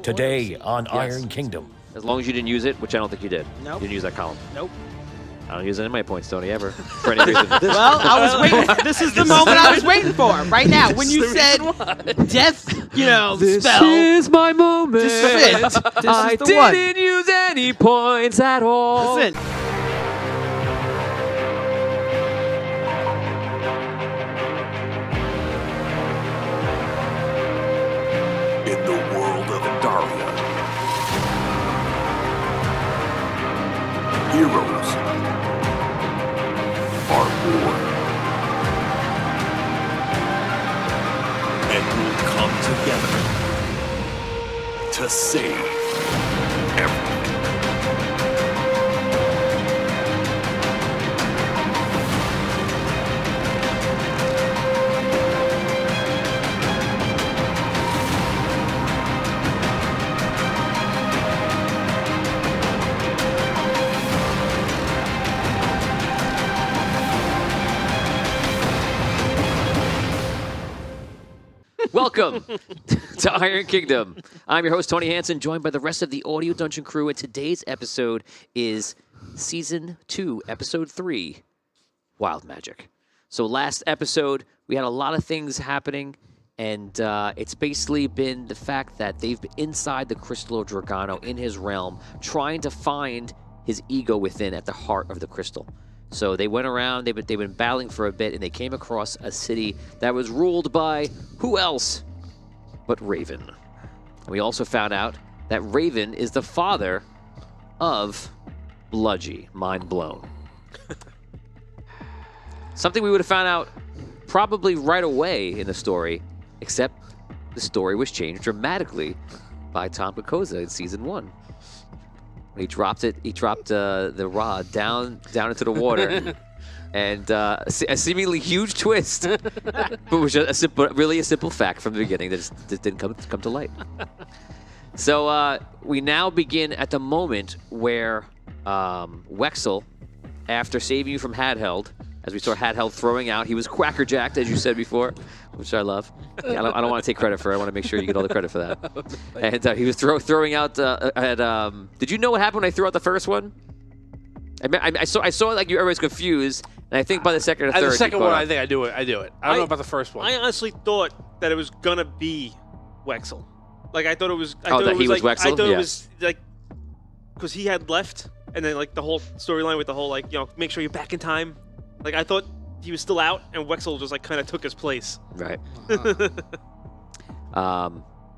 Today on Iron Kingdom. As long as you didn't use it, which I don't think you did. Nope. You didn't use that column. Nope. I don't use any of my points, Tony, ever. For any reason. Well, I was waiting. This is the moment I was waiting for. Right now, when you said death, spell. This is my moment. This is it. This I is the one. didn't use any points at all. That's it. In the world of Andaria, heroes are born and will come together to save everyone. Welcome to Iron Kingdom. I'm your host, Tony Hansen, joined by the rest of the Audio Dungeon crew, and today's episode is Season 2, Episode 3, Wild Magic. So last episode, we had a lot of things happening, and it's basically been the fact that they've been inside the Crystal of Dragano in his realm, trying to find his ego within at the heart of the crystal. So they went around, they've been battling for a bit, and they came across a city that was ruled by who else but Raven. We also found out that Raven is the father of Bludgy, mind blown. Something we would have found out probably right away in the story, except the story was changed dramatically by Tom Kokoza in Season 1. He dropped the rod down into the water, and a seemingly huge twist, but was just really a simple fact from the beginning that just didn't come to light. So we now begin at the moment where Wexel, after saving you from Hadheld, as we saw Hadheld throwing out, he was quackerjacked, as you said before, which I love. I don't want to take credit for it. I want to make sure you get all the credit for that. And he was throwing out. Did you know what happened when I threw out the first one? I saw like everybody's confused, and I think by the second or third. The second one, I think I do it. I don't know about the first one. I honestly thought that it was gonna be Wexel. Like I thought it was. He was Wexel. I thought it was like because he had left, and then like the whole storyline with the whole make sure you're back in time. Like, I thought he was still out, and Wexel just, kind of took his place. Right.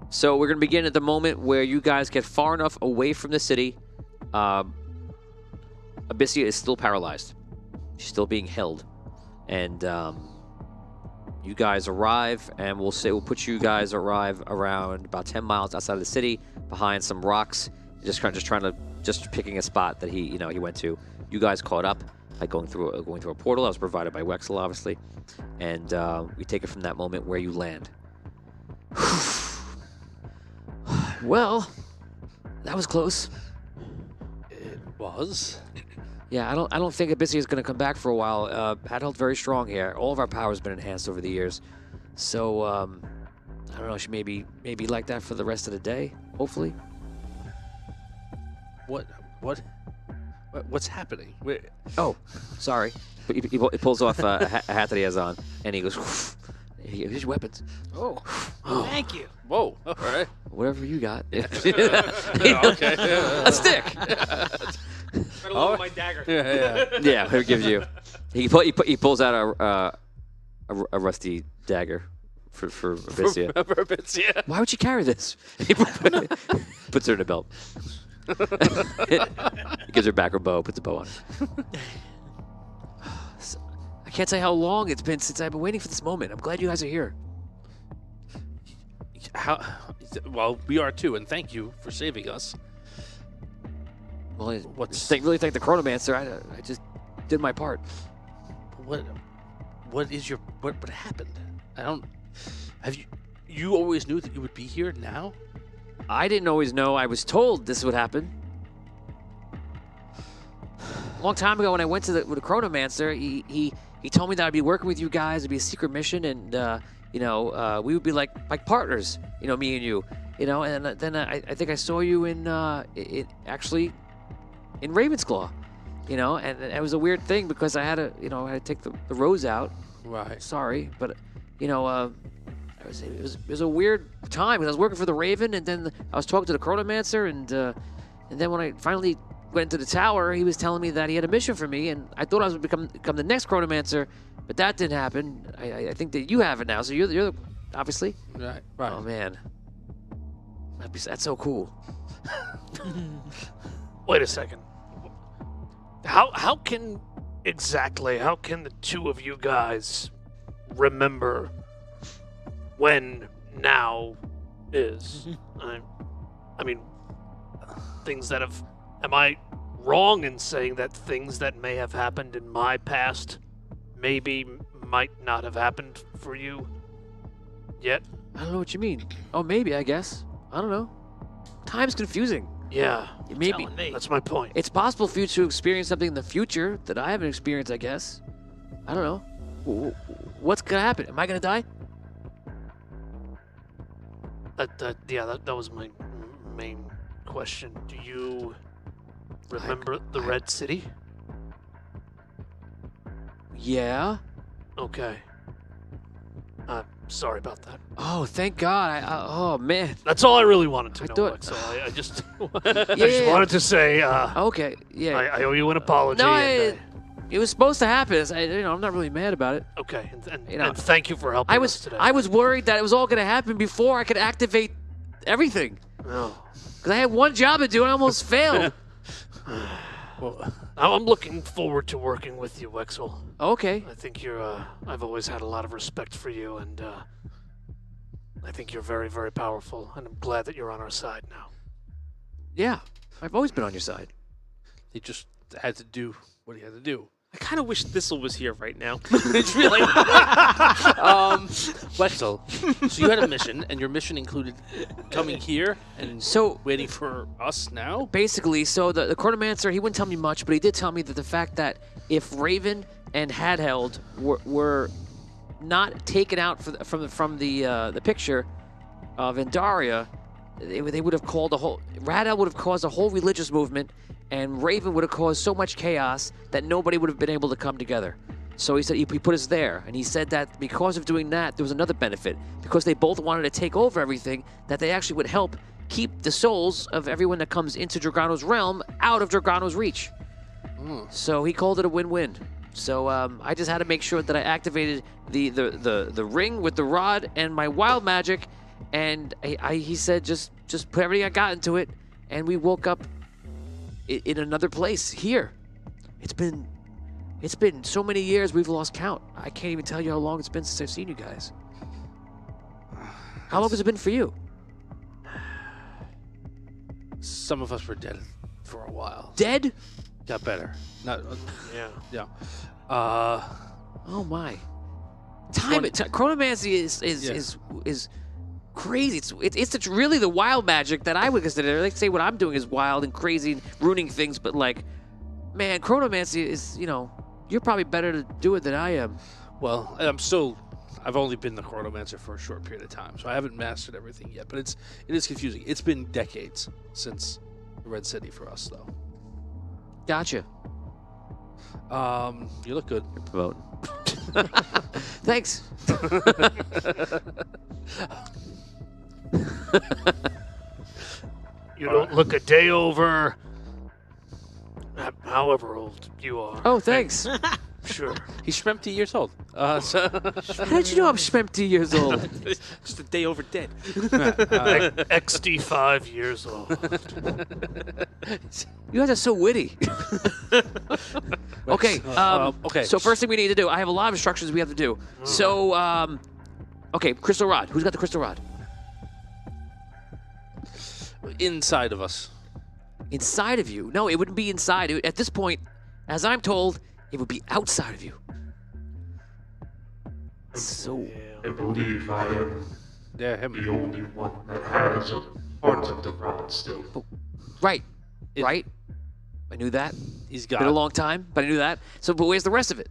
So we're going to begin at the moment where you guys get far enough away from the city. Abyssia is still paralyzed. She's still being held. And you guys arrive, and we'll put you guys around about 10 miles outside of the city, behind some rocks, just picking a spot that he went to. You guys caught up. Like going through a portal that was provided by Wexel, obviously, and we take it from that moment where you land. Well, that was close. It was. Yeah, I don't think Abyssia is going to come back for a while. Hadheld very strong here. All of our power's been enhanced over the years, so I don't know. She maybe like that for the rest of the day. Hopefully. What's happening? Oh, sorry. He pulls off a hat that he has on, and he goes, here's your weapons. Oh. Thank you. Whoa. All right. Whatever you got. Okay. A stick. I love my dagger. Yeah, he gives you. He pulls out a rusty dagger for Abyssia. For Abyssia. Why would you carry this? He puts her in a belt. He gives her back her bow, puts a bow on it. I can't say how long it's been since I've been waiting for this moment. I'm glad you guys are here. Well, we are too, and thank you for saving us. Well, really thank the Chronomancer. I just did my part. What happened? You always knew that you would be here now? I didn't always know. I was told this would happen. A long time ago when I went to the Chronomancer, he told me that I'd be working with you guys. It'd be a secret mission, and we would be like partners. Me and you. you know, and then I think I saw you in actually in Ravensclaw, you know, and it was a weird thing because I had to take the rose out. Right. Sorry, but you know, it was a weird time because I was working for the Raven, and then I was talking to the Chronomancer, and then when I finally went into the tower, he was telling me that he had a mission for me, and I thought I was going to become the next Chronomancer, but that didn't happen. I think that you have it now, so you're the obviously. Right. Oh man, that's so cool. Wait a second. How can the two of you guys remember when now is? I mean, things that have. Am I wrong in saying that things that may have happened in my past maybe might not have happened for you yet? I don't know what you mean. Oh, maybe, I guess. I don't know. Time's confusing. Yeah, Maybe. that's my point. It's possible for you to experience something in the future that I haven't experienced, I guess. I don't know. What's going to happen? Am I going to die? That was my main question. Do you remember the Red City? Yeah. Okay. Sorry about that. Oh, thank God. Oh, man. That's all I really wanted to know. thought- So I just, Yeah. wanted to say Okay, yeah. I owe you an apology. No, and, it was supposed to happen. I'm not really mad about it. okay, and You know, thank you for helping us today. I was worried that it was all going to happen before I could activate everything. No. Because I had one job to do and I almost failed. Well, I'm looking forward to working with you, Wexel. Okay. I think you're. I've always had a lot of respect for you, and I think you're very, very powerful. And I'm glad that you're on our side now. Yeah. I've always been on your side. He just had to do what he had to do. I kind of wish Thistle was here right now. It's really. Wexel, so you had a mission, and your mission included coming here and So waiting for us now? basically, the Chronomancer, he wouldn't tell me much, but he did tell me that the fact that if Raven and Hadheld were not taken out from the picture of Andaria, they would have called Hadheld would have caused a whole religious movement, and Raven would have caused so much chaos that nobody would have been able to come together. So he said he put us there, and he said that because of doing that, there was another benefit. Because they both wanted to take over everything, that they actually would help keep the souls of everyone that comes into Dragano's realm out of Dragano's reach. So he called it a win-win. So I just had to make sure that I activated the ring with the rod and my wild magic, and he said just put everything I got into it, and we woke up in another place here. It's been so many years we've lost count. I can't even tell you how long it's been since I've seen you guys. How long has it been for you? Some of us were dead for a while. Dead? Got better. Not. Yeah. Oh my. Chronomancy is crazy. It's really the wild magic that I would consider. Like say what I'm doing is wild and crazy and ruining things, but like, man, Chronomancy is, you're probably better to do it than I am. Well, I've only been the Chronomancer for a short period of time, so I haven't mastered everything yet. But it is confusing. It's been decades since the Red City for us, though. Gotcha. You look good. Promoting. Thanks. You don't look a day over. However old you are. Oh, thanks. Sure. He's 20 years old. How did you know I'm 20 years old? Just a day over dead. XD5 years old. You guys are so witty. Okay. Okay. So first thing we need to do, I have a lot of instructions we have to do. So, okay, crystal rod. Who's got the crystal rod? Inside of us. Inside of you? No, it wouldn't be inside. At this point, as I'm told, it would be outside of you. So, I believe I am Yeah, him. the only one that has part of the rod still. right, It- right. I knew that. He's got Been a it. long time, but I knew that. So, but where's the rest of it?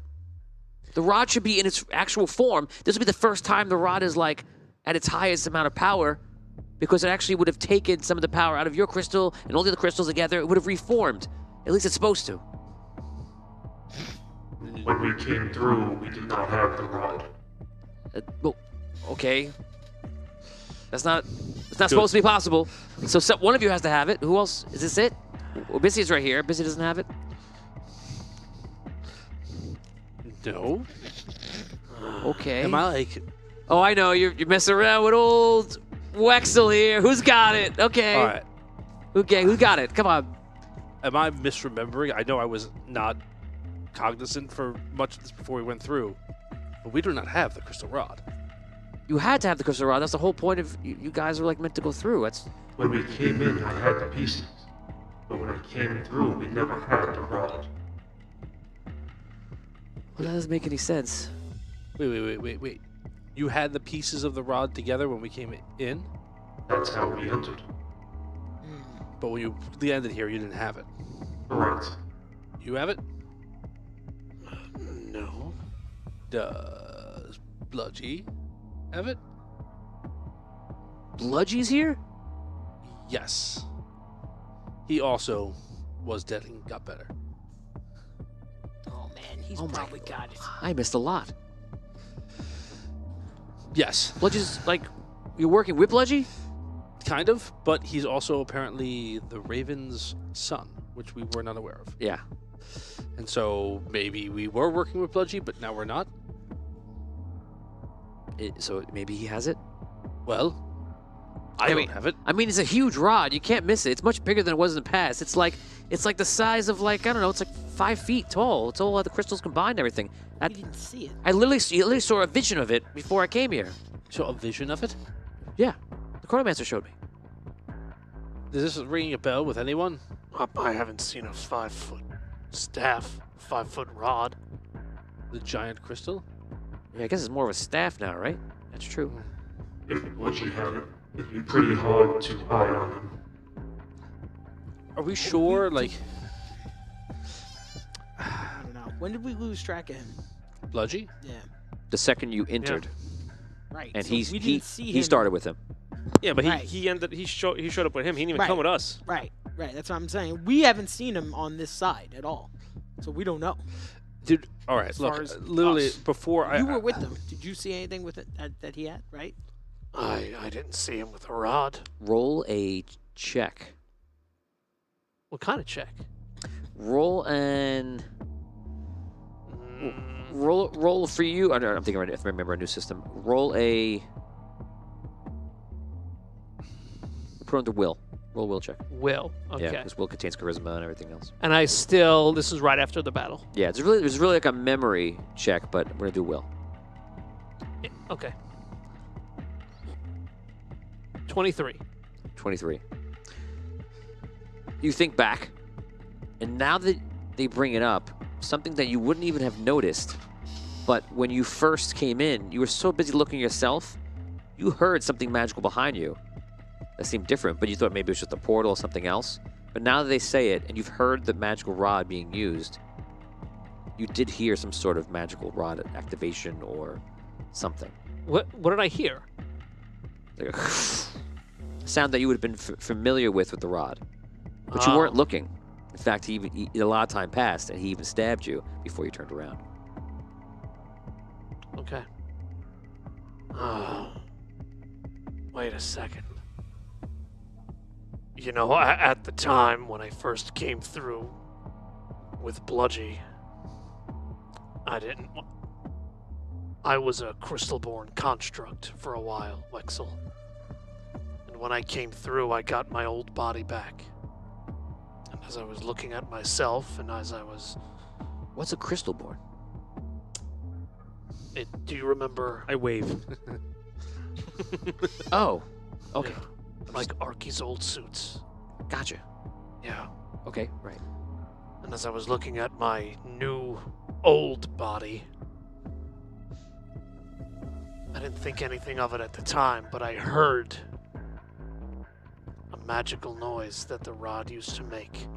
The rod should be in its actual form. This will be the first time the rod is like at its highest amount of power because it actually would have taken some of the power out of your crystal and all the other crystals together. It would have reformed. At least it's supposed to. When we came through, we did not have the rod. Well, okay. That's not supposed to be possible. So one of you has to have it. Who else? Is this it? Well, Bissy's right here. Bissy doesn't have it. No. Okay. Am I like... Oh, I know. You're messing around with old Wexel here. Who's got it? Okay. All right. Okay, who got it? Come on. Am I misremembering? I know I was not cognizant for much of this before we went through, but we do not have the crystal rod. You had to have the crystal rod. That's the whole point of you guys were like meant to go through. That's When we came in, I had the pieces. But when I came through, we never had the rod. well, that doesn't make any sense. Wait. You had the pieces of the rod together when we came in, That's how we entered. but when you landed here, you didn't have it. Correct. You have it? No. Does Bludgy have it? Bludgy's here? Yes. He also was dead and got better. Oh man, he's Oh my probably got it. I missed a lot. Yes, Bludgy's like, you're working with Bludgy? kind of, but he's also apparently the Raven's son, which we were not aware of. Yeah. And so maybe we were working with Bludgy, but now we're not. So maybe he has it? Well, I mean- don't have it. I mean, it's a huge rod. You can't miss it. It's much bigger than it was in the past. It's like the size of like, I don't know, it's like 5 feet tall. It's all the crystals combined and everything. We didn't see it. I literally saw a vision of it before I came here. So a vision of it? Yeah. The Chronomancer showed me. Is this ringing a bell with anyone? I haven't seen a 5-foot staff, 5-foot rod. The giant crystal? Yeah, I guess it's more of a staff now, right? That's true. If Bludgy had it, it'd be pretty hard to hide on him. Are we sure? Like, I don't know. When did we lose track of him? Bludgy? Yeah. The second you entered, Right. and so we didn't see he him. started with him. Yeah, but Right. he showed up with him. He didn't even Right. come with us. Right. That's what I'm saying. We haven't seen him on this side at all, so we don't know. Dude, all right, As look, far as literally us. before You were with them. Did you see anything with it that he had? Right. I didn't see him with a rod. Roll a check. What kind of check? Roll and Mm, roll for you. I'm thinking right. If I remember a new system, roll a. Put under will. Roll a will check. will. Yeah, Okay. because will contains charisma and everything else. And this is right after the battle. Yeah, it's really like a memory check, but we're gonna do will. Yeah, okay. 23. 23. You think back, and now that they bring it up, something that you wouldn't even have noticed, but when you first came in, you were so busy looking yourself, you heard something magical behind you that seemed different, but you thought maybe it was just a portal or something else. But now that they say it, and you've heard the magical rod being used, you did hear some sort of magical rod activation or something. What did I hear? Like a sound that you would have been familiar with the rod. But you Oh. weren't looking. In fact, he a lot of time passed, and he even stabbed you before you turned around. Okay. Oh. Wait a second. You know, at the time when I first came through with Bludgy, I was a crystal-born construct for a while, Wexel. And when I came through, I got my old body back. And as I was looking at myself, and as I was... What's a crystal born? do you remember... I wave. Oh, okay, Yeah, like Arky's old suits. gotcha. Yeah. Okay, right. And as I was looking at my new old body, I didn't think anything of it at the time, but I heard a magical noise that the rod used to make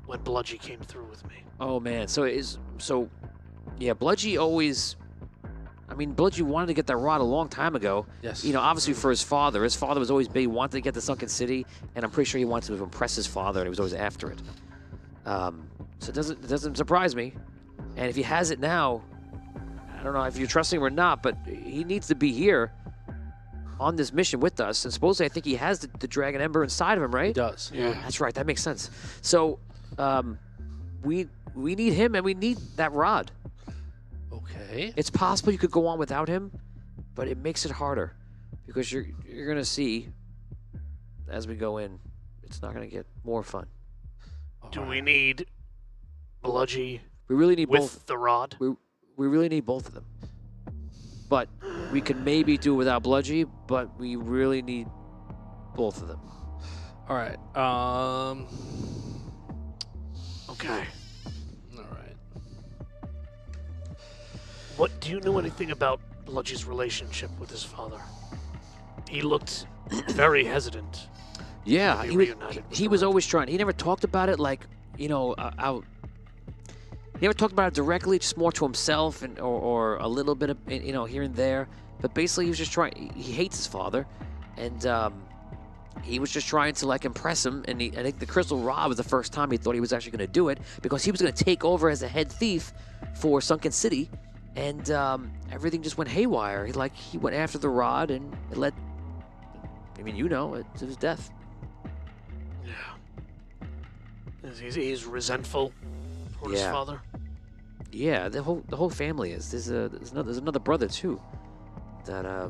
when Bludgy came through with me. Oh man, so yeah, Bludgy always. mean, Bludgy wanted to get that rod a long time ago. Yes. You know, obviously for his father. His father was always big. He wanted to get the Sunken City, and I'm pretty sure he wanted to impress his father, and he was always after it. So it doesn't surprise me. And if he has it now, I don't know if you're trusting him or not, but he needs to be here on this mission with us. And supposedly, I think he has the Dragon Ember inside of him, right? He does. Yeah. That's right. That makes sense. So, we need him, and we need that rod. Okay. It's possible you could go on without him, but it makes it harder because you're gonna see as we go in, it's not gonna get more fun. Do we need Bludgy We really need with both. the rod? We really need both of them. But we could maybe do without Bludgy, but we really need both of them. All right. Okay. All right. What do you know anything about Bludgy's relationship with his father? He looked very hesitant. Yeah, Be he was. reunited with He the was rod. always trying. He never talked about it like out. He never talked about it directly, just more to himself and or a little bit of here and there. But basically, he was just trying. He hates his father, and he was just trying to like impress him. And I think the Crystal Rod was the first time he thought he was actually going to do it because he was going to take over as a head thief for Sunken City, and everything just went haywire. He went after the rod, and it led. I mean, to his death. Yeah. He's resentful toward his Yeah. father. Yeah, the whole family is. There's another brother too. That I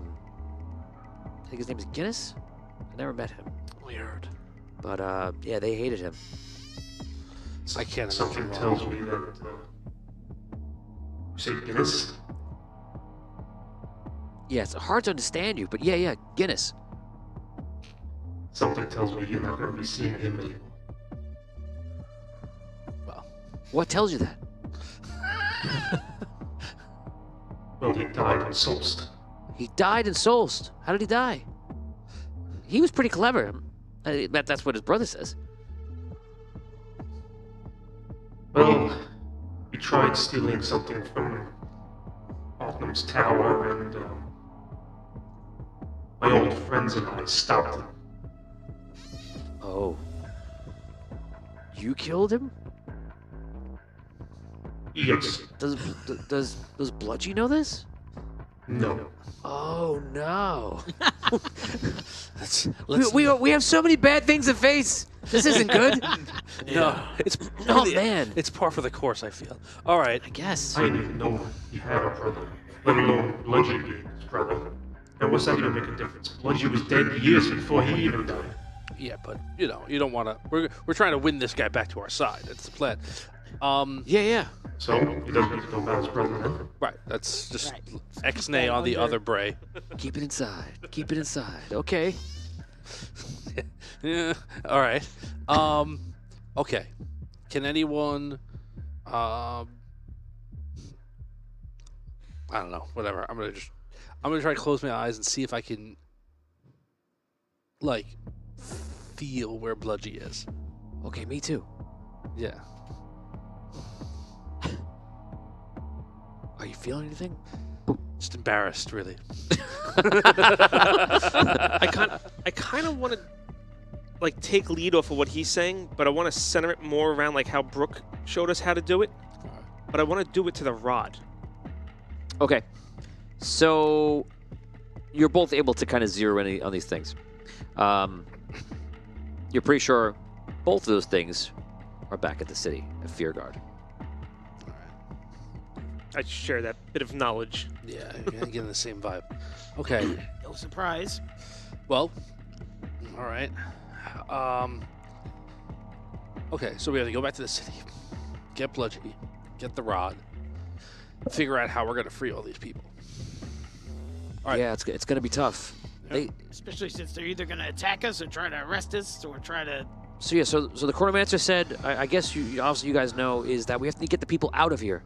think his name is Guinness. I never met him, Weird. but yeah, they hated him. I can't Something imagine tells why. me that. You say Guinness? Yeah, it's hard to understand you, but yeah, Guinness. Something tells me you're not going to be seeing him anymore. What tells you that? Well, he died on Solst. He died in Solst. How did he die? He was pretty clever. That's what his brother says. Well, he tried stealing something from Altham's tower, and my old friends and I stopped him. Oh. You killed him? Yes. Does Bludgy know this? No. Oh no. Let's we have so many bad things to face. This isn't good. No, it's Oh man. it's par for the course. I feel. All right. I guess. I didn't even know he had a brother, let alone Bludgy being his brother. And what's that going to make a difference? Bludgy was dead years before he even died. Yeah, but you don't want to. We're trying to win this guy back to our side. That's the plan. Yeah. So, he doesn't need to know about his brother then? Right. That's just Right. X-nay on the other Bray. Keep it inside. Keep it inside. Okay. Yeah. All right. Okay. Can anyone? I don't know. Whatever. I'm gonna try to close my eyes and see if I can, like, feel where Bludgy is. Okay, me too. Yeah. Are you feeling anything? Just embarrassed, really. I kind of want to like take lead off of what he's saying, but I want to center it more around like how Brooke showed us how to do it. But I want to do it to the rod. Okay. So you're both able to kind of zero in on these things. You're pretty sure both of those things are back at the city of Fearguard. I share that bit of knowledge. Yeah, I'm getting the same vibe. Okay. No surprise. Well, all right. Okay, so we have to go back to the city, get Bludgy, get the rod, figure out how we're gonna free all these people. All right. Yeah, it's going to be tough. They Especially since they're either going to attack us or try to arrest us or try to... So the Chronomancer said, I guess you guys know, is that we have to get the people out of here.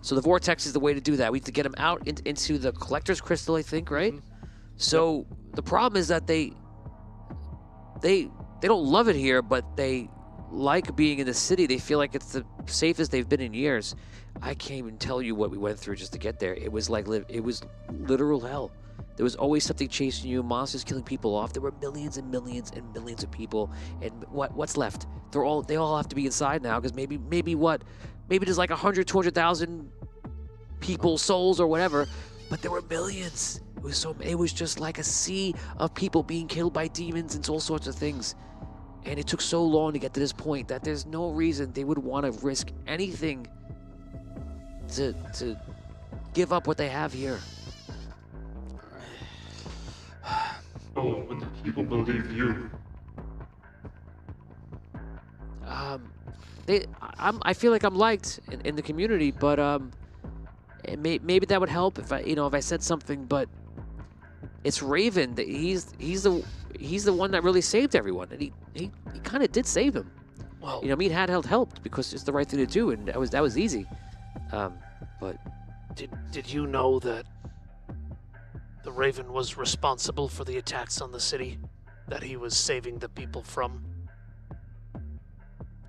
So the Vortex is the way to do that. We have to get them out into the Collector's Crystal, I think, right? So the problem is that they don't love it here, but they like being in the city. They feel like it's the safest they've been in years. I can't even tell you what we went through just to get there. It was like it was literal hell. There was always something chasing you, monsters killing people off. There were millions and millions and millions of people, and what's left? They all have to be inside now, because maybe there's like 100, 200,000 people, souls or whatever, but there were millions. It was just like a sea of people being killed by demons and all sorts of things. And it took so long to get to this point that there's no reason they would want to risk anything to give up what they have here. Oh, would the people believe you? I feel like I'm liked in the community, but maybe that would help if I said something. But it's Raven. He's the one that really saved everyone, and he kind of did save him. Well, Me and Handheld helped because it's the right thing to do, and that was easy. But did you know that the Raven was responsible for the attacks on the city that he was saving the people from?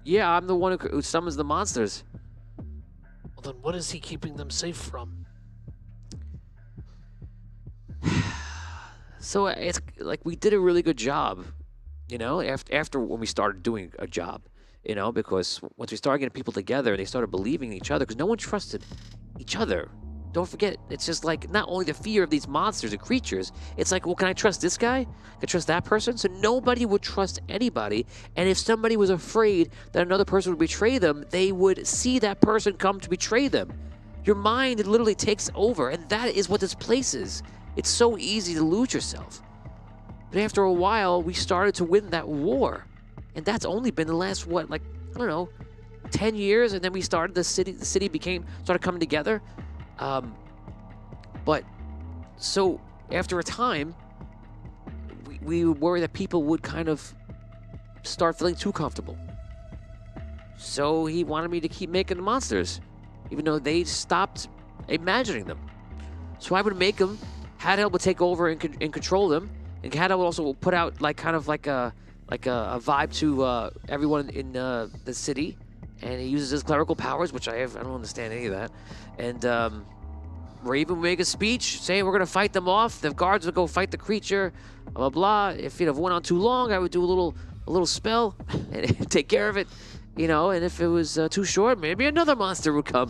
yeah, I'm the one who summons the monsters. Well, then what is he keeping them safe from? So it's like we did a really good job, after when we started doing a job, because once we started getting people together, they started believing in each other, because no one trusted each other. Don't forget, it's just like not only the fear of these monsters and creatures, it's like, well, can I trust this guy? Can I trust that person? So nobody would trust anybody, and if somebody was afraid that another person would betray them, they would see that person come to betray them. Your mind literally takes over, and that is what this place is. It's so easy to lose yourself. But after a while, we started to win that war. And that's only been the last, 10 years, and then we started the city started coming together. But so after a time, we would worry that people would kind of start feeling too comfortable. So he wanted me to keep making the monsters, even though they stopped imagining them. So I would make them. Handheld would take over and control them, and Handheld would also put out like a vibe to everyone in the city. And he uses his clerical powers, which I don't understand any of that. And Raven would make a speech saying we're going to fight them off. The guards would go fight the creature, blah, blah, blah. If it went on too long, I would do a little spell and take care of it, And if it was too short, maybe another monster would come,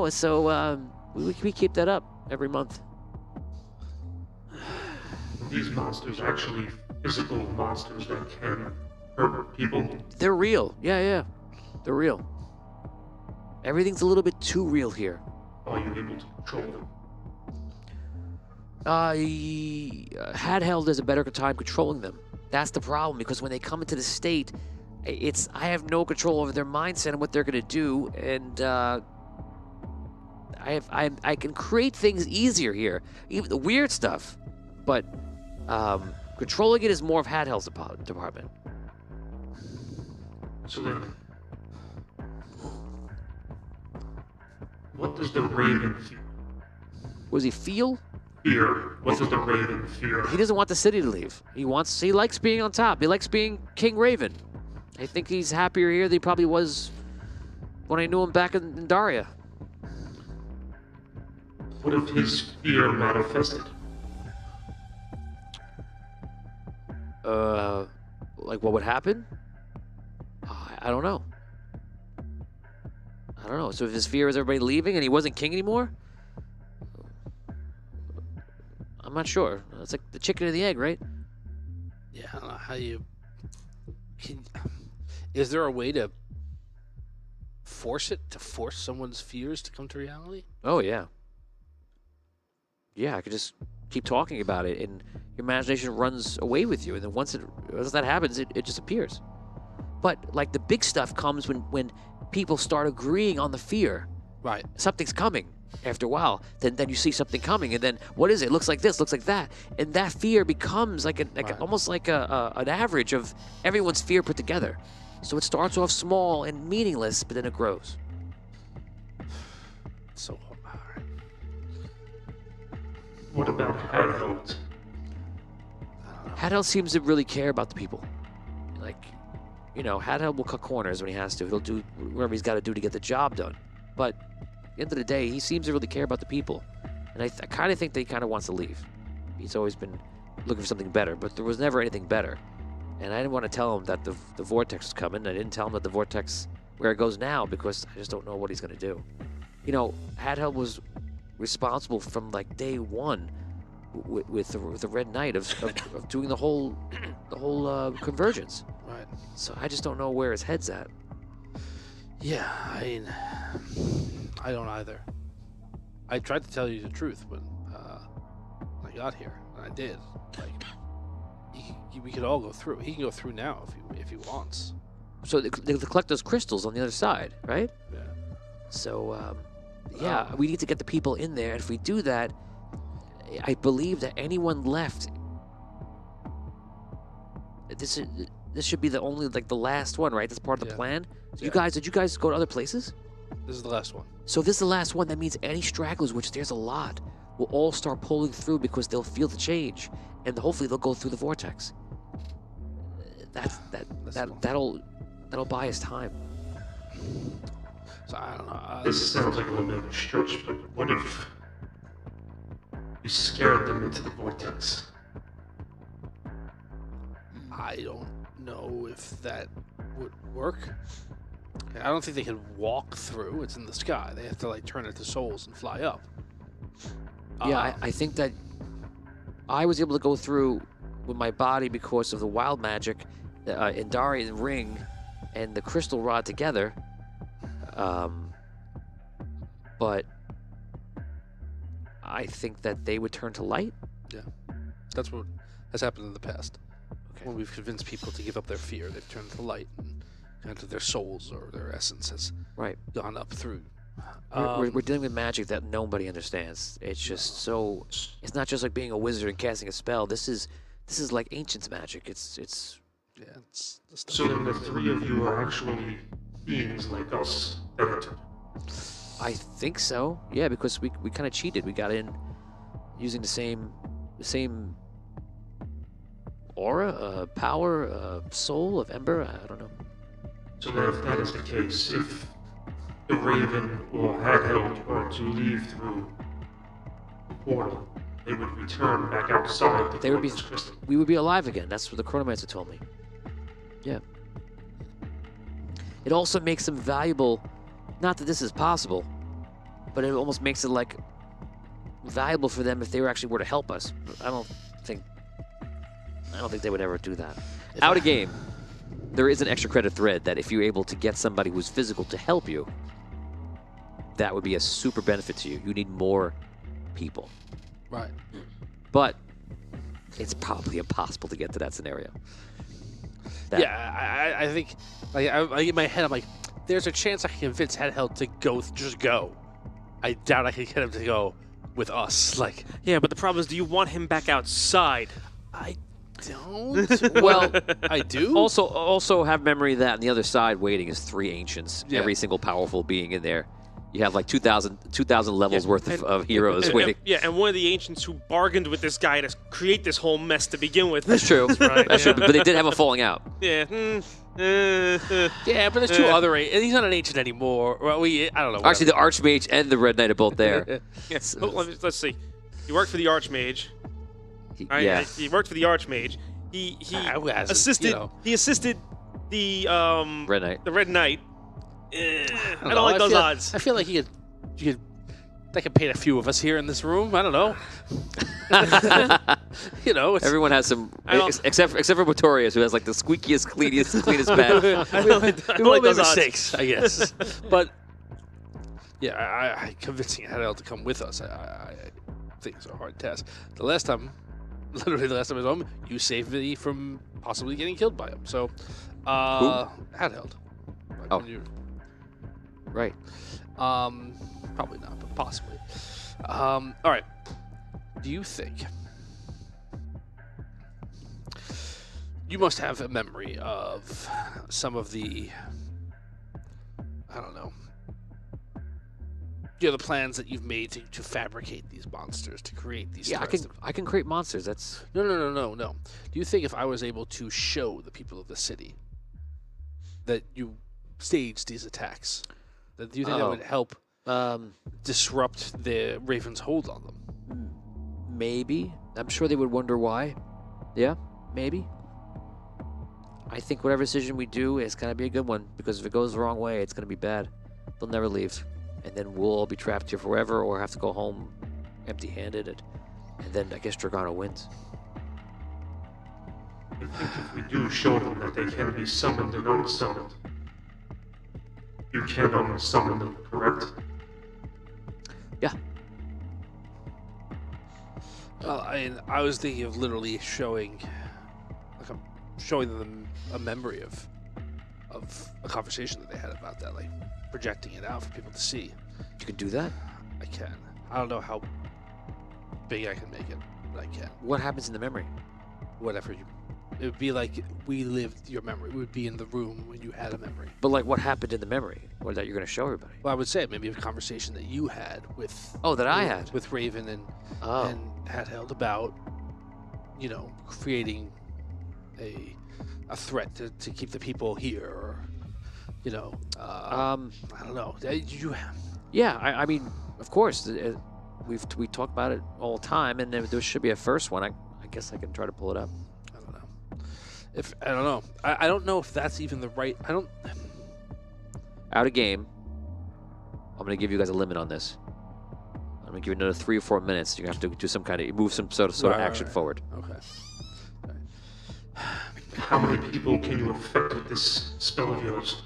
So we keep that up every month. These monsters are actually physical monsters that can hurt people. They're real. Yeah. They're real. Everything's a little bit too real here. Are you able to control them? Handheld has a better time controlling them. That's the problem, because when they come into the state, I have no control over their mindset and what they're going to do, and I can create things easier here, even the weird stuff, but controlling it is more of Handheld's department. So then, what does the Raven fear? What does he feel? Fear. What does the Raven fear? He doesn't want the city to leave. He likes being on top. He likes being King Raven. I think he's happier here than he probably was when I knew him back in Daria. What if his fear manifested? Like what would happen? I don't know. So if his fear is everybody leaving and he wasn't king anymore? I'm not sure. It's like the chicken and the egg, right? Yeah, I don't know how you... Is there a way to force someone's fears to come to reality? Oh, yeah. Yeah, I could just keep talking about it, and your imagination runs away with you, and then once that happens, it just appears. But, like, the big stuff comes when people start agreeing on the fear. Right. Something's coming. After a while, then you see something coming, and then what is it? Looks like this, looks like that, and that fear becomes almost like an average of everyone's fear put together. So it starts off small and meaningless, but then it grows. So, all right. What about Handheld? Handheld seems to really care about the people. Like, you know, Hadheld will cut corners when he has to. He'll do whatever he's got to do to get the job done. But at the end of the day, he seems to really care about the people. And I kind of think that he kind of wants to leave. He's always been looking for something better, but there was never anything better. And I didn't want to tell him that the vortex was coming. I didn't tell him that the vortex, where it goes now, because I just don't know what he's going to do. You know, Hadheld was responsible from like day one with the Red Knight of doing the whole convergence. Right. So I just don't know where his head's at. Yeah, I mean, I don't either. I tried to tell you the truth when I got here, and I did. Like, we could all go through. He can go through now if he wants. So they collect those crystals on the other side, right? Yeah. So, yeah, we need to get the people in there. And if we do that, I believe that anyone left, this should be the only, like, the last one, right? That's part of the plan. So did you guys go to other places? This is the last one. So if this is the last one, that means any stragglers, which there's a lot, will all start pulling through because they'll feel the change, and hopefully they'll go through the vortex. That'll buy us time. So I don't know. This sounds like a little bit of a stretch, but what if we scared them into the vortex? I don't know if that would work. I don't think they can walk through. It's in the sky. They have to like turn it to souls and fly up. Yeah, I think that I was able to go through with my body because of the wild magic, Indarian ring, and the crystal rod together. But I think that they would turn to light. Yeah, that's what has happened in the past. When we've convinced people to give up their fear, they've turned to light, and kind of their souls or their essence has gone up through. We're dealing with magic that nobody understands. It's just so. It's not just like being a wizard and casting a spell. This is like ancients magic. It's. Yeah, it's the stuff. So then the three of you are actually beings like us that entered. I think so. Yeah, because we kind of cheated. We got in using the same aura, power, soul of Ember. I don't know. So then if that is the case, if the Raven or Hadheld were to leave through the portal, they would return back outside the vortex crystal. We would be alive again. That's what the Chronomancer told me. Yeah. It also makes them valuable. Not that this is possible, but it almost makes it like valuable for them if they were to help us. But I don't think they would ever do that. Out of game, there is an extra credit thread that if you're able to get somebody who's physical to help you, that would be a super benefit to you. You need more people. Right. But it's probably impossible to get to that scenario. I think, like, I in my head, I'm like, there's a chance I can convince Hadheld to just go. I doubt I can get him to go with us. Like, Yeah, but the problem is, do you want him back outside? I don't. Well, I do. Also have memory that on the other side waiting is 3 ancients. Yeah. Every single powerful being in there. You have like 2,000 levels worth of heroes waiting. Yeah, and one of the ancients who bargained with this guy to create this whole mess to begin with. That's true. That's true. But they did have a falling out. Yeah. Yeah, but there's 2 other, and he's not an ancient anymore. Well, I don't know. Actually, the Archmage and the Red Knight are both there. Yes. Let's see. He worked for the Archmage. Right? Yeah. He worked for the Archmage. He who hasn't, assisted. you know. He assisted the Red Knight. The Red Knight. I don't know. like those odds. I feel like you could that could paint a few of us here in this room. I don't know. You know, Everyone has some, except for Pretorius, who has like the squeakiest, cleanest pad. we all made mistakes, I guess. But yeah, I convincing Hadheld to come with us, I think it's a hard task. Literally the last time I was home, you saved me from possibly getting killed by him. So, Hadheld. Like Oh. when you- Right. Probably not, but possibly. All right. Do you think you must have a memory of some of the, I don't know, the plans that you've made to fabricate these monsters, to create these Yeah, threats? I can create monsters. That's No. Do you think if I was able to show the people of the city that you stage these attacks? Do you think that would help disrupt the Raven's hold on them? Maybe. I'm sure they would wonder why. Yeah, maybe. I think whatever decision we do is going to be a good one, because if it goes the wrong way, it's going to be bad. They'll never leave. And then we'll all be trapped here forever or have to go home empty-handed. And then I guess Dragano wins. I think if we do show them that they can be summoned and unsummoned, you can unsummon them, correct? Yeah. Well, I was thinking of literally showing them a memory of a conversation that they had about that, like projecting it out for people to see. You can do that? I can. I don't know how big I can make it, but I can. What happens in the memory? Whatever it would be like we lived your memory. We would be in the room when you had a memory. But like, what happened in the memory? Or that you're going to show everybody? Well, I would say maybe a conversation that you had with. Oh, that I had with Raven and Handheld about, creating a threat to keep the people here, or I don't know. Yeah, I mean, of course, we talk about it all the time, and there should be a first one. I guess I can try to pull it up. I don't know. I don't know if that's even the right. Out of game. I'm gonna give you guys a limit on this. I'm gonna give you another 3 or 4 minutes. You're gonna have to do some kind of move, some sort of action forward. Okay. How many people can you affect with this spell of yours?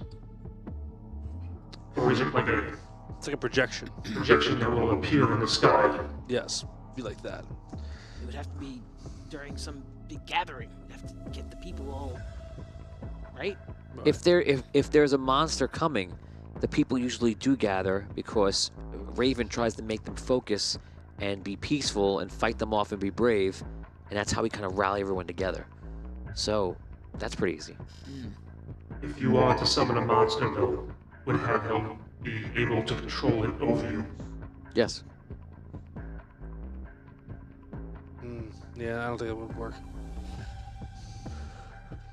Or is it like It's like a projection. projection that will appear in the sky? Yes, be like that. It would have to be during some big gathering. We'd have to get the people all right. If there's a monster coming, the people usually do gather because Raven tries to make them focus and be peaceful and fight them off and be brave, and that's how we kind of rally everyone together. So that's pretty easy. If you are to summon a monster, though, would Handheld be able to control it over you? Yes. Yeah, I don't think it would work.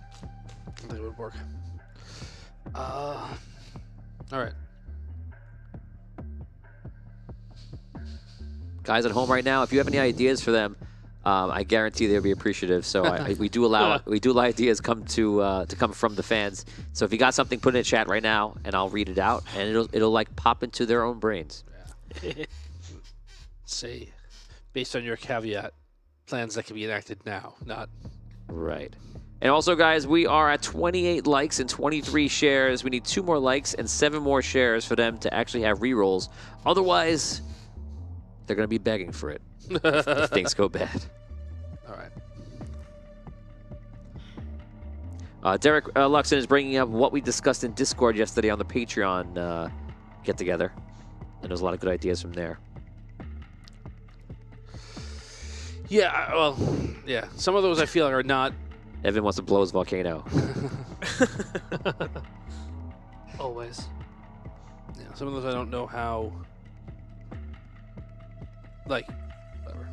I don't think it would work. All right. Guys at home right now, if you have any ideas for them, I guarantee they'll be appreciative. So we do allow ideas come to come from the fans. So if you got something, put it in the chat right now, and I'll read it out, and it'll like pop into their own brains. Yeah. Say, based on your caveat, plans that can be enacted now, not right. And also, guys, we are at 28 likes and 23 shares. We need 2 more likes and 7 more shares for them to actually have rerolls. Otherwise, they're going to be begging for it if things go bad. All right. Derek Luxon is bringing up what we discussed in Discord yesterday on the Patreon get-together. And there's a lot of good ideas from there. Yeah, well, yeah. Some of those I feel like are not... Evan wants to blow his volcano. Always. Yeah, some of those I don't know how... Like, whatever.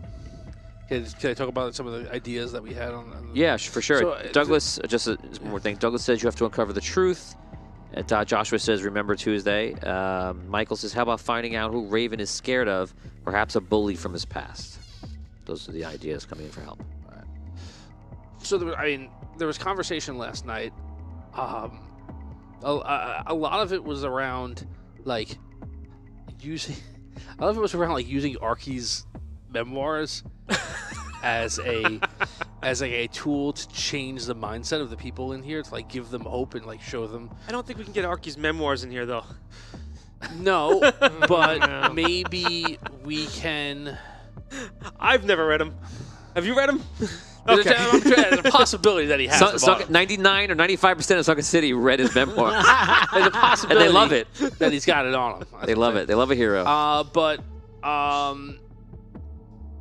Can I talk about some of the ideas that we had on yeah, for sure. So, Douglas, just one more thing. Douglas says you have to uncover the truth. Joshua says, remember Tuesday. Michael says, how about finding out who Raven is scared of? Perhaps a bully from his past. Those are the ideas coming in for help. All right. So, there was conversation last night. A lot of it was around, like, using Arky's memoirs as a tool to change the mindset of the people in here, to like give them hope and like show them. I don't think we can get Arky's memoirs in here though. No, but maybe we can. I've never read them. Have you read them? Okay. There's a possibility that he has. 99 or 95% of Sucker City read his memoir. There's a possibility, and they love it, that he's got it on him. They love it. They love a hero.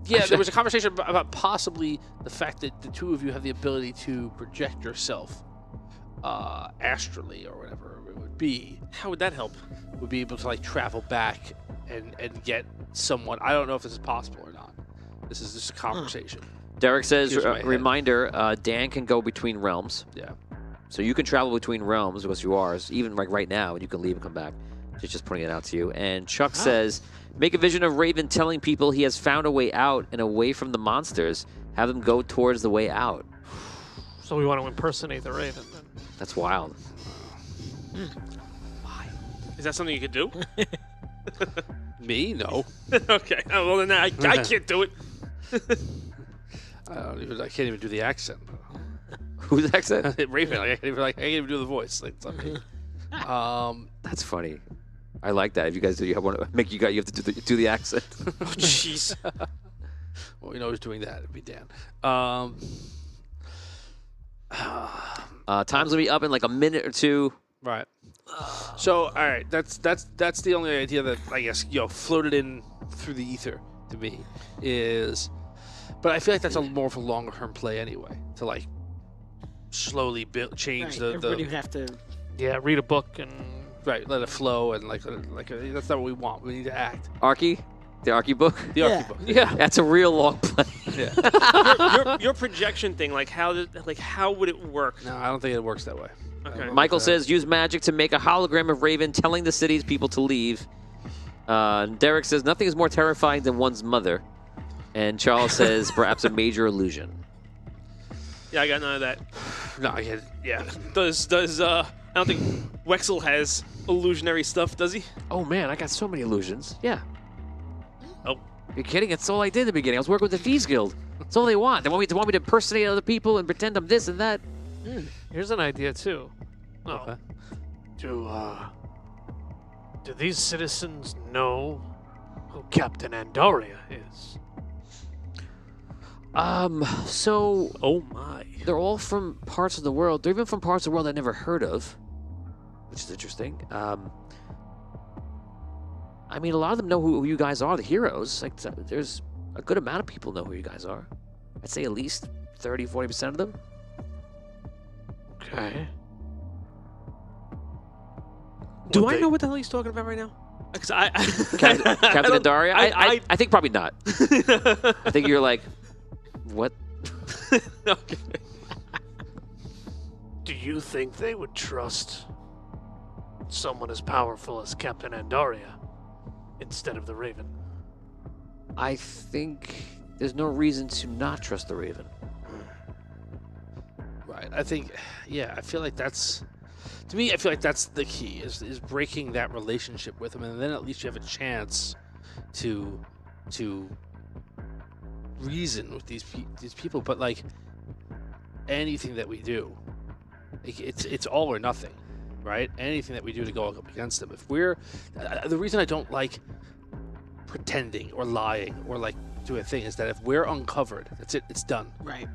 Yeah, there was a conversation about possibly the fact that the two of you have the ability to project yourself astrally or whatever it would be. How would that help? Would be able to like travel back and get someone. I don't know if this is possible or not. This is just a conversation. Derek says, reminder, Dan can go between realms. Yeah. So you can travel between realms because you are, even like right now, and you can leave and come back. Just putting it out to you. And Chuck says, make a vision of Raven telling people he has found a way out and away from the monsters. Have them go towards the way out. So we want to impersonate the Raven then. That's wild. Why? Is that something you could do? Me? No. Okay. Oh, well, then I can't do it. I can't even do the accent. Whose accent? Raven. I can't even do the voice. Like, it's not me. That's funny. I like that. If you guys do, you have to do the accent. Oh, jeez. Well, we know who's doing that. It'd be Dan. Time's gonna be up in like a minute or two. Right. So, all right, that's the only idea that I guess floated in through the ether to me is, but I feel like that's a more of a longer term play anyway to like slowly change the. Everybody would have to. Yeah, read a book and. Right, let it flow and like that's not what we want. We need to act. Archie, the Archie book. The Archie book. Yeah, that's a real long play. Yeah. your projection thing, how would it work? No, I don't think it works that way. Okay. Michael says use magic to make a hologram of Raven telling the city's people to leave. Derek says nothing is more terrifying than one's mother. And Charles says perhaps a major illusion. Yeah, I got none of that. No, I get it. Yeah. Does I don't think Wexel has illusionary stuff, does he? Oh man, I got so many illusions. Yeah. Oh. You're kidding? That's all I did in the beginning. I was working with the Thieves Guild. That's all they want. They want me to impersonate other people and pretend I'm this and that. Here's an idea too. Okay. Do these citizens know who Captain Andoria is? So Oh my. they're all from parts of the world. They're even from parts of the world I never heard of, which is interesting. I mean, a lot of them know who you guys are, the heroes. Like, there's a good amount of people know who you guys are. I'd say at least 30, 40% of them. Okay. Do I know what the hell he's talking about right now? Because Captain don't- Andaria? I think probably not. I think you're like, what? Okay. Do you think they would trust someone as powerful as Captain Andoria instead of the Raven? I think there's no reason to not trust the Raven. Right. I think, I feel like that's, to me, I feel like that's the key is breaking that relationship with them, and then at least you have a chance to reason with these people. But like anything that we do, like, it's all or nothing, right? Anything that we do to go up against them. If we're the reason I don't like pretending or lying or like doing a thing is that if we're uncovered, that's it. It's done. Right.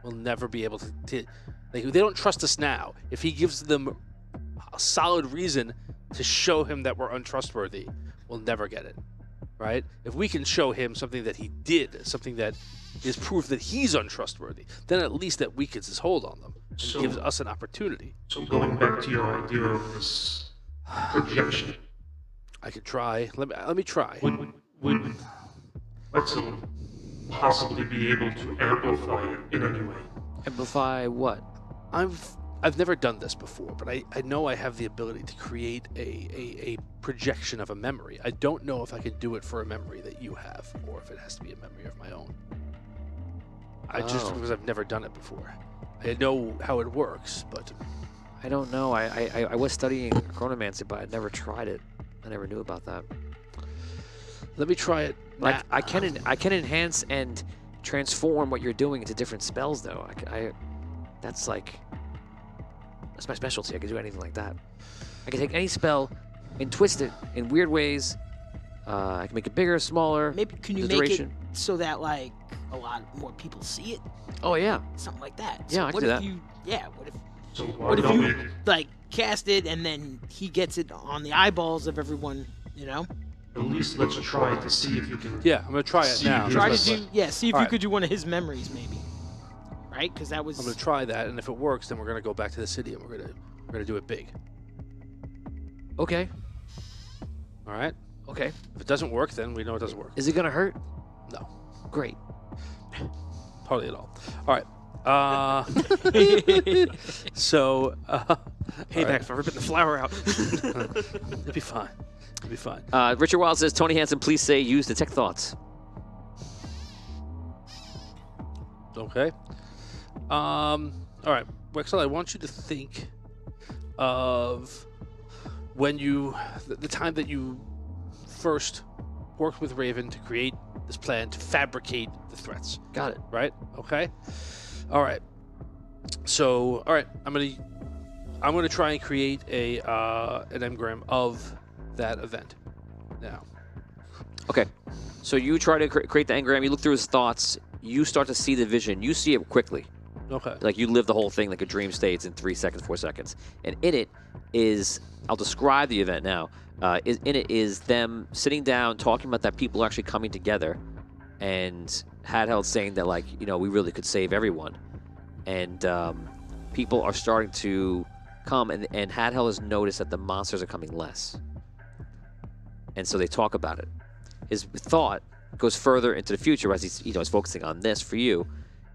We'll never be able to like, they don't trust us now. If he gives them a solid reason to show him that we're untrustworthy, we'll never get it, right? If we can show him something that he did, something that is proof that he's untrustworthy, then at least that weakens his hold on them and So- gives us an opportunity. So going back to your idea of this projection, I could try. Let me try. would Wetzel possibly be able to amplify it in any way? Amplify what? I've never done this before, but I know I have the ability to create a projection of a memory. I don't know if I could do it for a memory that you have, or if it has to be a memory of my own. Just because I've never done it before. I know how it works, but I don't know. I was studying chronomancy, but I never tried it. I never knew about that. let me try it. Like I can enhance and transform what you're doing into different spells, though. That's my specialty. I can do anything like that. I can take any spell and twist it in weird ways. I can make it bigger, smaller. Maybe can you the make duration. it so that like a lot more people see it? Oh yeah. Something like that. Yeah, I can do that. So What if you like cast it and then he gets it on the eyeballs of everyone? You know. At least let's try to see if you can. Yeah, I'm gonna try it See now. his Try to website. see if you Alright. could do one of his memories, maybe. Right? Because that I'm was. gonna try that, and if it works, then we're gonna go back to the city and we're gonna do it big. Okay. All right. Okay. If it doesn't work, then we know it doesn't work. Is it gonna hurt? No, Great. hardly at all. All right. So, Payback for ripping the flower out. it'd be fine. It'd be fine. Richard Wild says, Tony Hansen, please say use detect thoughts. Okay. All right, Wexel, I want you to think of when the time that you first worked with Raven to create this plan to fabricate the threats. Got it. Right? Okay. All right. So, all right, I'm gonna try and create an engram of that event now. Okay. So you try to create the engram. You look through his thoughts. You start to see the vision. You see it quickly. Okay. Like you live the whole thing like a dream state. It's in 3 seconds, 4 seconds. And in it is, I'll describe the event now. In it is them sitting down, talking about that people are actually coming together, and Hadheld saying that, like, you know, we really could save everyone. And people are starting to come, and Hadheld has noticed that the monsters are coming less. And so they talk about it. His thought goes further into the future as he's focusing on this for you.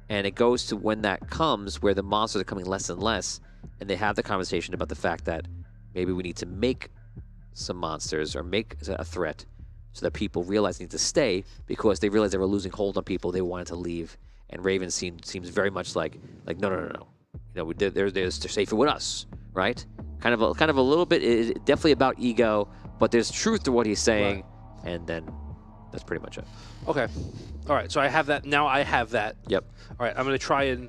And it goes to when that comes where the monsters are coming less and less, and they have the conversation about the fact that maybe we need to make some monsters or make a threat so that people realize they need to stay because they realize they were losing hold on people. They wanted to leave. And Raven seems very much like no. You know, they're safer with us, right? Kind of a little bit, definitely about ego, but there's truth to what he's saying, right. And then that's pretty much it. Okay. All right. So I have that now. I have that. Yep. All right. I'm gonna try and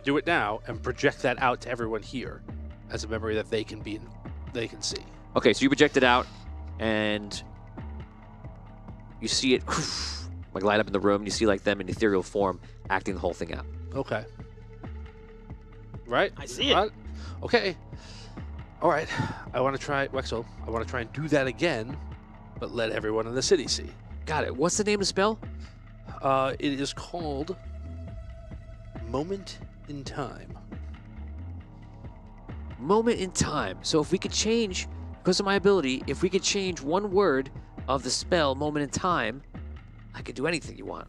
do it now and project that out to everyone here as a memory that they can see. Okay. So you project it out, and you see it like light up in the room. You see like them in ethereal form acting the whole thing out. Okay. Right. I see it. Right? Okay. All right. I want to try Wexel. I want to try and do that again, but let everyone in the city see. Got it. What's the name of the spell? It is called Moment in Time. Moment in Time. So if we could change, because of my ability, if we could change one word of the spell, Moment in Time, I could do anything you want.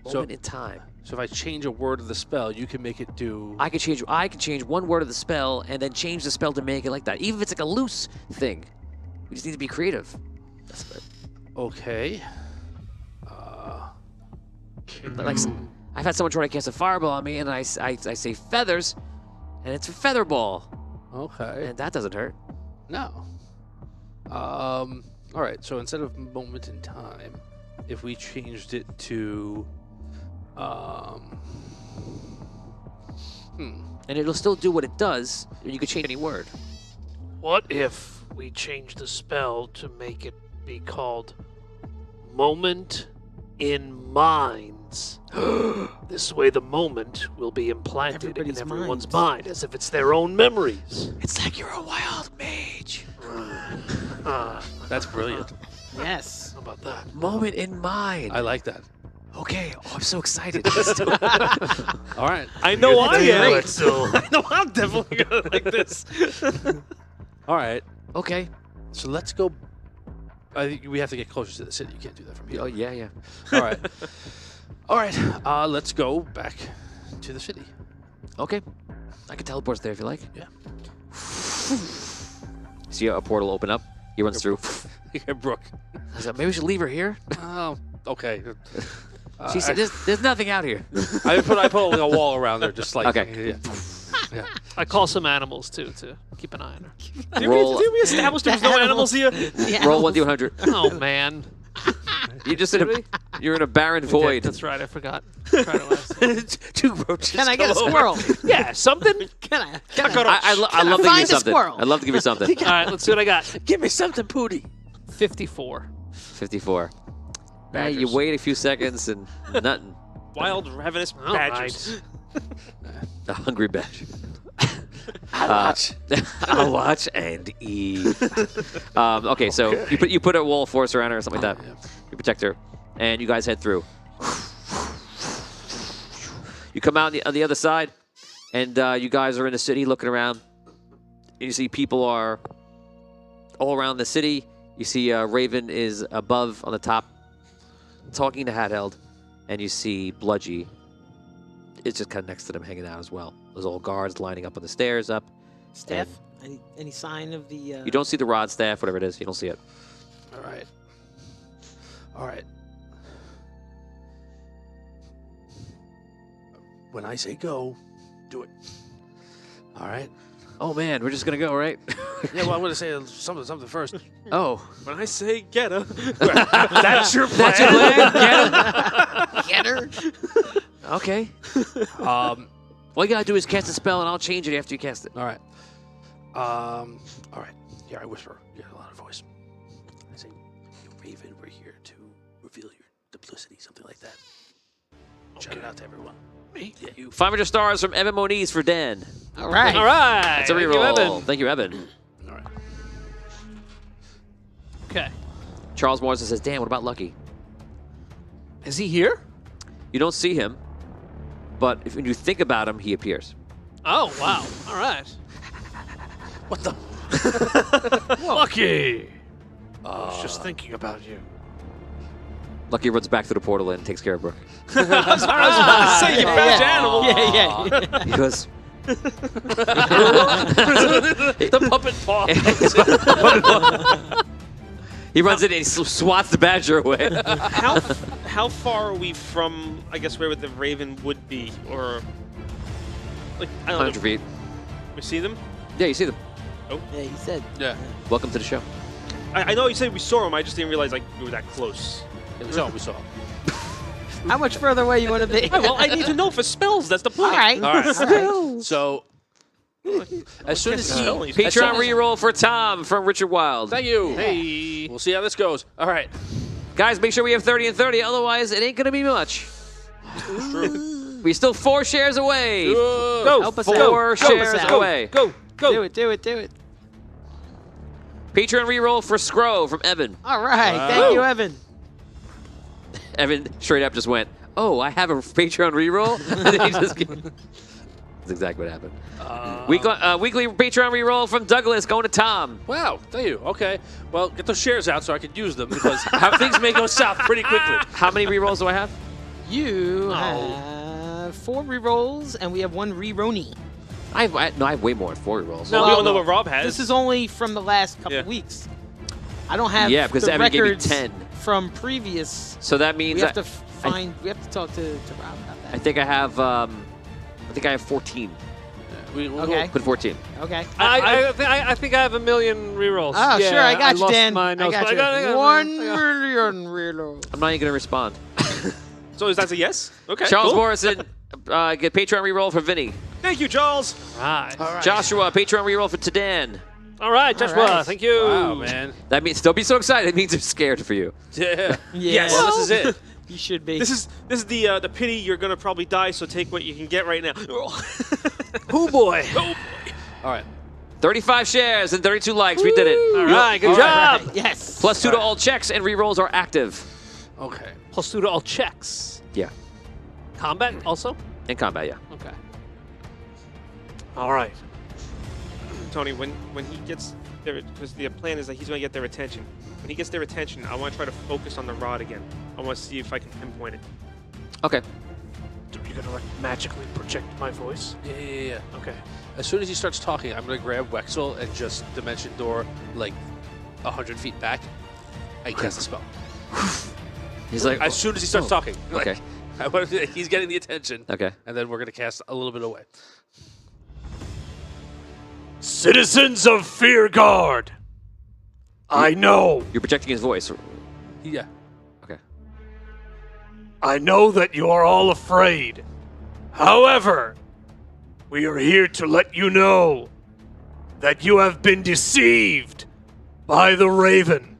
Moment in Time. So if I change a word of the spell, you can make it do... I could change one word of the spell and then change the spell to make it like that. Even if it's like a loose thing. We just need to be creative. That's good. Okay. Like, I've had someone try to cast a fireball on me, and I say feathers, and it's a feather ball. Okay. And that doesn't hurt. No. All right. So instead of moment in time, if we changed it to, And it'll still do what it does. And you could change any word. What if we change the spell to make it be called Moment in Minds? This way the moment will be implanted in everyone's mind as if it's their own memories. It's like you're a wild mage. that's brilliant. Yes. How about that? Moment in mind. I like that. Okay. Oh, I'm so excited. All right. I know I am. Wexel. I know I'm definitely gonna like this. All right. Okay. So let's go. I think we have to get closer to the city. You can't do that from here. Oh, yeah. All right. All right. Let's go back to the city. Okay. I can teleport us there if you like. Yeah. See a portal open up? He runs through. Yeah, Brooke. I was like, maybe we should leave her here. Oh, okay. She said, there's nothing out here. I put like a wall around there, just like. Okay. Yeah. I call some animals too to keep an eye on her. Did we establish there was no animals here? Roll 1d100. Oh man. You're in a barren void. That's right, I forgot. Tried it last time. Two roaches. Can I get a squirrel? Yeah, something. Can I? I love to give you find a something. squirrel? I'd love to give you something. All right, let's see what I got. Give me something, Pooty. 54. 54. You wait a few seconds and nothing. Wild ravenous All badgers. A hungry badger. I'll watch. I'll watch and eat. Okay, so you put a wall of force around her or something like that. Yeah. You protect her, and you guys head through. You come out on the other side, and you guys are in the city looking around. You see people are all around the city. You see Raven is above on the top talking to Hadheld, and you see Bludgy it's just kind of next to them, hanging out as well. Those old guards lining up on the stairs up. Staff? Any sign of the... You don't see the rod staff, whatever it is. You don't see it. All right. All right. When I say go, do it. All right. Oh, man, we're just going to go, right? Yeah, well, I'm going to say something first. Oh. When I say get her, That's your plan. That's your plan? Get her? Okay. All you got to do is cast a spell, and I'll change it after you cast it. All right. All right. Yeah, I whisper. You got a lot of voice. I say, Raven, we're here to reveal your duplicity, something like that. Shout it out to everyone. Me? Yeah, you. 500 stars from Evan Moniz for Dan. All right. All right. That's a Thank you, reroll. Evan. Thank you, Evan. All right. Okay. Charles Morrison says, Dan, what about Lucky? Is he here? You don't see him, but when you think about him, he appears. Oh, wow. All right. What the? Lucky. I was just thinking about you. Lucky runs back through the portal and takes care of Brooke. I was about to say, you found your animal. Yeah. He goes, The puppet paw. he runs in and he swats the badger away. How far are we from, I guess, where the Raven would be? Or, like, I don't 100 know. feet. We see them? Yeah, you see them. Yeah, he said. Yeah. Welcome to the show. I know you said we saw them, I just didn't realize, like, we were that close. We saw. How much further away you want to be? Well, I need to know for spells. That's the point. All right. All right. All right. So, as soon as he... Patreon reroll for Tom from Richard Wild. Thank you. Hey. We'll see how this goes. All right. Guys, make sure we have 30 and 30, otherwise it ain't going to be much. We're still 4 shares away. Go. Help us 4 out. Help shares us out. away. Go. Do it. Do it. Patreon reroll for Scro from Evan. All right. Thank you, Evan. Evan straight up just went, oh, I have a Patreon reroll? And then he just That's exactly what happened. Weekly Patreon reroll from Douglas going to Tom. Wow. Thank you. Okay. Well, get those shares out so I can use them because things may go south pretty quickly. How many rerolls do I have? You have 4 rerolls, and we have 1 reroni. I have way more than 4 rerolls. No, we Well, don't know what Rob has. This is only from the last couple Yeah. weeks. I don't have Yeah, because the Evan gave me records 10. from previous. So that means We have to find. We have to talk to Rob about that. I think I have 14. We'll Okay. Put 14. Okay. I think I have a million rerolls. Oh, Yeah, sure, I got you, lost Dan. my I notes, got but you. I got 1 million reload. I'm not even going to respond. So is that a yes? Okay. Charles cool. Morrison, get Patreon reroll for Vinny. Thank you, Charles. Right. Joshua, Patreon reroll for Tadan. All right, Joshua. right. Thank you. Wow, man. That means don't be so excited. It means they're scared for you. Yeah. Yes. Well, this is it. You should be. This is the pity. You're gonna probably die, so take what you can get right now. Oh boy. All right. 35 shares and 32 likes. We did it. All right. Good All job. right. Yes. Plus 2 to all checks and rerolls are active. Okay. Plus 2 to all checks. Yeah. Combat also. In combat, yeah. Okay. All right. Tony, when he gets their, because the plan is that he's gonna get their attention. When he gets their attention, I want to try to focus on the rod again. I want to see if I can pinpoint it. Okay. You're gonna like magically project my voice. Yeah. Okay. As soon as he starts talking, I'm going to grab Wexel and just dimension door like 100 feet back. I cast a spell. He's like, As soon as he starts talking. okay. He's getting the attention. Okay. And then we're going to cast a little bit away. Citizens of Fearguard, I know. You're projecting his voice. Yeah. Okay. I know that you are all afraid. However, we are here to let you know that you have been deceived by the Raven.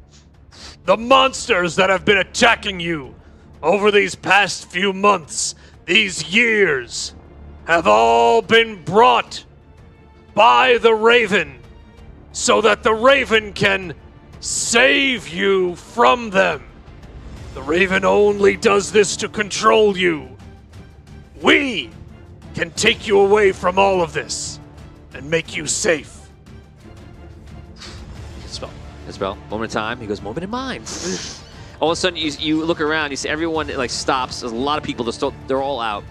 The monsters that have been attacking you over these past few months, these years, have all been brought by the Raven so that the Raven can save you from them. The Raven only does this to control you. We can take you away from all of this and make you safe. Spell. His spell. Moment in time. He goes, moment in mind. All of a sudden, you look around. You see everyone like stops. There's a lot of people. They're all out.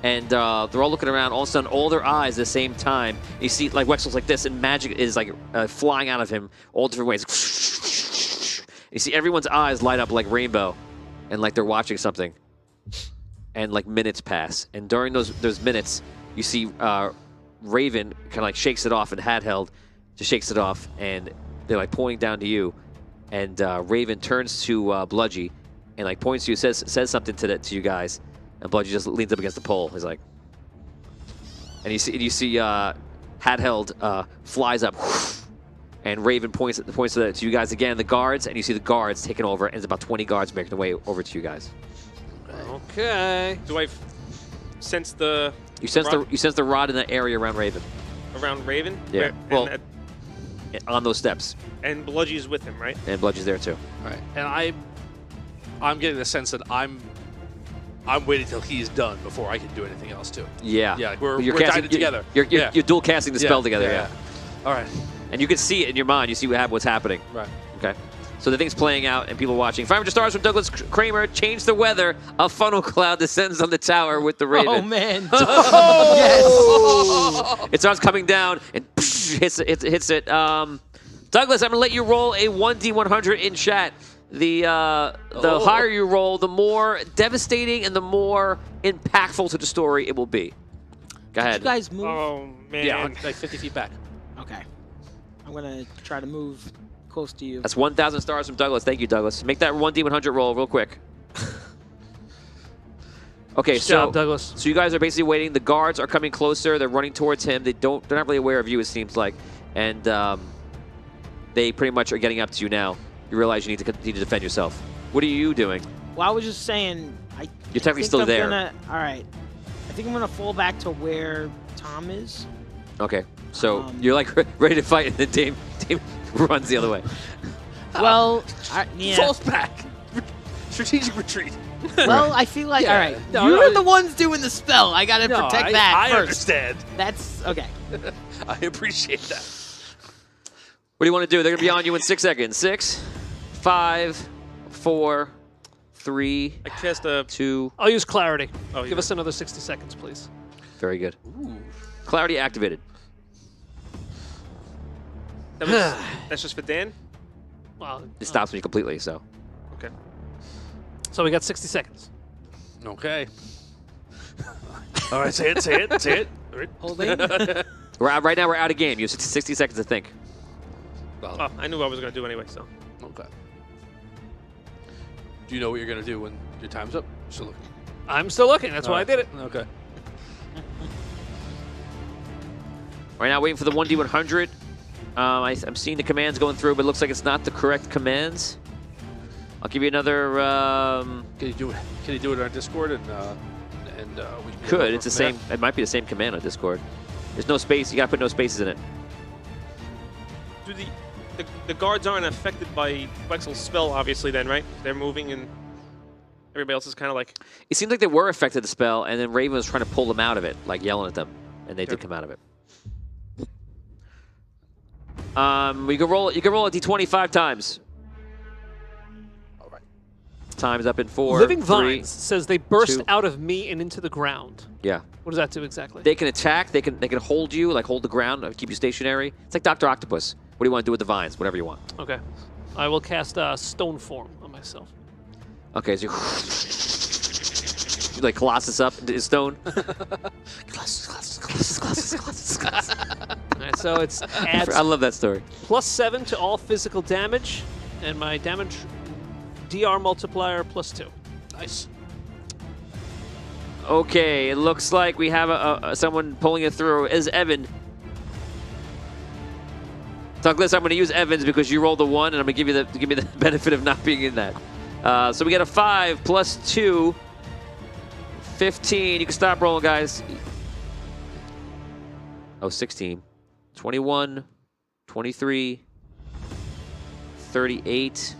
and they're all looking around. All of a sudden, all their eyes at the same time. You see, like, Wexel's like this, and magic is, like, flying out of him all different ways. You see everyone's eyes light up like rainbow, and like they're watching something. And, like, minutes pass. And during those minutes, you see Raven kind of, like, shakes it off, and Handheld just shakes it off, and they're, like, pointing down to you. And Raven turns to Bludgy and, like, points to you, says something to you guys. And Bludgy just leans up against the pole. He's like, and you see Handheld flies up, and Raven points to you guys again, the guards, and you see the guards taking over, and there's about 20 guards making their way over to you guys. Okay. Do I sense the? You sense the rod in that area around Raven. Around Raven? Yeah. Well, on those steps. And Bludgy's with him, right? And Bludgy's there too. All right. And I'm getting the sense that I'm waiting till he's done before I can do anything else too. Yeah. Yeah. We're casting, tied together. You're dual casting the spell together. Yeah. All right. And you can see it in your mind. You see what's happening. Right. Okay. So the thing's playing out and people watching. 500 stars from Douglas Kramer. Change the weather. A funnel cloud descends on the tower with the Raven. Oh, man. Yes. It starts coming down and hits it. Douglas, I'm going to let you roll a 1d100 in chat. The higher you roll, the more devastating and the more impactful to the story it will be. Go ahead. You guys move? Oh, man. Yeah, I'm like 50 feet back. Okay. I'm going to try to move close to you. That's 1,000 stars from Douglas. Thank you, Douglas. Make that 1d100 roll real quick. Okay, Good job, Douglas. So you guys are basically waiting. The guards are coming closer. They're running towards him. They're not really aware of you, it seems like, and they pretty much are getting up to you now. You realize you need to defend yourself. What are you doing? Well, I was just saying. You're technically still there. All right. I think I'm gonna fall back to where Tom is. Okay, so you're like ready to fight, and then Dame runs the other way. Well, yeah. Falls back. Strategic retreat. Well, I feel like, all right, No, you're the ones doing the spell. I gotta protect that I first. understand. That's okay. I appreciate that. What do you want to do? They're going to be on you in 6 seconds. 6, 5, 4, 3, I cast a... 2. I'll use clarity. Oh, Give us another 60 seconds, please. Very good. Ooh. Clarity activated. That's just for Dan? Well, It stops me completely, so. Okay. so we got 60 seconds. Okay. All right, say it. All right. Holding. Right now we're out of game. You have 60 seconds to think. Oh, I knew what I was going to do anyway, so. Okay. Do you know what you're going to do when your time's up? Still looking. I'm still looking. That's why I did it. Okay. Right now, waiting for the 1d100. I'm seeing the commands going through, but it looks like it's not the correct commands. I'll give you another. Can you do it? Can you do it on Discord and we can Could. It's the same. It might be the same command on Discord. There's no space. You got to put no spaces in it. Do the guards aren't affected by Wexel's spell, obviously, then, right? They're moving and everybody else is kind of like... It seems like they were affected the spell, and then Raven was trying to pull them out of it, like yelling at them, and they did come out of it. You can roll a d20 5 times. All right. Time's up in 4. Living 3. Vines says they burst 2. out of me and into the ground. Yeah. What does that do exactly? They can attack. They can hold you, like hold the ground, keep you stationary. It's like Dr. Octopus. What do you want to do with the vines? Whatever you want. Okay. I will cast Stone Form on myself. Okay, so you like Colossus up into stone. Colossus. All right, so it's adds I love that story. +7 to all physical damage, and my damage DR multiplier +2. Nice. Okay, it looks like we have someone pulling it through. Is Evan? Douglas, I'm going to use Evans because you rolled a 1, and I'm going to give you the benefit of not being in that. So we get a 5 plus 2, 15. You can stop rolling, guys. Oh, 16, 21, 23, 38,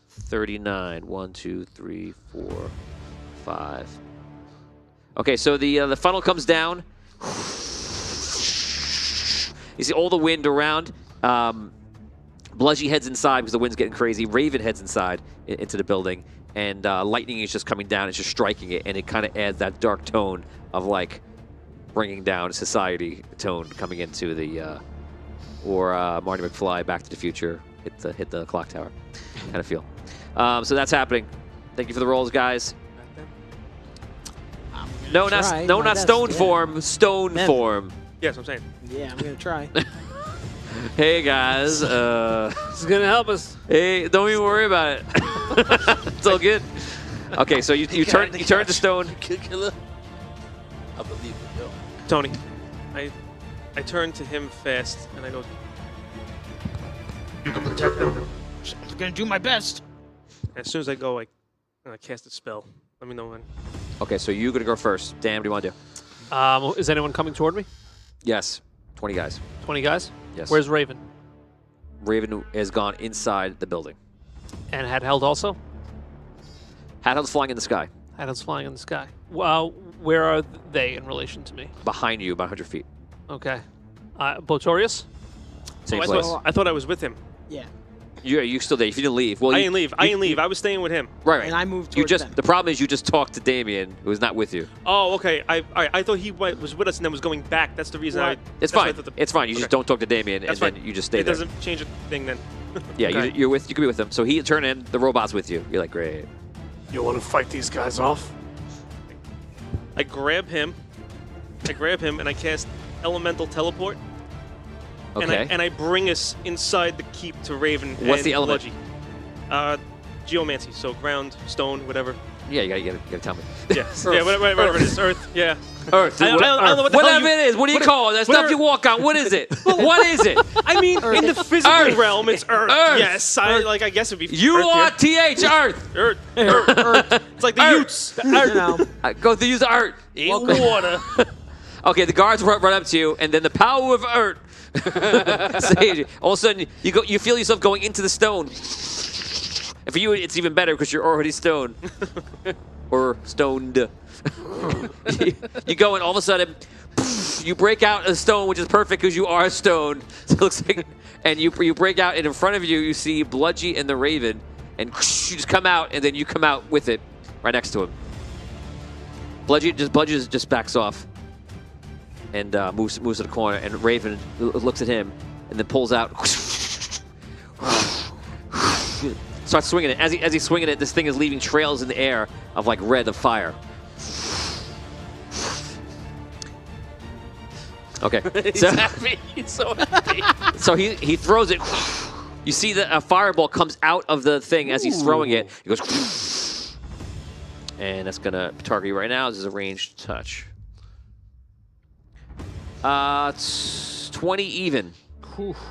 39. 1, 2, 3, 4, 5. Okay, so the funnel comes down. You see all the wind around. Bludgy heads inside because the wind's getting crazy. Raven heads inside into the building. and lightning is just coming down. It's just striking it, and it kind of adds that dark tone of like bringing down society tone coming into the or Marty McFly, Back to the Future, hit the clock tower kind of feel. So that's happening. Thank you for the rolls, guys. No, not stone form, stone form. Yes, I'm saying. Yeah, I'm gonna try. Hey guys, This is gonna help us. hey, don't even worry about it. It's all good. Okay, so you turn to stone. Killer. I believe it, yo. Tony, I turn to him fast and I go, You can protect them. I'm gonna do my best. as soon as I go, I cast a spell. Let me know when. Okay, so you're gonna go first. Dan, what do you want to do? Is anyone coming toward me? Yes, 20 guys. 20 guys? Yes. Where's Raven? Raven has gone inside the building. And Hadheld also? Hadheld's flying in the sky. Hadheld's flying in the sky. Well, where are they in relation to me? Behind you, about 100 feet. Okay. Botorius? Same I place. thought I was with him. Yeah. You're still there. If you didn't leave, well, I you didn't leave. I didn't leave. I was staying with him. Right. And I moved You towards just them. the problem is you just talked to Damien, who is not with you. Oh, okay. I thought he was with us and then was going back. That's the reason Right. It's that's why I fine. thought It's fine. You just don't talk to Damien, That's and fine. then you just stay It there. doesn't change a thing then. Yeah, Okay. you're with. You can be with them. So he turned in. The robot's with you. You're like, great. You want to fight these guys off? I grab him and I cast Elemental Teleport. Okay. And I bring us inside the keep to Raven. What's and the element? Bludgy. Geomancy, so ground, stone, whatever. Yeah, you gotta tell me. Yeah, yeah, whatever it is. Earth, yeah. Earth. I don't know what the hell Whatever you- it is. What do you call it? That stuff whatever- you walk on. What is it? What is it? I mean, in the physical Earth. realm, it's Earth. Earth. Yes, I guess it'd be You Earth are here. TH Earth. Earth. It's like the Earth. Utes. You know, Go to use Earth. Water. Okay, the guards run up to you, and then the power of Earth. saves you. All of a sudden, you feel yourself going into the stone. And for you, it's even better because you're already stoned. Or stoned. You go, and all of a sudden, you break out a stone, which is perfect because you are stoned. So it looks like, and you break out, and in front of you, you see Bludgy and the Raven, and you just come out, and then you come out with it right next to him. Bludgy just backs off and moves to the corner, and Raven looks at him and then pulls out. Starts swinging it. As he's swinging it, this thing is leaving trails in the air of like red of fire. Okay. So, happy. He's so happy. so he throws it. You see that a fireball comes out of the thing as he's throwing it. He goes, and that's gonna target you right now. This is a ranged touch. 20 even.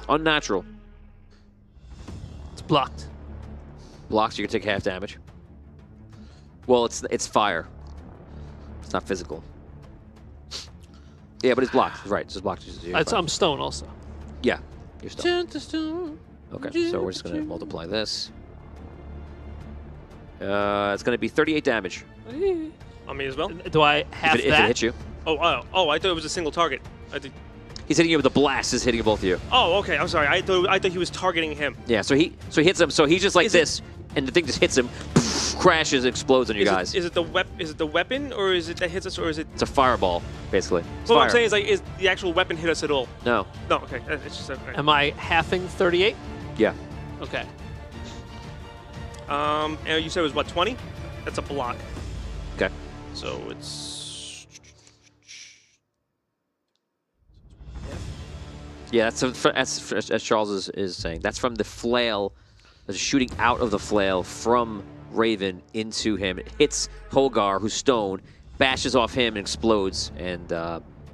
Unnatural. It's blocked. Blocks, you can take half damage. Well, it's fire. It's not physical. Yeah, but it's blocked. Right, it's just blocked. I'm stone also. Yeah, you're still. Okay, so we're just going to multiply this. It's going to be 38 damage On me as well. Do I have if it that? hits you. Oh, I thought it was a single target. He's hitting you with a blast. Is hitting both of you. Oh, okay. I'm sorry. I thought he was targeting him. Yeah, so he hits him. So he's just like this, and the thing just hits him, crashes, explodes on you guys. Is it the weapon, or is it that hits us, or is it? It's a fireball, basically. It's Well, what fire. I'm saying is, like, is the actual weapon hit us at all? No. No. Okay. It's just. Right. Am I halving 38? Yeah. Okay. And you said it was what, 20? That's a block. Okay. So it's. Yeah, that's as Charles is saying. That's from the flail, that's shooting out of the flail from Raven into him. It hits Holgar, who's stone, bashes off him and explodes, and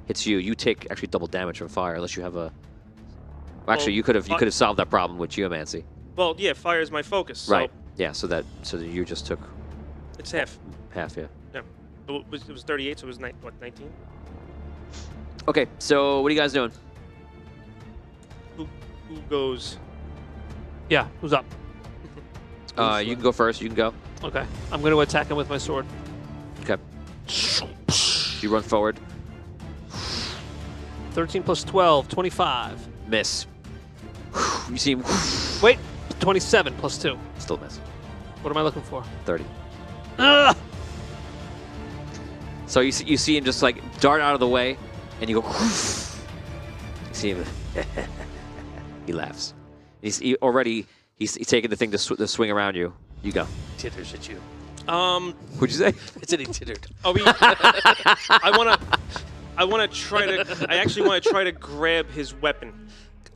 hits you. You take actually double damage from fire, unless you have a. Well, actually, you could have solved that problem with geomancy. Well, yeah, fire is my focus. So Right. Yeah. So that you just took It's half. half. Yeah. Yeah. It was 38, so it was 19? Okay. So what are you guys doing? Who goes? Yeah, who's up? You can go first. You can go. Okay. I'm going to attack him with my sword. Okay. You run forward. 13 plus 12, 25. Miss. You see him Wait, 27 plus 2. still miss. What am I looking for? 30. Ugh! So you see him just like dart out of the way, and you go. You see him. He laughs. He's taking the thing to swing around you. You go. Titters at you. What'd you say? I said he tittered. Are we? I want to try to. I actually want to try to grab his weapon.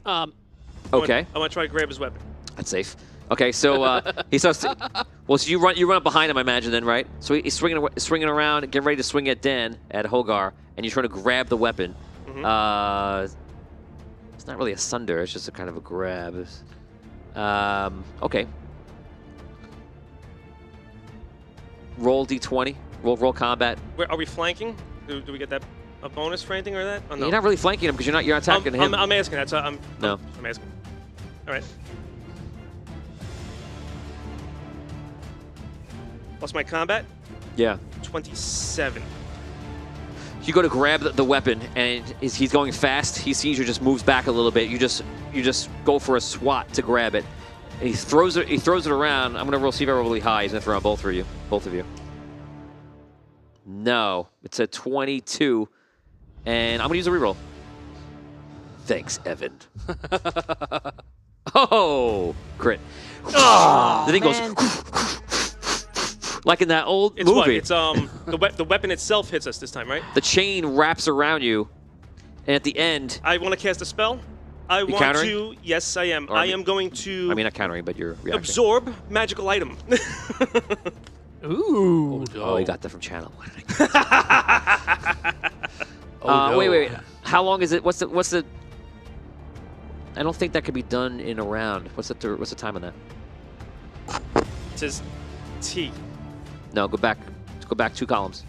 Okay. I want to try to grab his weapon. That's safe. Okay, so he starts to, well, so you run up behind him, I imagine, then, right? So he's swinging around, getting ready to swing at Dan, at Hogar, and you're trying to grab the weapon. Mm-hmm. It's not really a sunder, it's just a kind of a grab. Okay. Roll D20. Roll combat. Are we flanking? Do we get a bonus for anything or that? Oh, no. You're not really flanking him because you're not attacking him. I'm asking. That's I'm asking. All right. What's my combat? Yeah. 27. You go to grab the weapon, and he's going fast. He sees you, just moves back a little bit. You just go for a swat to grab it. And he throws it around. I'm gonna see if I roll really high. He's gonna throw on both of you. No, it's a 22, and I'm gonna use a reroll. Thanks, Evan. Oh, crit. Oh, the thing goes like in that old It's movie. what? It's the weapon itself hits us this time, right? The chain wraps around you, and at the end, I want to cast a spell. countering? To. Yes, I am. Or I am going to. I mean, not countering, but you're reacting. absorb magical item. Ooh. Oh, he got that from Channel. What did I No. Wait. How long is it? What's the? I don't think that could be done in a round. What's the time on that? It says T. No, go back. Go back 2 columns.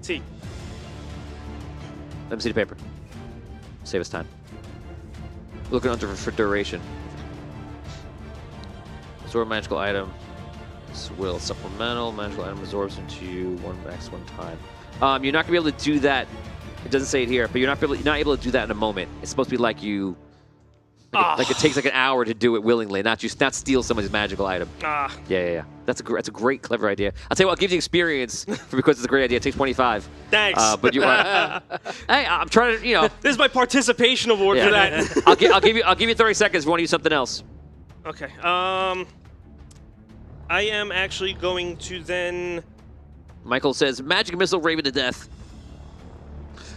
T. Let me see the paper. Save us time. Looking under for duration. Absorb magical item. This will supplemental. Magical item absorbs into you one time. You're not gonna be able to do that. It doesn't say it here, but you're not able to do that in a moment. It's supposed to be like you. Like it takes like an hour to do it willingly, not steal somebody's magical item. Yeah. That's a great, clever idea. I'll tell you what, I'll give you experience because it's a great idea. It takes 25. Thanks. But you hey, I'm trying to, This is my participation award for that. I'll give you 30 seconds if you want to use something else. Okay. I am actually going to then. Michael says, magic missile Raven to death.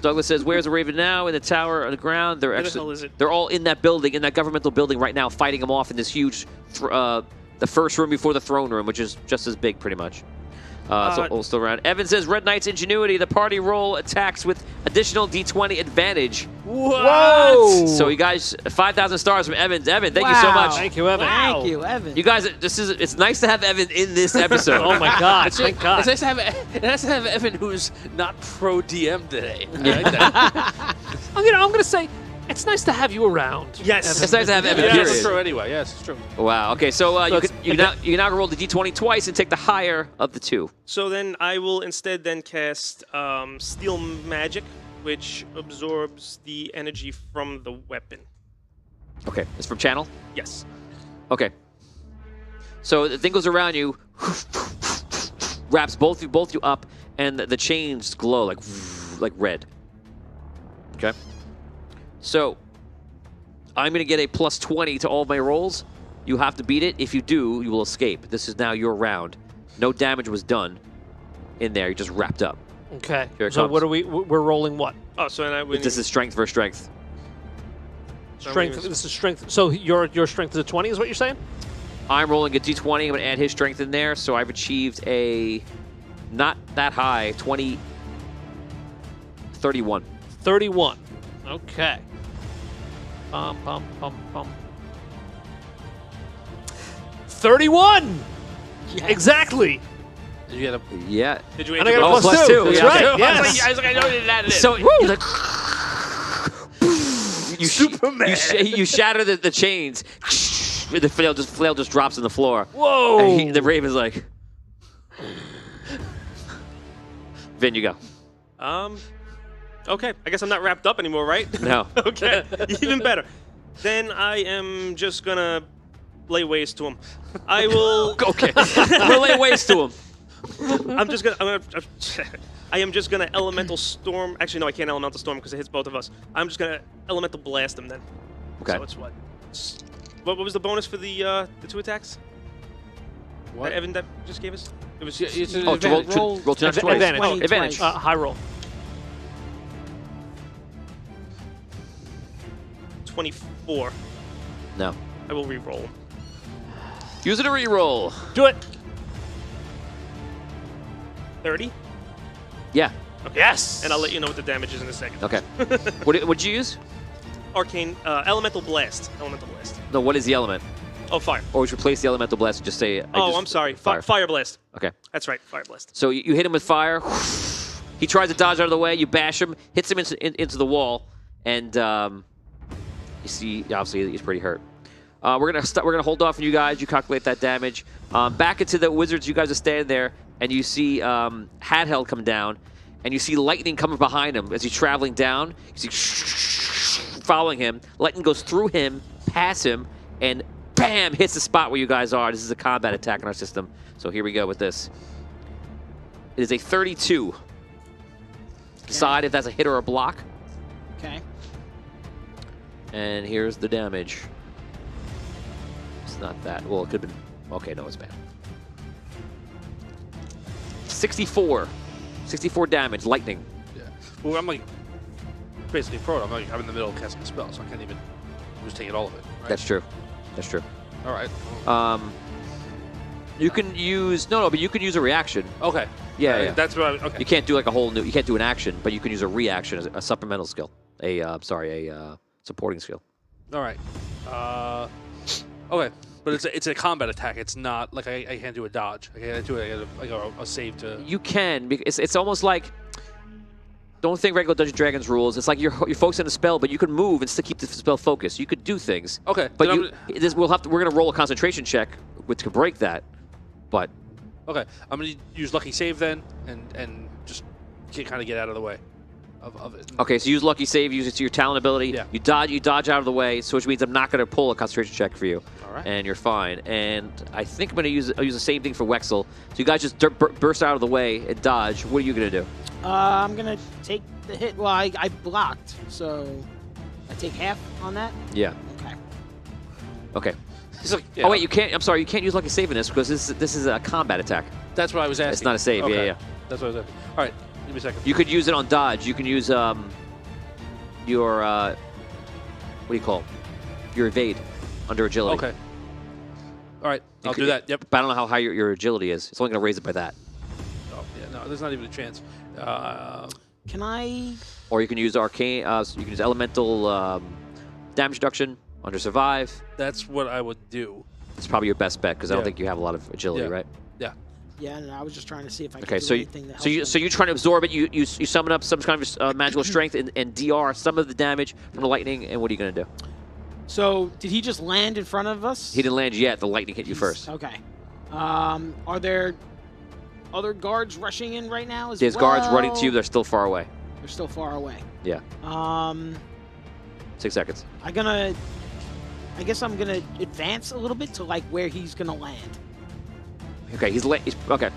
Douglas says, where's the Raven now? In the tower on the ground. Where the hell is it? They're all in that building, in that governmental building right now, fighting them off in this huge, the first room before the throne room, which is just as big, pretty much. So all still around. Evan says, Red Knight's ingenuity. The party roll attacks with additional D20 advantage. Whoa! So you guys, 5,000 stars from Evan. Evan, thank you so much. Thank you, Evan. Thank you, Evan. You guys, it's nice to have Evan in this episode. Oh my God! Thank God. It's nice to have Evan, who's not pro DM today. I like that. I'm gonna say it's nice to have you around. Yes. Evan. It's nice to have Evan, Yeah, period. it's true anyway. Yes, it's true. Wow. Okay, so you can now roll the D20 twice and take the higher of the 2. So then I will instead then cast Steel Magic, which absorbs the energy from the weapon. Okay, it's from Channel? Yes. Okay. So the thing goes around you, wraps both you up, and the chains glow like red. Okay. So I'm going to get a plus 20 to all of my rolls. You have to beat it. If you do, you will escape. This is now your round. No damage was done in there. You just wrapped up. Okay. Here it So comes. what are we're rolling what? Oh, so then I would. This is strength versus strength. Strength. This is strength. So your strength is a 20, is what you're saying? I'm rolling a d20. I'm going to add his strength in there. So I've achieved a not that high, 31. 31. Okay. 31. Yes. Exactly. You get a Yeah. Did you And I got a Oh, plus 2. That's yeah. right. Yes. I was like, I know you didn't add it in. So you're like, Superman. You shatter the chains. The flail just drops on the floor. Whoa. And the Raven's like, Vin, you go. Okay. I guess I'm not wrapped up anymore, right? No. Okay. Even better. Then I am just gonna lay waste to him. I will. Okay. We'll lay waste to him. I am just gonna elemental storm. Actually, no, I can't elemental storm because it hits both of us. I'm just gonna elemental blast him then. Okay. So it's what? What was the bonus for the 2 attacks? What? That Evan that just gave us? It was. It's an Oh, advantage. roll to twice. Advantage. Oh, advantage. High roll. 24. No. I will re-roll him. Use it to re-roll. Do it. 30. Yeah. Okay. Yes. And I'll let you know what the damage is in a second. Okay. What'd you use? Arcane elemental blast. Elemental blast. No, what is the element? Oh, fire. Or we should replace the elemental blast and just say... I'm sorry. Fire blast. Okay. That's right. Fire blast. So you hit him with fire. He tries to dodge out of the way. You bash him, hits him into the wall, and you see, obviously, he's pretty hurt. We're gonna hold off on you guys. You calculate that damage. Back into the wizards. You guys are standing there, and you see Hadheld come down, and you see lightning coming behind him as he's traveling down. You see following him. Lightning goes through him, past him, and bam, hits the spot where you guys are. This is a combat attack in our system. So here we go with this. It is a 32. Okay. Decide if that's a hit or a block. Okay. And here's the damage. It's not that. Well, it could have been. Okay, no, it's bad. 64. 64 damage, lightning. Yeah. Well, I'm like basically pro. I'm in the middle of casting a spell, so I can't even just take it all of it. Right? That's true. That's true. All right. You can use but you can use a reaction. Okay. Yeah. That's what. Okay. You can't do like a whole new. You can't do an action, but you can use a reaction as a supplemental skill. A supporting skill. All right. Okay. But it's a combat attack. It's not like I can't do a dodge. I can't do a save to. You can because it's almost like. Don't think regular Dungeons & Dragons rules. It's like you're focusing on a spell, but you can move and still keep the spell focused. You could do things. Okay. But we're gonna roll a concentration check, which could break that. But. Okay. I'm gonna use lucky save then, and just kind of get out of the way of it. Okay, so use lucky save. Use it to your talent ability. Yeah. You dodge out of the way, so which means I'm not gonna pull a concentration check for you. All right. And you're fine. And I think I'll use the same thing for Wexel. So you guys just burst out of the way and dodge. What are you gonna do? I'm gonna take the hit. Well, I blocked, so I take half on that. Yeah. Okay. Okay. Like, yeah. Oh wait, you can't. I'm sorry, you can't use lucky save in this because this is a combat attack. That's what I was asking. It's not a save. Okay. Yeah. That's what I was asking. All right. Give me a second. You could use it on dodge. You can use your what do you call it? Your evade under agility. Okay. All right. I'll do that. Yep. But I don't know how high your agility is. It's only gonna raise it by that. Oh yeah. No, there's not even a chance. Can I? Or you can use arcane. You can use elemental damage reduction under survive. That's what I would do. It's probably your best bet because I don't think you have a lot of agility, right? Yeah. Yeah, no, I was just trying to see if I could Okay, do anything to help so you're trying to absorb it. You summon up some kind of magical strength and DR some of the damage from the lightning. And what are you gonna do? So did he just land in front of us? He didn't land yet. The lightning hit you first. Okay. Are there other guards rushing in right now? There's guards running to you. They're still far away. They're still far away. Yeah. 6 seconds. I guess I'm gonna advance a little bit to like where he's gonna land. Okay, he's okay.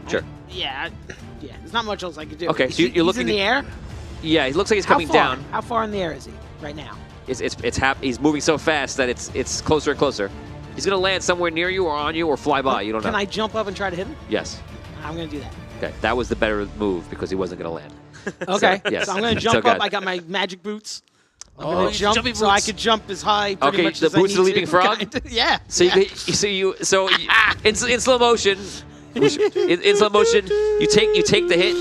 Sure. Yeah. There's not much else I could do. Okay, so you're looking in the air. Yeah, he looks like he's coming down. How far in the air is he right now? He's moving so fast that it's closer and closer. He's gonna land somewhere near you or on you or fly by. You don't know. Can I jump up and try to hit him? Yes. I'm gonna do that. Okay, that was the better move because he wasn't gonna land. Okay. Yes. So I'm gonna jump up. I got my magic boots. I'm gonna jump jumping so I boots. could jump as high. Pretty much the as I boots of the need leaping to. frog? Yeah. So you in slow motion. In slow motion, you take the hit.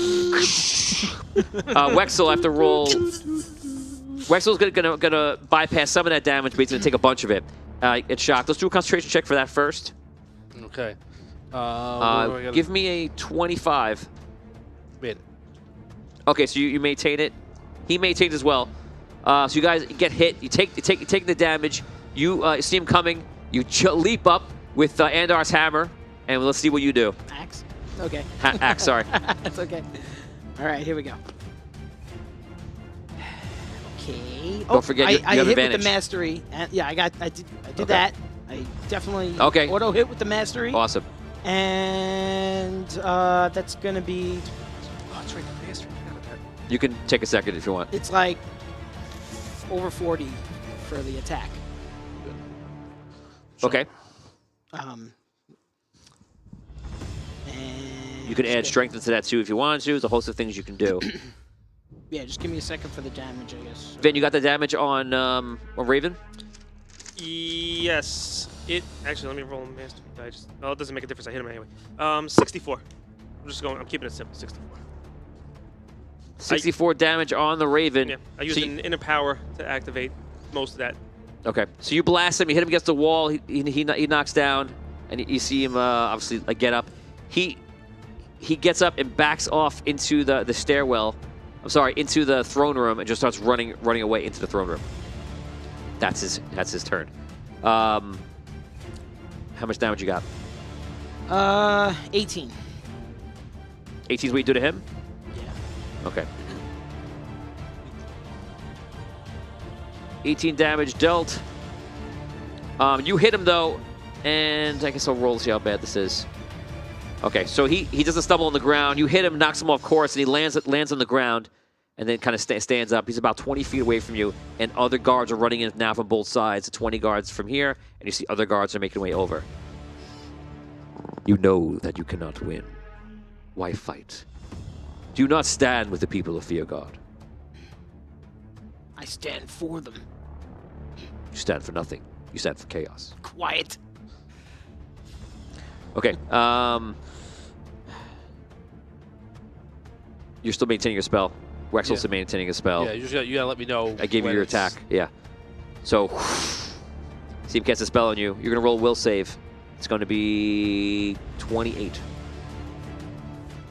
Wexel have to roll. Wexel's gonna bypass some of that damage, but he's gonna take a bunch of it. It's shocked. Let's do a concentration check for that first. Okay. Give me a 25. Made it. Okay, so you maintain it. He maintains as well. So you guys get hit. You take the damage. You see him coming. You leap up with Andar's hammer, and let's see what you do. Axe. Okay. Axe. Sorry. That's okay. All right, here we go. Okay. Don't forget you I have hit advantage. with the mastery. Yeah, I did Okay. that. I definitely Okay. auto hit with the mastery. Awesome. And that's going to be... Oh, that's right, the master. You can take a second if you want. It's like over 40 for the attack. Okay. And You can add strength into that too if you want to. There's a host of things you can do. Yeah, just give me a second for the damage, I guess. Vin, you got the damage on Raven? Yes. It actually, let me roll a master die. Oh, it doesn't make a difference. I hit him anyway. 64. I'm keeping it simple. 64. 64 damage on the Raven. Yeah, I used an inner power to activate most of that. Okay, so you blast him. You hit him against the wall. He knocks down, and you see him obviously like get up. He gets up and backs off into the stairwell. I'm sorry, into the throne room, and just starts running away into the throne room. That's his turn. How much damage you got? 18. 18 is what you do to him? Yeah. Okay. 18 damage dealt. You hit him though, and I guess I'll roll to see how bad this is. Okay, so he doesn't stumble on the ground. You hit him, knocks him off course, and he lands on the ground, and then kind of stands up. He's about 20 feet away from you, and other guards are running in now from both sides. 20 guards from here, and you see other guards are making their way over. You know that you cannot win. Why fight? Do not stand with the people of Fear God. I stand for them. You stand for nothing. You stand for chaos. Quiet. Okay. You're still maintaining your spell. Wexel's still maintaining a spell. Yeah, you gotta let me know. I gave you your attack. Yeah. So, see him cast a spell on you. You're gonna roll a will save. It's going to be 28.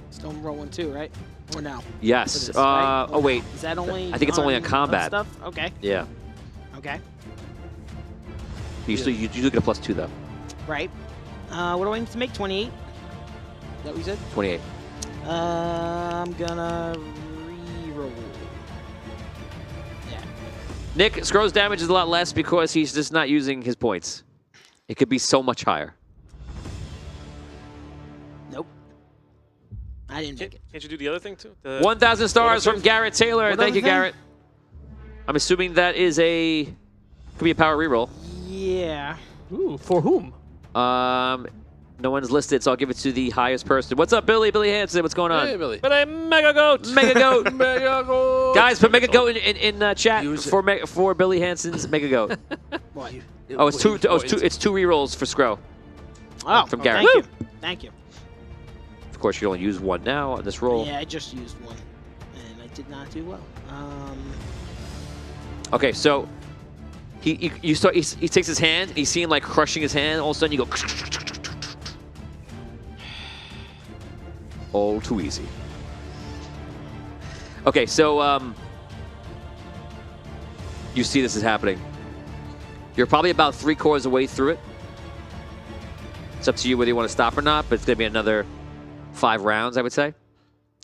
Still rolling too, right? Or no? Yes. This, right? Oh wait. Is that only? I think it's only on combat. Stuff? Okay. Yeah. Okay. You still you do get a +2 though. Right. What do I need to make? 28. Is that what you said? 28. I'm gonna re-roll. Yeah. Nick, Scrow's damage is a lot less because he's just not using his points. It could be so much higher. Nope. I didn't make it. Can't you do the other thing too? 1,000 stars from Garrett Taylor. What Thank you, other thing? Garrett. I'm assuming that is could be a power reroll. Yeah. Ooh, for whom? No one's listed, so I'll give it to the highest person. What's up, Billy? Billy Hanson, what's going on? Hey, Billy. But a mega goat. Mega Goat. Mega Goat. Guys, put Mega Goat in chat Use for Billy Hanson's Mega Goat. What? Oh, it's two rerolls for Scrow. Oh, from Garrett. Thank you. Thank you. Of course, you can only use one now on this roll. Yeah, I just used one, and I did not do well. Okay, so he takes his hand, and you see him like crushing his hand. All of a sudden, you go. All too easy. Okay, so you see this is happening. You're probably about 3/4 of the way through it. It's up to you whether you want to stop or not, but it's going to be another 5 rounds, I would say.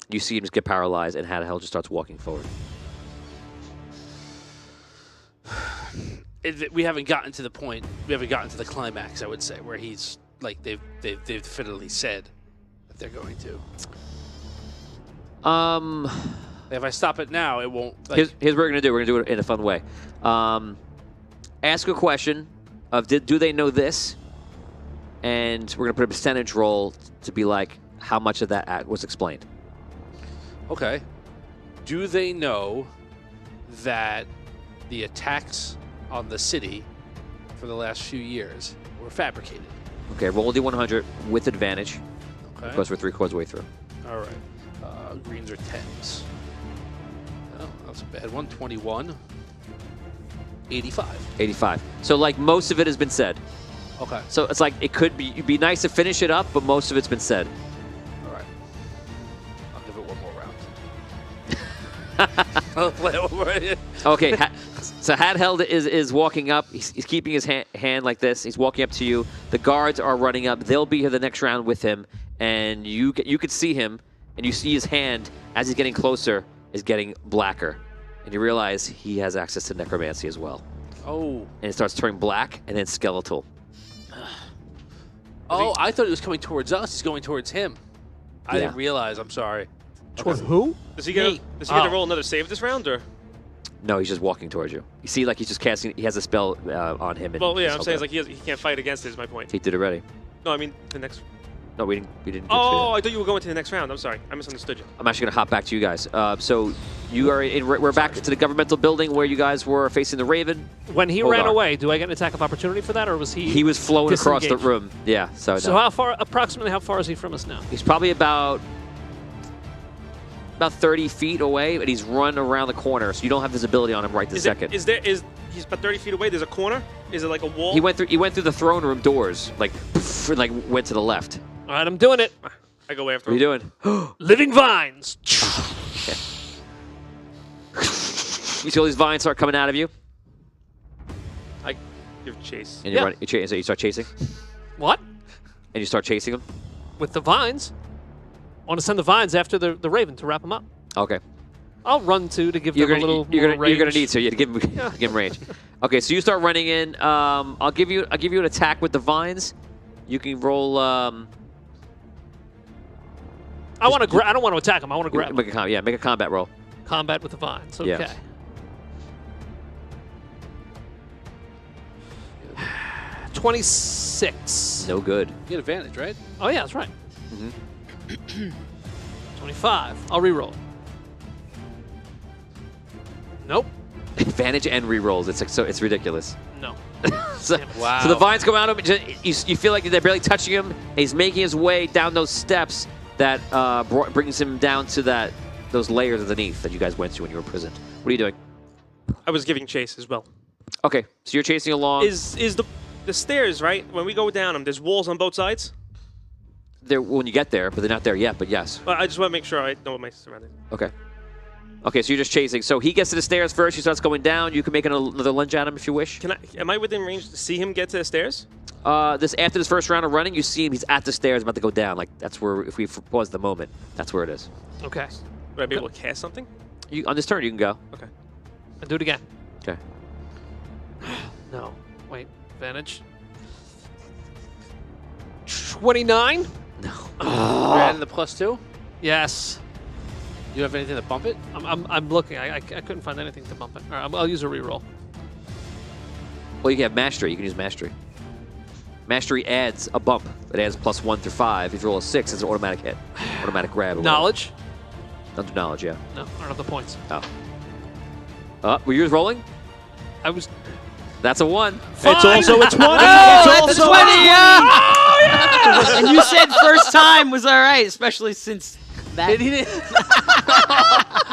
You see him just get paralyzed, and Hadahel just starts walking forward. We haven't gotten to the point. We haven't gotten to the climax, I would say, where he's like they've definitely said that they're going to. If I stop it now, it won't. Like, Here's what we're going to do. We're going to do it in a fun way. Ask a question of do they know this? And we're going to put a percentage roll to be like how much of that was explained. Okay. Do they know that the attacks on the city for the last few years were fabricated? Okay, roll D100 with advantage. Okay. Because we're 3/4 of the way through. All right. Greens are 10s. Oh, that's a bad one. 21. 85. 85. So like most of it has been said. Okay. So it's like it'd be nice to finish it up, but most of it's been said. All right. I'll give it one more round. I'll play it one more. Okay, so Hadheld is walking up. He's keeping his hand like this. He's walking up to you. The guards are running up. They'll be here the next round with him, and you could see him, and you see his hand as he's getting closer is getting blacker, and you realize he has access to necromancy as well. Oh. And it starts turning black and then skeletal. Oh, I thought he was coming towards us. He's going towards him. I Yeah. didn't realize. I'm sorry. Toward who? Does he get to roll another save this round, or? No, he's just walking towards you. You see, like he's just casting. He has a spell on him. And Well, yeah, I'm just- saying it's like he can't fight against it. Is my point. he did already. No, I mean the next. No, we didn't. We didn't. Oh, I thought you were going to the next round. I'm sorry, I misunderstood you. I'm actually gonna hop back to you guys. So you are in. We're back to the governmental building where you guys were facing the Raven. When he Hold ran on. away, do I get an attack of opportunity for that, or was he? He was flowing across the disengaged? room. Yeah. So. So no. approximately how far is he from us now? He's probably about 30 feet away, and he's run around the corner, so you don't have visibility on him right this second. He's about 30 feet away? There's a corner. Is it like a wall? He went through the throne room doors, like went to the left. All right, I'm doing it. I go after What are him. you doing? Living vines. You see all these vines start coming out of you, I give chase. and you Yeah. run. So you start chasing, What? and you start chasing them. With the vines? I want to send the vines after the Raven to wrap him up. Okay. I'll run to give You're them gonna, a little you're more gonna, you're gonna range. need to. You have to give him range. Okay, so you start running in. I'll give you an attack with the vines. You can roll. I want to. I don't want to attack him. I want to grab him. Make a combat roll. Combat with the vines. Okay. Yeah. 26. No good. You get advantage, right? Oh yeah, that's right. Mhm. 25. I'll re-roll. Nope. Advantage and re-rolls. It's like, so it's ridiculous. No. So, Wow. so the vines come out of him. You feel like they're barely touching him. And he's making his way down those steps that brings him down to those layers underneath that you guys went to when you were imprisoned. What are you doing? I was giving chase as well. Okay, so you're chasing along. Is the stairs right? When we go down them, there's walls on both sides. There when you get there, but they're not there yet. But yes. But I just want to make sure I know what my surroundings. Okay. Okay, so you're just chasing. So he gets to the stairs first. He starts going down. You can make another lunge at him if you wish. Am I within range to see him get to the stairs? After this first round of running, you see him. He's at the stairs, about to go down. Like that's where, if we pause the moment, that's where it is. Okay. Would I be able to cast something? On this turn, you can go. Okay. I'll do it again. Okay. No. Wait. Advantage. 29. No. You're adding the +2? Yes. You have anything to bump it? I'm looking. I couldn't find anything to bump it. All right, I'll use a reroll. Well, you can have mastery. You can use mastery. Mastery adds a bump. It adds +1 through 5. If you roll a 6, it's an automatic hit, automatic grab. or whatever. Knowledge. Don't do knowledge, yeah. No, I don't have the points. Oh. Were yours rolling? I was. That's a 1. It's also a 20. It's 20, yeah! And you said first time was all right, especially since that.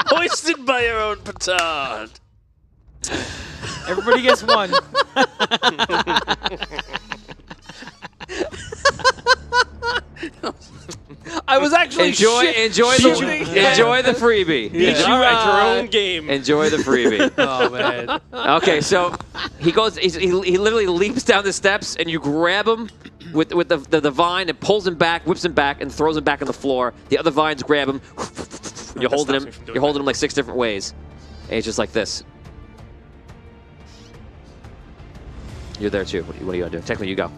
Hoisted by your own petard. Everybody gets one. I was actually Enjoy the freebie. Beat you at your own game. Enjoy the freebie. Oh, man. Okay, so he goes. He literally leaps down the steps, and you grab him with the vine and pulls him back, whips him back, and throws him back on the floor. The other vines grab him. You're holding him. You're holding him like 6 different ways. And it's just like this. You're there too. What are you gonna do? Technically, you go.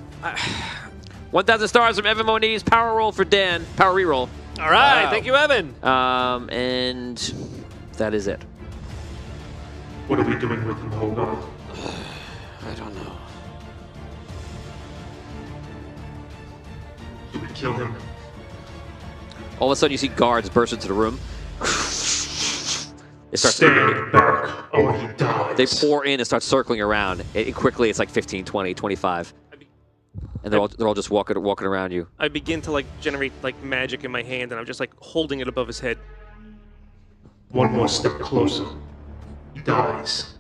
1,000 stars from Evan Moniz. Power roll for Dan. Power reroll. All right, Wow. thank you, Evan. And that is it. What are we doing with him, Hogar? I don't know. Do we kill him? All of a sudden, you see guards burst into the room. They start. Stand back or he dies. They pour in and start circling around. Quickly, it's like 15, 20, 25. And they're all just walking around you. I begin to like generate like magic in my hand, and I'm just like holding it above his head. One more step closer. He dies.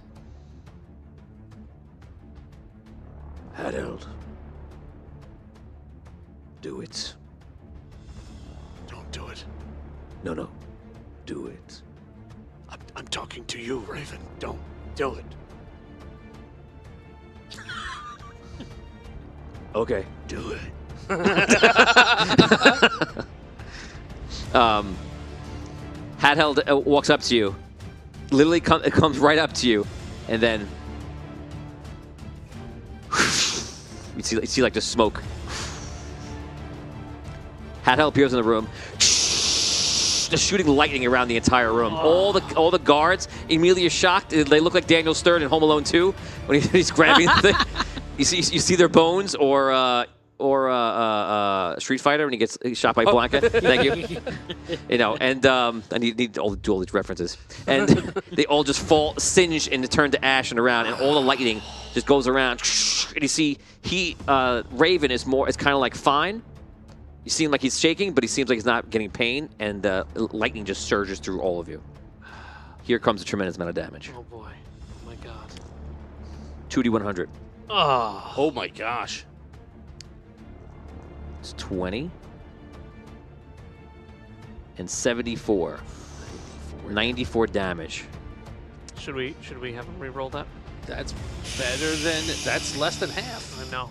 Harold. Do it. Don't do it. No. Do it. I'm talking to you, Raven. Don't do it. Okay. Do it. Hatheld walks up to you. Literally comes right up to you, and then you see like just smoke Hat Hell appears in the room, just shooting lightning around the entire room. All the guards immediately are shocked. They look like Daniel Stern in Home Alone 2 when he's grabbing the thing. You see their bones, or Street Fighter when he gets shot by Blanca. Thank you. You know, and I need to do all these references. And they all just fall singed and turn to ash and around, and all the lightning just goes around. And you see Raven is kind of like fine. You see him like he's shaking, but he seems like he's not getting pain, and lightning just surges through all of you. Here comes a tremendous amount of damage. Oh boy. Oh my god. 2d100. Oh my gosh. It's 20 and 74. 94 damage. Should we have him re-roll that? That's better than. That's less than half. I know.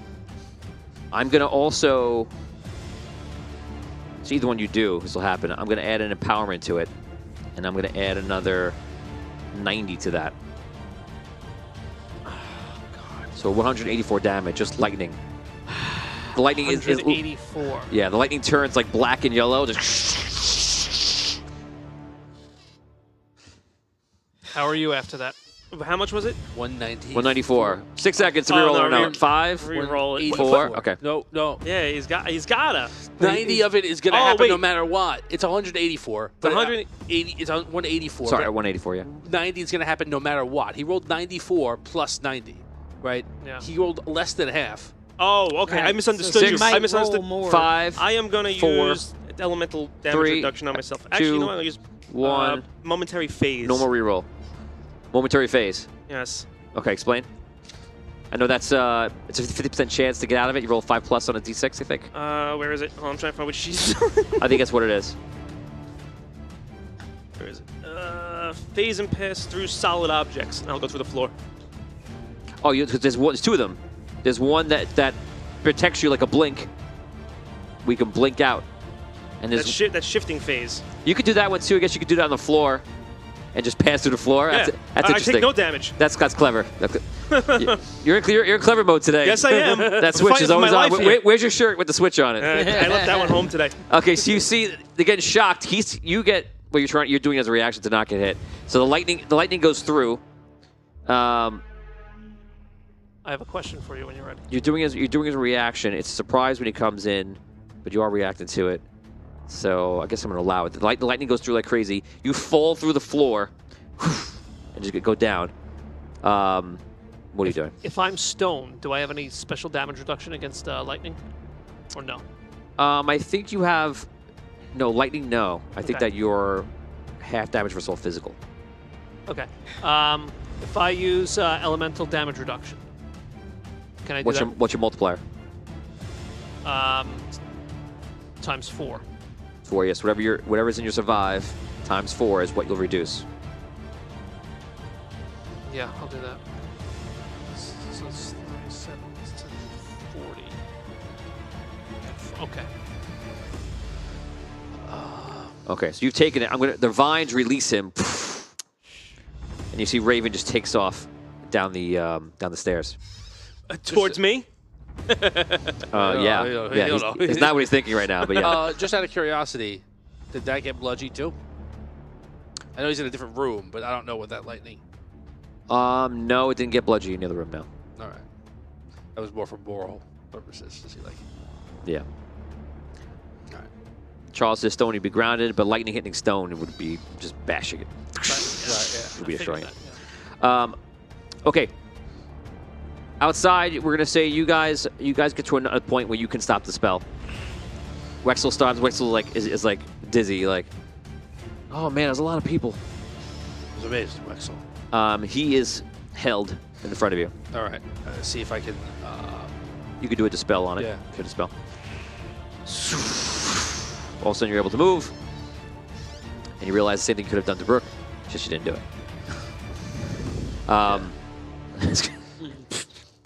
I'm gonna also. It's either one you do. This will happen. I'm gonna add an empowerment to it, and I'm gonna add another 90 to that. So 184 damage, just lightning. The lightning is 184. Yeah, the lightning turns like black and yellow. Just. How are you after that? How much was it? 190. 194. 6 seconds to Oh, reroll no, or no. 5, Reroll it. 4. Okay. No. Yeah, he's gotta. 90 of it is going to Oh, happen wait. no matter what. It's 184. But 180. it's 184. Sorry, but 184. Yeah. 90 is going to happen no matter what. He rolled 94 plus 90, right? Yeah. He rolled less than half. Oh, okay. I Right. misunderstood So you. you might I misunderstood. roll more. 5, I am gonna 4, use elemental damage 3, reduction on myself. Actually, you know what? I'll use 1. momentary phase. Normal reroll. Momentary phase. Yes. Okay, explain. I know that's it's a 50% chance to get out of it. You roll 5+ on a d6, I think. Where is it? Oh, I'm trying to find which she's. I think that's what it is. Where is it? Phase and pass through solid objects, and I'll go through the floor. Oh, there's 2 of them. There's one that protects you like a blink. We can blink out. And there's That's shifting phase. you could do that one too. I guess you could do that on the floor and just pass through the floor. Yeah. That's I interesting. take no damage. That's clever. You're in clever mode today. Yes, I am. That switch is always on. Where's your shirt with the switch on it? I left that one home today. Okay, so you see they're getting shocked. You get what you're doing as a reaction to not get hit. So the lightning goes through. I have a question for you when you're ready. You're doing as a reaction. It's a surprise when he comes in, but you are reacting to it. So I guess I'm going to allow it. The lightning goes through like crazy. You fall through the floor and just go down. What are you doing? If I'm stoned, do I have any special damage reduction against lightning? Or no? I think you have... No, lightning, no. I think Okay. that you're half damage versus all physical. Okay. If I use elemental damage reduction, can I do that? What's your multiplier? Times 4. 4, yes. Whatever's in your survive times 4 is what you'll reduce. Yeah, I'll do that. So it's 37 to 40. Okay. Okay, so you've taken it. The vines release him, and you see Raven just takes off down the stairs. Towards me? Yeah. He's not what he's thinking right now, but yeah. Just out of curiosity, did that get bludgy too? I know he's in a different room, but I don't know what that lightning. No, it didn't get bludgy in the other room. No. All right, that was more for moral purposes to see like. Yeah. All right. Charles says stone would be grounded, but lightning hitting stone would be just bashing it. Right, Would be destroying it. Yeah. Okay. Outside, we're gonna say you guys get to a point where you can stop the spell. Wexel starts. Wexel is like dizzy, like, oh man, there's a lot of people. I was amazed, Wexel. He is held in the front of you. All right, see if I can. You could do a dispel on it. Yeah. Could dispel. All of a sudden, you're able to move, and you realize the same thing you could have done to Brooke, just you didn't do it.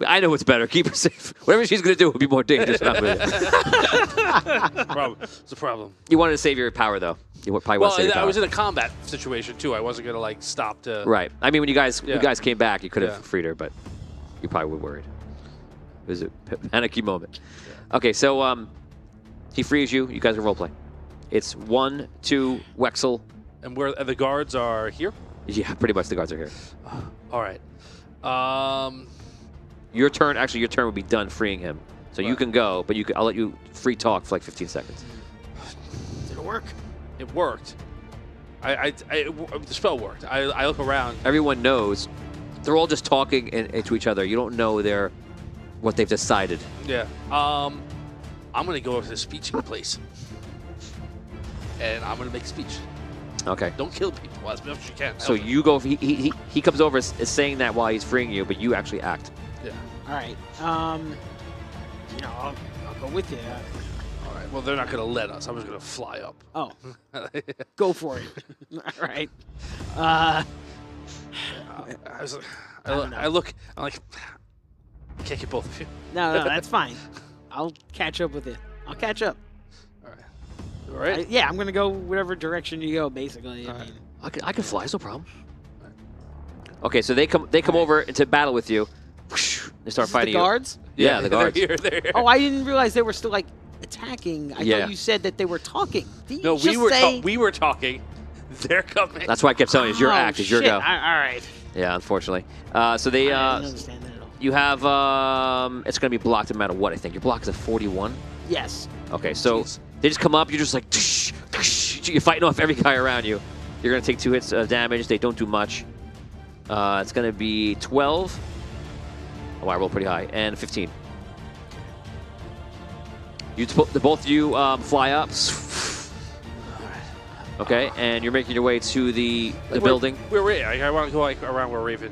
I know what's better. Keep her safe. Whatever she's going to do would be more dangerous. Not with it. Problem. It's a problem. You wanted to save your power, though. You probably want to save your power. I was in a combat situation too. I wasn't gonna like stop to. Right. I mean, when you guys came back, you could have Yeah. freed her, but you probably were worried. It was a panicky moment. Yeah. Okay, so He frees you. You guys can roleplay. It's 1, 2, Wexel. And the guards are here? Yeah, pretty much the guards are here. All right. Your turn would be done freeing him. So you can go, but I'll let you free talk for like 15 seconds. Did it work? It worked. The spell worked. I look around. Everyone knows. They're all just talking to each other. You don't know what they've decided. Yeah. I'm going to go over to the speeching place. And I'm going to make a speech. Okay. Don't kill people as much as you can. So you go. He comes over is saying that while he's freeing you, but you actually act. Yeah. All right. I'll go with you. All right. Well, they're not going to let us. I'm just going to fly up. Oh. Go for it. All right. I look. I'm like, I can't get both of you. No, that's fine. I'll catch up with it. I'll catch up. All right. Yeah, I'm gonna go whatever direction you go, basically. I mean, I can fly. It's no problem. Okay, so they come over into battle with you. They start fighting the guards? Yeah, the guards. They're here. Oh, I didn't realize they were still like attacking. I thought you said that they were talking. Didn't No, you just say... we were talking. They're coming. That's why I kept telling you, it's your act, it's your go. All right. Yeah, unfortunately. So they, I didn't understand that at all. you have, it's going to be blocked no matter what, I think. Your block is a 41? Yes. Okay, so they just come up, you're just like, tsh, tsh, you're fighting off every guy around you. You're going to take 2 hits of damage. They don't do much. It's going to be 12. Oh, I rolled pretty high. And 15. Both of you fly up. Okay, and you're making your way to the building. I want to go around where Raven.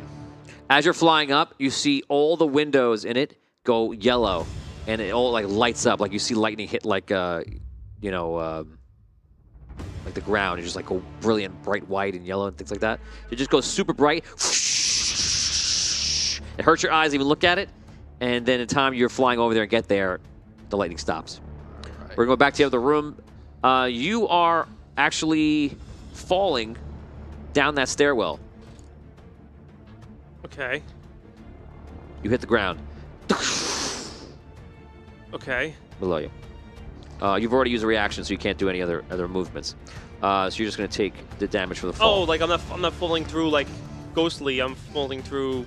As you're flying up, you see all the windows in it go yellow, and it all like lights up. Like you see lightning hit like like the ground. It just like go brilliant, bright white and yellow and things like that. It just goes super bright. It hurts your eyes to even look at it, and then the time you're flying over there and get there, the lightning stops. Right. We're gonna go back to the other room. You are actually falling down that stairwell. Okay. You hit the ground. Okay. Below you. You've already used a reaction, so you can't do any other movements. So you're just going to take the damage from the fall. Oh, like I'm not falling through like ghostly. I'm falling through.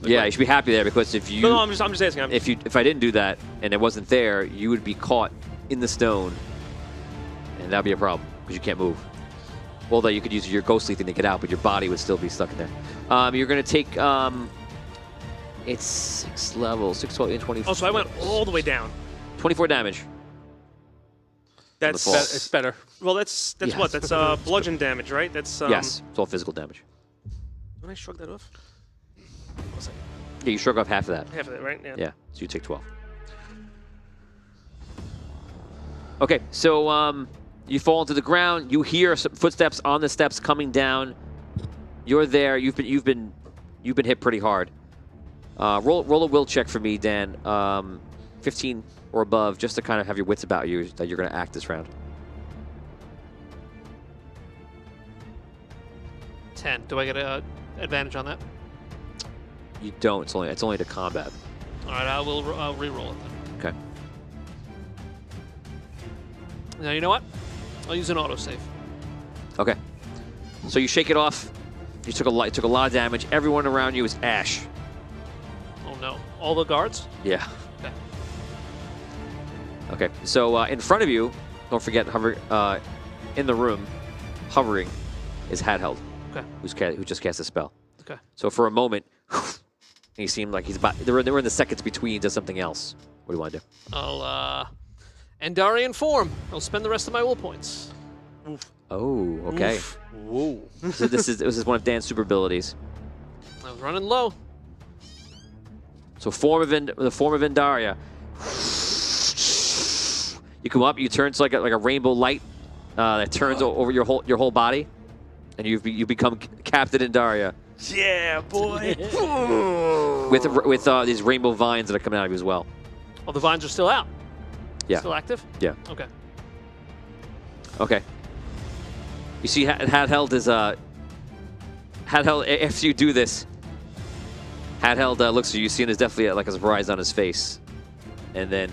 Like, yeah, you should be happy there because if you. No, I'm just asking. If I didn't do that and it wasn't there, you would be caught in the stone, and that'd be a problem because you can't move. Well, though you could use your ghostly thing to get out, but your body would still be stuck in there. You're going to take. It's 6 levels, 6, 12, and 24. Oh, so I went all the way down. 24 damage. That's it's better. Well, that's Yes. what? That's bludgeon damage, right? That's Yes, it's all physical damage. When I shrug that off. Yeah, you shrug off half of that. Half of it, right? Yeah. Yeah, so you take 12. Okay, so you fall into the ground. You hear some footsteps on the steps coming down. You're there. You've been hit pretty hard. Roll a will check for me, Dan. 15 or above, just to kind of have your wits about you that you're going to act this round. 10. Do I get an advantage on that? You don't. It's only to combat. All right, I'll re-roll it then. Okay. Now you know what? I'll use an autosave. Okay. So you shake it off. You took a lot of damage. Everyone around you is ash. Oh no! All the guards? Yeah. Okay. Okay. So in front of you, don't forget, in the room, hovering, is Hadheld. Okay. Who just cast a spell. Okay. So for a moment, he seemed like he's about. They were in the seconds between to something else. What do you want to do? I'll Andarian form. I'll spend the rest of my will points. Oof. Oh, okay. Oof. Whoa. So this is one of Dan's super abilities. I was running low. So the form of Indaria. You come up. You turn to like a rainbow light that turns over your whole body, and you become Captain Indaria. Yeah, boy. with these rainbow vines that are coming out of you as well. Oh, the vines are still out. Yeah. Still active? Yeah. Okay. Okay. You see, Hadheld is Hadheld. After you do this, Hadheld looks at you. You see, there's definitely like a surprise on his face, and then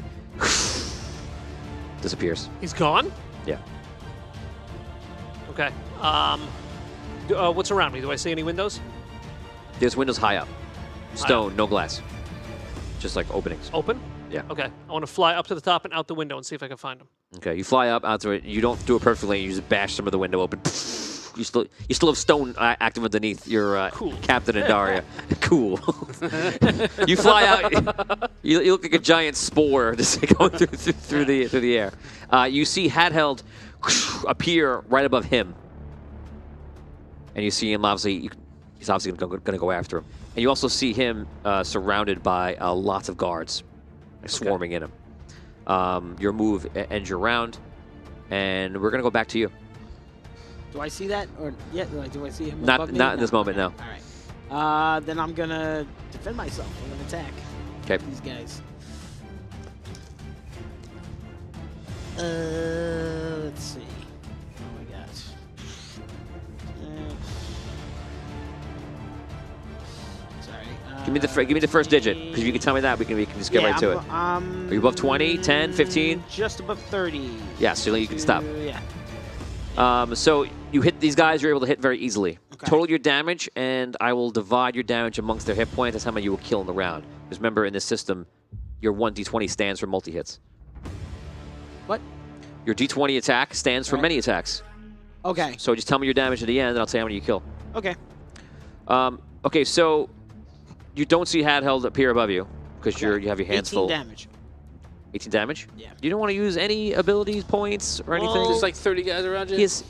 disappears. He's gone? Yeah. Okay. What's around me? Do I see any windows? There's windows high up. Stone, no glass. Just like openings. Open? Yeah. Okay. I want to fly up to the top and out the window and see if I can find him. Okay, you fly up out to it. You don't do it perfectly. You just bash some of the window open. You still have stone active underneath your Captain and Daria. Cool. You fly out. You look like a giant spore just going through the air. You see Hadheld appear right above him, and you see him obviously. He's obviously going to go after him, and you also see him surrounded by lots of guards, swarming in him. Your move ends your round, and we're going to go back to you. Do I see that? Or yeah, do I see him? Not above me? in this moment, no. All right. Then I'm gonna defend myself. I'm gonna attack. Okay. These guys. Let's see. What we got? Sorry. Give me the first digit, because if you can tell me that, we can just get right to it. Are you above 20, 10, 15? Just above 30. Yeah, so you can stop. Yeah. So you hit these guys, you're able to hit very easily. Okay. Total your damage, and I will divide your damage amongst their hit points. That's how many you will kill in the round. Because remember, in this system, your 1d20 stands for multi-hits. What? Your d20 attack stands for many attacks. Okay. So just tell me your damage at the end, and I'll tell you how many you kill. Okay. Okay, so you don't see Hadheld appear above you, because you have your hands 18 full. damage. 18 damage? Yeah. You don't want to use any abilities, points, or anything? Well, There's like 30 guys around you. He's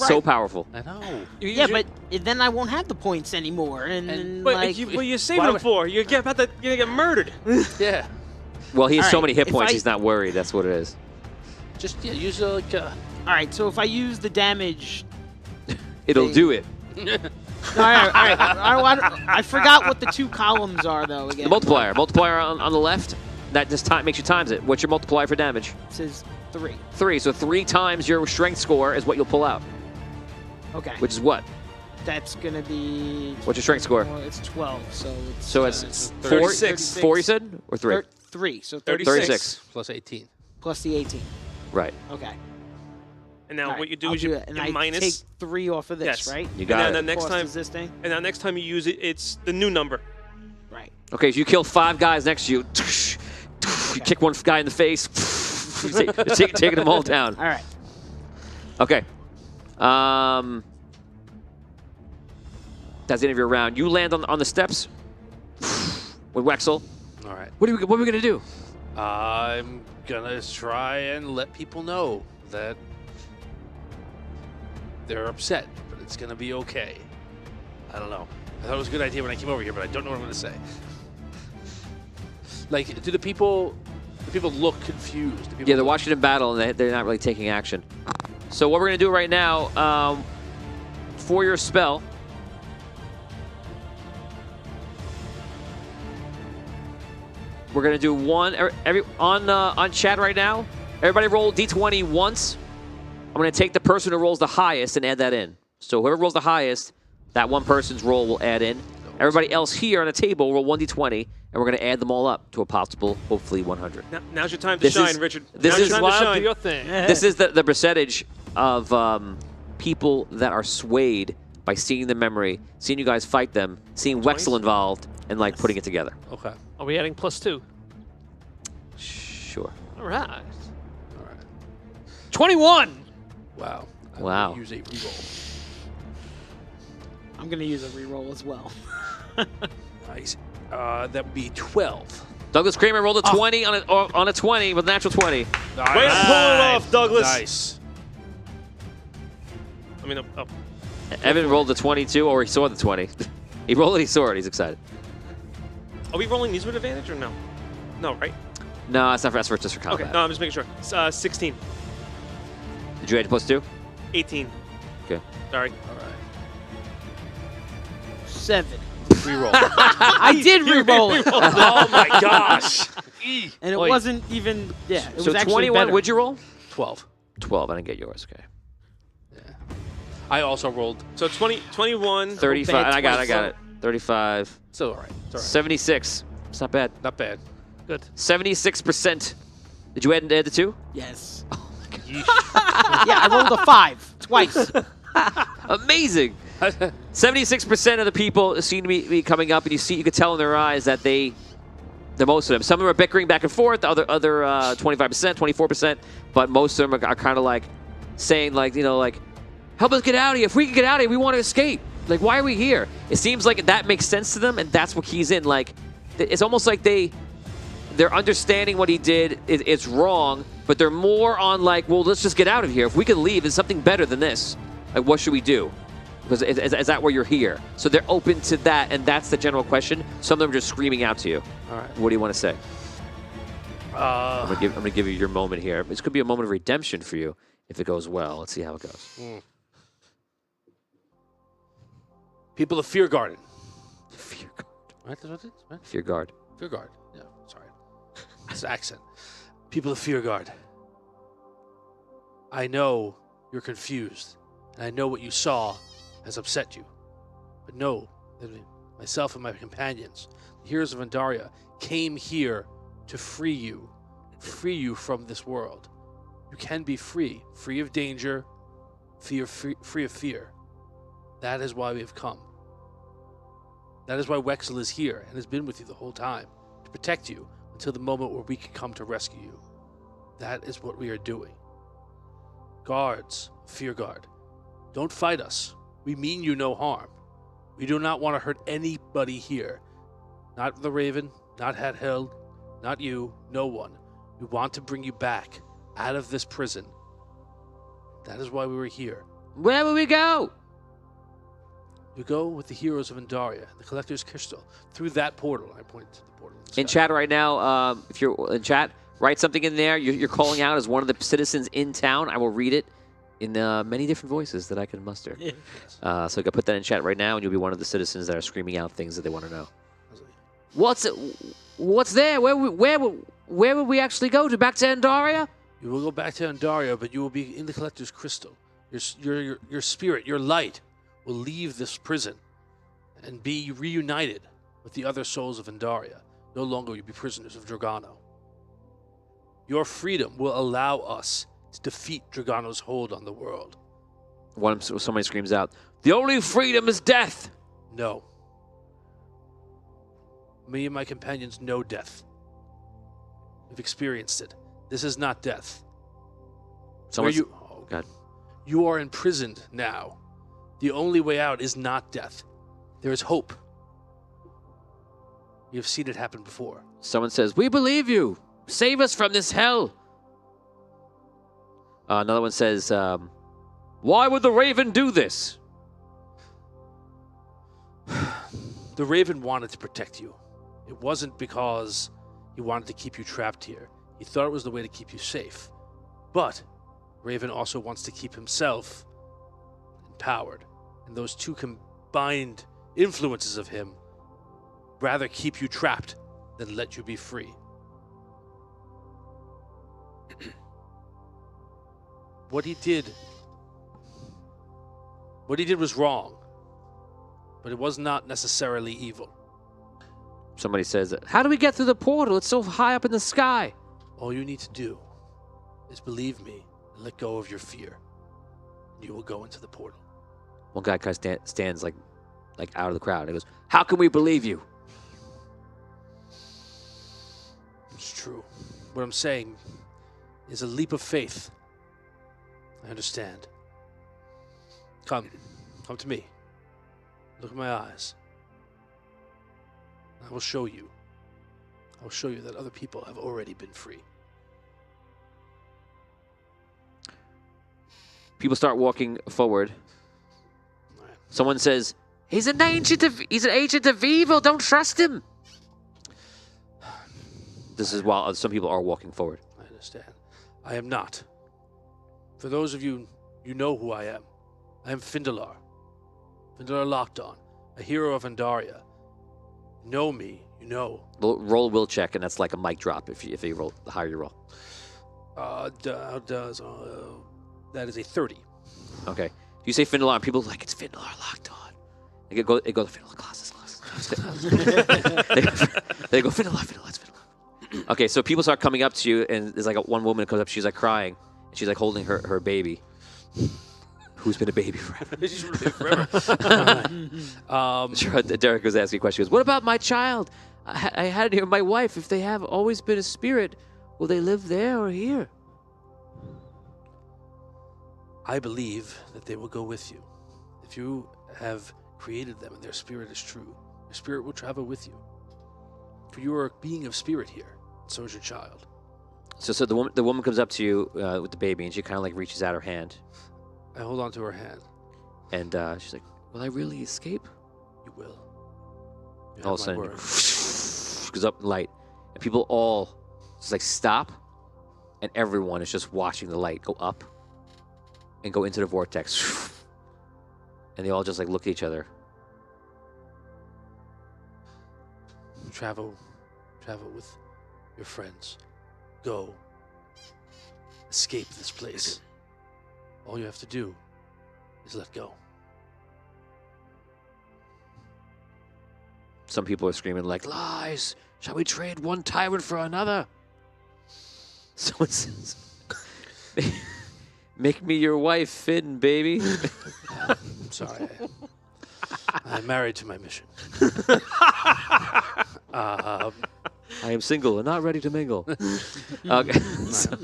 so powerful. I know. Yeah, but then I won't have the points anymore, and But like, what are you saving them for? You're about to get murdered. Yeah. Well, he has so Alright, many hit if points, I- he's not worried. That's what it is. Just use like. all right. So if I use the damage, It'll do it. all right. I forgot what the two columns are though. Again, The multiplier. Multiplier on the left, that just makes you times it. What's your multiplier for damage? It says 3. 3. So 3 times your strength score is what you'll pull out. Okay. Which is what? That's gonna be. What's your strength score? It's 12. So So it's 4, 36. 4 you said? Or 3? 3. So 36. Plus 18. plus the 18. Right. Okay. And now All right, what you do I'll is you it, and you I minus. take 3 off of this, Yes. right? You got and then it. the next Cost time, is this thing. and now next time you use it, it's the new number. Right. Okay, so you kill 5 guys next to you. You kick one guy in the face. You're taking them all down. All right. Okay. That's the end of your round. You land on the steps with Wexel. All right. What are we gonna do? I'm gonna try and let people know that they're upset, but it's gonna be okay. I don't know. I thought it was a good idea when I came over here, but I don't know what I'm gonna say. Like, do the people look confused? Do people Yeah, they're watching him battle and they're not really taking action. So what we're gonna do right now, for your spell, we're gonna do one on chat right now. Everybody roll d20 once. I'm gonna take the person who rolls the highest and add that in. So whoever rolls the highest, that one person's roll will add in. Everybody else here on the table roll 1d20, and we're gonna add them all up to a possible, hopefully 100. Now's your time to This shine, is- Richard. this Now's is your time to Wild, do shine. your thing. This is the percentage of people that are swayed by seeing the memory, seeing you guys fight them, seeing Wexel involved, and like putting it together. Okay. Are we adding +2? Sure. All right. All right. 21. Wow. I'm Wow. gonna use a reroll. I'm gonna use a reroll as well. Nice. That would be 12. Douglas Kramer rolled a 20 on a 20 with a natural 20. Way to pull it off, Douglas. Nice. I mean, Evan rolled the 22, or he saw the 20. He rolled it, he saw it, he's excited. are we rolling these with advantage or no? No, right? No, it's not for, just for combat. Okay, no, I'm just making sure. 16. Did you add +2? 18. Okay. Sorry. All right. 7. Reroll. I did reroll it, Oh my gosh. and it Oi. wasn't even. Yeah, it So was actually 21, better. would you roll? 12. 12, I didn't get yours, okay. I also rolled. So 21. 35, bad I got 24. it. 35, Still all right. It's all right. 76. It's not bad. Not bad. Good. 76% Did you add the 2? Yes. Oh my god. Yeah, I rolled a 5 twice. Amazing. 76% of the people seem to be coming up, and you could tell in their eyes that they're most of them. Some of them are bickering back and forth. Other 25%, 24%, but most of them are kind of like saying like, help us get out of here. If we can get out of here, we want to escape. Like, why are we here? It seems like that makes sense to them, and that's what keys in. Like, it's almost like they're understanding what he did. It's wrong, but they're more on like, well, let's just get out of here. If we can leave, it's something better than this. Like, what should we do? Because is that why you're here? So they're open to that, and that's the general question. Some of them are just screaming out to you. All right. What do you want to say? I'm gonna give you your moment here. This could be a moment of redemption for you if it goes well. Let's see how it goes. People of Fear Garden. Fear guard. Right? That's what it is, right? Fear guard. Fear Guard. Yeah, sorry. It's accent. People of Fear Guard. I know you're confused, and I know what you saw has upset you. But know that myself and my companions, the heroes of Andaria, came here to free you from this world. You can be free of danger, free of fear. That is why we have come. That is why Wexel is here and has been with you the whole time, to protect you until the moment where we can come to rescue you. That is what we are doing. Guards, Fear Guard, don't fight us. We mean you no harm. We do not want to hurt anybody here. Not the Raven, not Hatheld, not you, no one. We want to bring you back out of this prison. That is why we were here. Where will we go? You go with the heroes of Andaria, the Collector's Crystal, through that portal. I point to the portal. In chat right now, if you're in chat, write something in there. You're calling out as one of the citizens in town. I will read it in many different voices that I can muster. So you can put that in chat right now, and you'll be one of the citizens that are screaming out things that they want to know. What's there? Where will we actually go to? Back to Andaria? You will go back to Andaria, but you will be in the Collector's Crystal. Your spirit, your light, will leave this prison and be reunited with the other souls of Andaria. No longer will you be prisoners of Dragano. Your freedom will allow us to defeat Dragano's hold on the world. Somebody screams out, "The only freedom is death!" No. Me and my companions know death. We've experienced it. This is not death. God. You are imprisoned now. The only way out is not death. There is hope. You have seen it happen before. Someone says, "We believe you. Save us from this hell." Another one says, "Why would the Raven do this?" The Raven wanted to protect you. It wasn't because he wanted to keep you trapped here. He thought it was the way to keep you safe. But Raven also wants to keep himself empowered. And those two combined influences of him rather keep you trapped than let you be free. What he did was wrong, but it was not necessarily evil. Somebody says, "How do we get through the portal? It's so high up in the sky." All you need to do is believe me and let go of your fear. You will go into the portal. One guy kind of stands like out of the crowd. He goes, "How can we believe you?" It's true. What I'm saying is a leap of faith. I understand. Come to me. Look in my eyes. I will show you. I will show you that other people have already been free. People start walking forward. Right. Someone says, he's an agent of evil. Don't trust him." This is while some people are walking forward. I understand. I am not. For those of you, you know who I am. I am Findalar. Findalar Locked On, a hero of Andaria. You know me, you know. Roll will check, and that's like a mic drop if you roll the higher you roll. That is a 30. Okay. If you say Findalar, and people are like, "It's Findalar Locked On." It goes Findalar glasses. They go Findalar, it's Findalar. Okay, so people start coming up to you, and there's like one woman that comes up. She's like crying. And she's like holding her baby. Who's been a baby forever? She's been a baby forever. Sure, Derek was asking a question. He goes, what about my child? I had here my wife. If they have always been a spirit, will they live there or here? I believe that they will go with you. If you have created them and their spirit is true, your spirit will travel with you. For you are a being of spirit here, and so is your child. So the woman comes up to you with the baby, and she kind of like reaches out her hand. I hold on to her hand. And she's like, will I really escape? You will. You All of a have sudden, my word. goes up in light. And people all just like stop, and everyone is just watching the light go up and go into the vortex. And they all just like look at each other. Travel with your friends. Go. Escape this place. All you have to do is let go. Some people are screaming like, lies! Shall we trade one tyrant for another? Someone says, make me your wife, Finn, baby. I'm sorry. I'm married to my mission. I am single and not ready to mingle. Okay. So,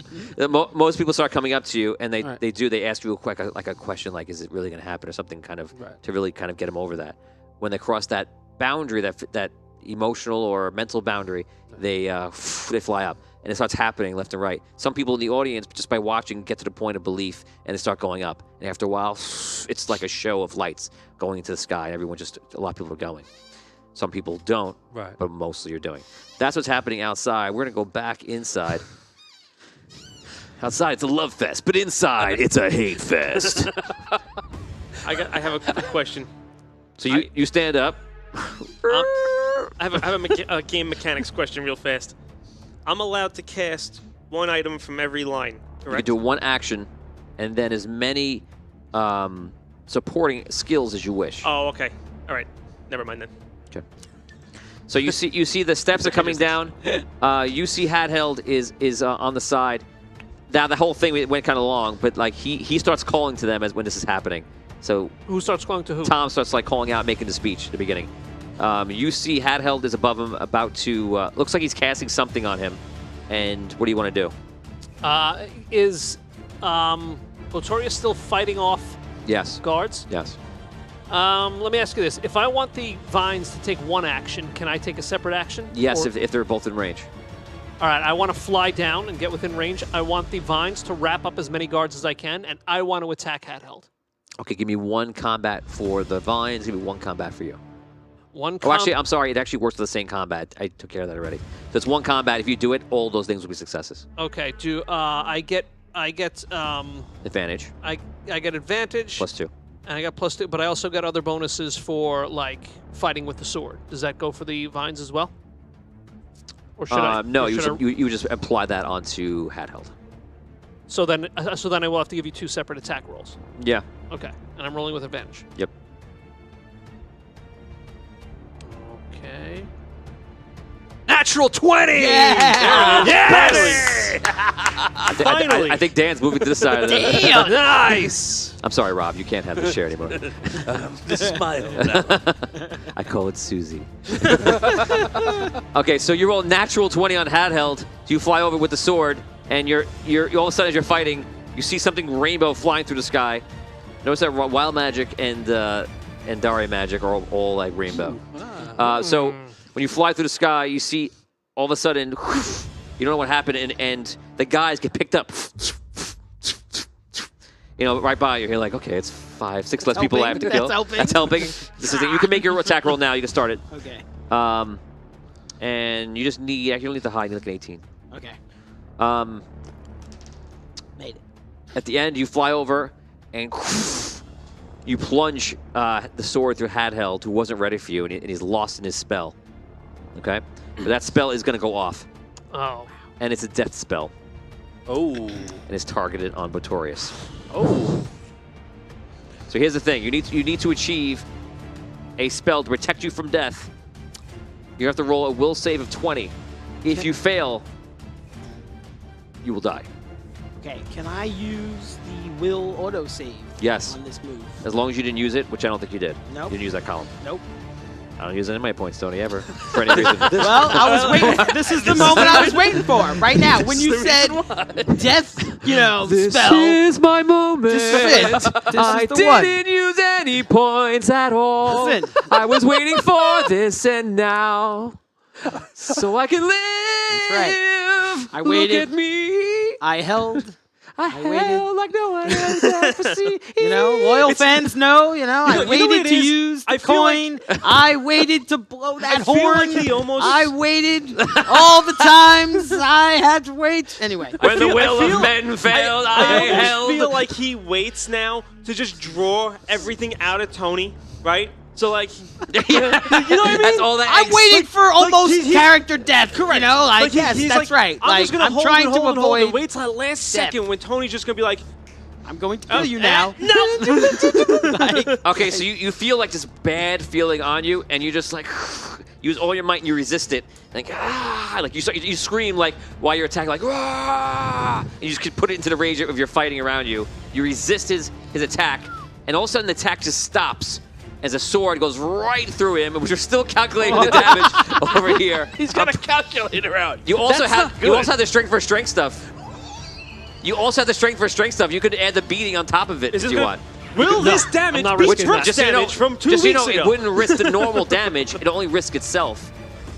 most people start coming up to you, and they ask you a question like, is it really going to happen, or something kind of to really kind of get them over that. When they cross that boundary, that emotional or mental boundary, they fly up, and it starts happening left and right. Some people in the audience, just by watching, get to the point of belief, and they start going up. And after a while, it's like a show of lights going into the sky, and a lot of people are going. Some people don't, but mostly are doing. That's what's happening outside. We're going to go back inside. Outside, it's a love fest, but inside, it's a hate fest. I have a question. So you stand up. I have a game mechanics question real fast. I'm allowed to cast one item from every line, correct? You can do one action, and then as many supporting skills as you wish. Oh, okay. All right. Never mind then. Okay. So you see the steps are coming down. You see Hadheld is on the side. Now the whole thing went kind of long, but like he starts calling to them when this is happening. So who starts calling to who? Tom starts like calling out, making the speech at the beginning. You see Hadheld is above him, about to looks like he's casting something on him. And what do you want to do? Is Botorius still fighting off guards? Yes. Let me ask you this. If I want the vines to take one action, can I take a separate action? Yes, if they're both in range. All right, I want to fly down and get within range. I want the vines to wrap up as many guards as I can, and I want to attack Hadheld. Okay, give me one combat for the vines. Give me one combat for you. Actually, I'm sorry. It actually works with the same combat. I took care of that already. So it's one combat. If you do it, all those things will be successes. Okay. Do I get advantage? I get advantage. +2. And I got +2, but I also got other bonuses for like fighting with the sword. Does that go for the vines as well? Or should I? No, you just apply that onto Hadheld. So then I will have to give you 2 separate attack rolls. Yeah. Okay. And I'm rolling with advantage. Yep. Okay. Natural 20! Yeah! Yes! Finally! I think Dan's moving to the side of the... Damn! Nice! I'm sorry, Rob. You can't have this share anymore. This is my own now. I call it Susie. Okay, so you roll natural 20 on Hadheld. So you fly over with the sword, and you're all of a sudden as you're fighting, you see something rainbow flying through the sky. Notice that Wild Magic and Daria Magic are all like rainbow. So when you fly through the sky, you see all of a sudden, you don't know what happened, and the guys get picked up. Right by you. You're like, okay, it's 5, 6 less people I have to kill. That's helping. You can make your attack roll now. You can start it. Okay. And you just need, you don't need to hide. You look at 18. Okay. Made it. At the end, you fly over and you plunge the sword through Hadheld, who wasn't ready for you, and he's lost in his spell. Okay? But that spell is going to go off. Oh. And it's a death spell. Oh. And it's targeted on Botorius. Oh. So here's the thing. You need to achieve a spell to protect you from death. You have to roll a will save of 20. If you fail, you will die. Okay, can I use the will autosave Yes. on this move? As long as you didn't use it, which I don't think you did. Nope. You didn't use that column. Nope. I don't use any of my points, Tony, ever. For any reason. Well, I was waiting. This is the moment I was waiting for. Right now, when you said death, spell. is my moment. This is I the one. didn't use any points at all. Listen. I was waiting for this and now. So I can live. right. I Look waited. at me. I held. I waited. held like no one else ever seen. Loyal fans know. I you know what waited it to is? use the I feel coin. I waited to blow that I feel horn. like he almost- I waited all the times I had to wait. Anyway. When the I will feel- of men failed, I I almost held. feel like he waits now to just draw everything out of Tony, right? So like, you know what I mean? That's all that. I waited for almost he's- character death. Correct. Yes, he's that's right. I'm just gonna I'm hold trying and to hold and hold avoid. and wait till the last second when Tony's just gonna be like, I'm going to kill you now. No. Okay, so you feel like this bad feeling on you, and you just like use all your might and you resist it. Like you scream like while you're attacking, like and you just put it into the rage of your fighting around you. You resist his attack, and all of a sudden the attack just stops as a sword goes right through him, and we're still calculating the damage over here. He's got a calculator out. You also That's have not you good. also have the strength for strength stuff. You also have the strength for strength stuff. You could add the beating on top of it if you want. Will this damage not beat risking Brooks' that. damage from 2 just so you weeks know, ago? it wouldn't risk the normal damage. It only risk itself.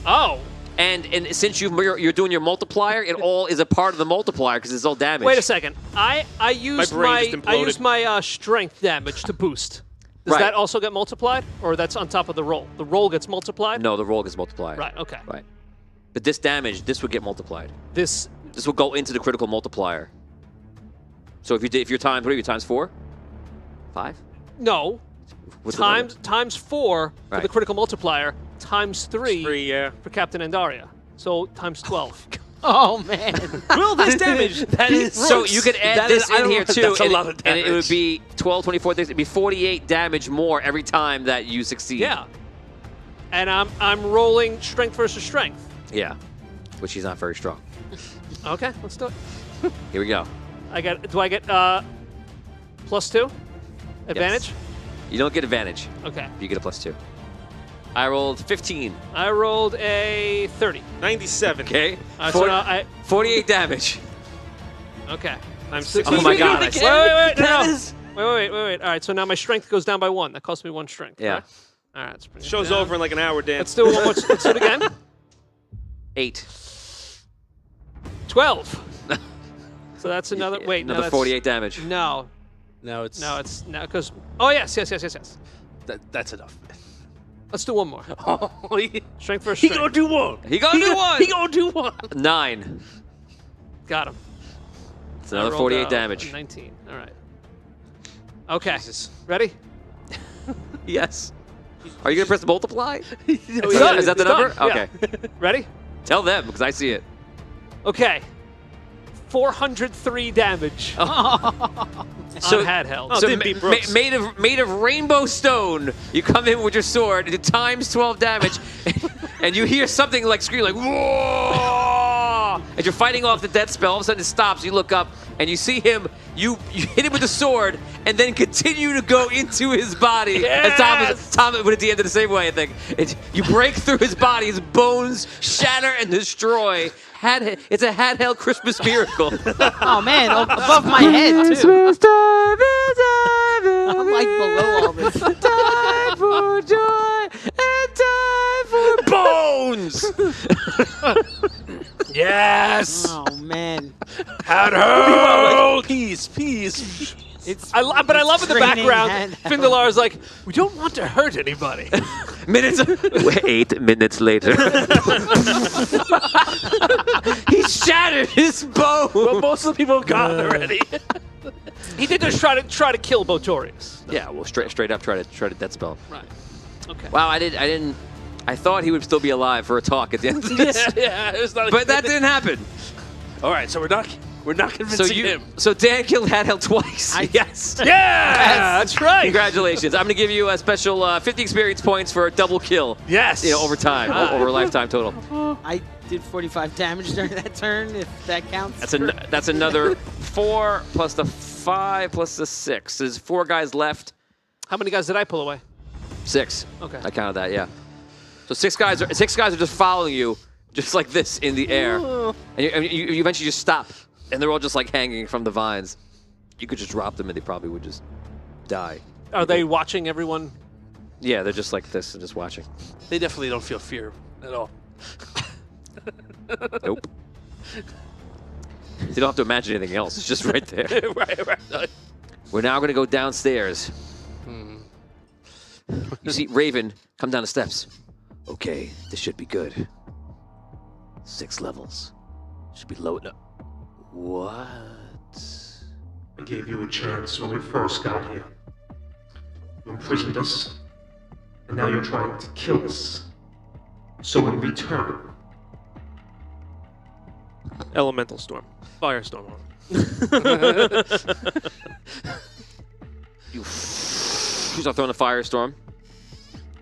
Oh. And since you're doing your multiplier, it all is a part of the multiplier because it's all damage. Wait a second. I used brain just I used imploded. my strength damage to boost. Does Right. that also get multiplied, or that's on top of the roll? The roll gets multiplied. No, the roll gets multiplied. Right. Okay. Right. But this damage, this would get multiplied. This. This will go into the critical multiplier. So if you're times, what are you, times 4? 5? No. What's the number? times 4 for Right. the critical multiplier, times 3 yeah. for Captain Andaria. So times 12. Oh man. Will this damage? That is So you could add That this is- I in don't here know, too, that's a and, lot of and it would damage. be 12, 24, 30, it'd be 48 damage more every time that you succeed. Yeah. And I'm rolling strength versus strength. Yeah. Which he's not very strong. Okay, let's do it. Here we go. Do I get +2 advantage? You don't get advantage. Okay. You get a +2. I rolled 15. I rolled a 30. 97. Okay. So now 48 damage. okay. I'm 6. Oh my god. Wait, wait. All right, so now my strength goes down by 1. That costs me 1 strength. Yeah. correct? All right, let's bring it Show's down. over in like an hour, Dan. Let's do it one more. Let's do it again. 8. 12. So that's another. Wait, no, Another that's 48 damage. No, No, it's no, because. Oh yes. that's enough. Let's do one more. Oh, Strength versus he strength. gonna do one. He gonna do one. He gonna do one. 9. Got him. It's I another rolled, 48 damage. 19. All right. Okay. Jesus. Ready? Yes. Are you gonna press multiply? It's Is done. that the It's number? done. Okay. Yeah. Ready? Tell them because I see it. Okay. 403 damage. So on handheld. Oh, didn't beat Brooks. made of rainbow stone, you come in with your sword, it times 12 damage, and you hear something like scream like whoa! As you're fighting off the death spell, all of a sudden it stops. You look up and you see him. You hit him with the sword and then continue to go into his body. Yes! As Tom would at the end of the same way, I think. You break through his body, his bones shatter and destroy. It's a handheld Christmas miracle. Oh man, above my head too. I'm like below all this. Time for joy and time for bones. Yes. Oh man. Handheld. Peace. It's But I love in the raining background, handheld. Findalar is like, we don't want to hurt anybody. 8 minutes later. He shattered his bone. Well, most of the people got it already. He did just try to kill Botorius. Yeah, well, straight up try to death spell. Right. Okay. Wow, I thought he would still be alive for a talk at the end of this. yeah, it's not. But that didn't happen. All right, so we're not. We're not convincing him. So Dan killed Handheld twice. Yes. Yeah, that's right. Congratulations. I'm going to give you a special 50 experience points for a double kill. Yes. Over time, over a lifetime total. I did 45 damage during that turn, if that counts. That's another 4 plus the 5 plus the 6. There's 4 guys left. How many guys did I pull away? 6. Okay. I counted that, yeah. So 6 guys are just following you, just like this in the air. And you eventually just stop. And they're all just like hanging from the vines. You could just drop them and they probably would just die. Are they watching everyone? Yeah, they're just like this and just watching. They definitely don't feel fear at all. Nope. You don't have to imagine anything else. It's just right there. right. We're now going to go downstairs. You see Raven come down the steps. Okay, this should be good. 6 levels. Should be low enough. What? I gave you a chance when we first got here. You imprisoned us, and now you're trying to kill us. So in return, Elemental storm. Firestorm. You start throwing a firestorm,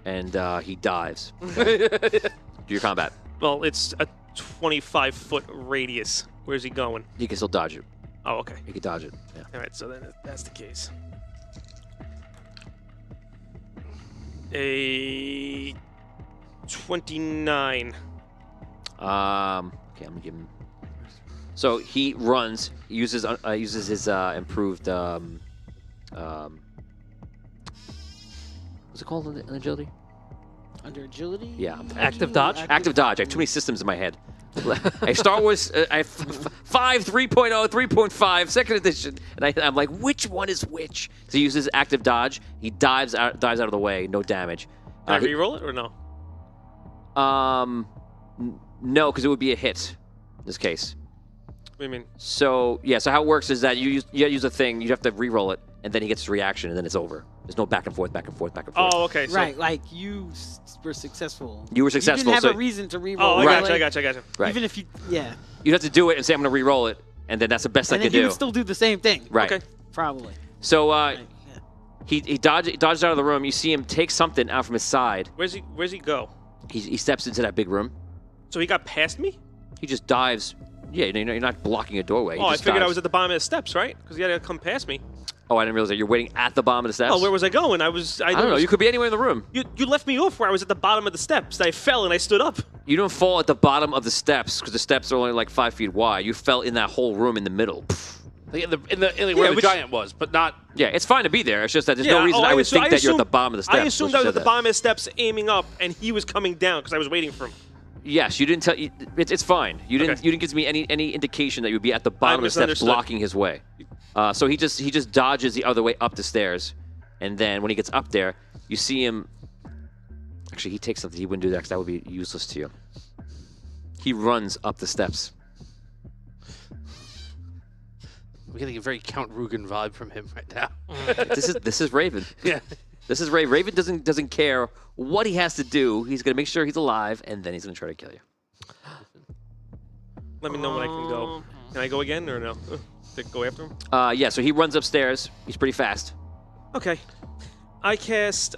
and he dives. Do your combat. Well, it's a 25-foot radius. Where's he going? He can still dodge it. Oh, okay. He can dodge it. Yeah. All right, so then that's the case. A 29. Okay, I'm gonna give him. So he runs. He uses his improved. What's it called in agility? Under agility? Yeah. Active dodge? Active dodge. I have too many systems in my head. I have Star Wars. I have 5, 3.0, 3.5, second edition, and I'm like, which one is which? So he uses active dodge. He dives out of the way, no damage. Can I reroll it or no? No, because it would be a hit in this case. What do you mean? So yeah, so how it works is that you use a thing, you have to re-roll it, and then he gets his reaction, and then it's over. There's no back and forth, back and forth, back and forth. Oh, okay. So, Right, like you were successful. You were successful. You didn't have so a reason to reroll. Oh, I Right. gotcha. Right. Even if you, yeah. You have to do it and say, I'm going to re-roll it, and then that's the best I And can then you do. would still do the same thing. Right. Okay. Probably. So Right, yeah. he dodges out of the room. You see him take something out from his side. Where's he go? He steps into that big room. So he got past me? He just dives. Yeah, you're not blocking a doorway. Oh, I figured I was at the bottom of the steps, right? Because he had to come past me. Oh, I didn't realize that you're waiting at the bottom of the steps. Oh, where was I going? I don't know. You could be anywhere in the room. You left me off where I was at the bottom of the steps. I fell and I stood up. You don't fall at the bottom of the steps because the steps are only like 5 feet wide. You fell in that whole room in the middle. Like in where the giant was, but not. Yeah, it's fine to be there. It's just that there's no reason I would think that you're at the bottom of the steps. I assumed I was at the bottom of the steps aiming up, and he was coming down because I was waiting for him. Yes, you didn't tell. It's fine. You didn't give me any indication that you would be at the bottom of the steps, blocking his way. So he just dodges the other way up the stairs, and then when he gets up there, you see him. Actually, he takes something he wouldn't do that because that would be useless to you. He runs up the steps. We're getting a very Count Rugen vibe from him right now. This is Raven. Yeah. This is Raven. Raven doesn't care what he has to do. He's gonna make sure he's alive, and then he's gonna try to kill you. Let me know when I can go. Can I go again or no? To go after him? Yeah. So he runs upstairs. He's pretty fast. Okay. I cast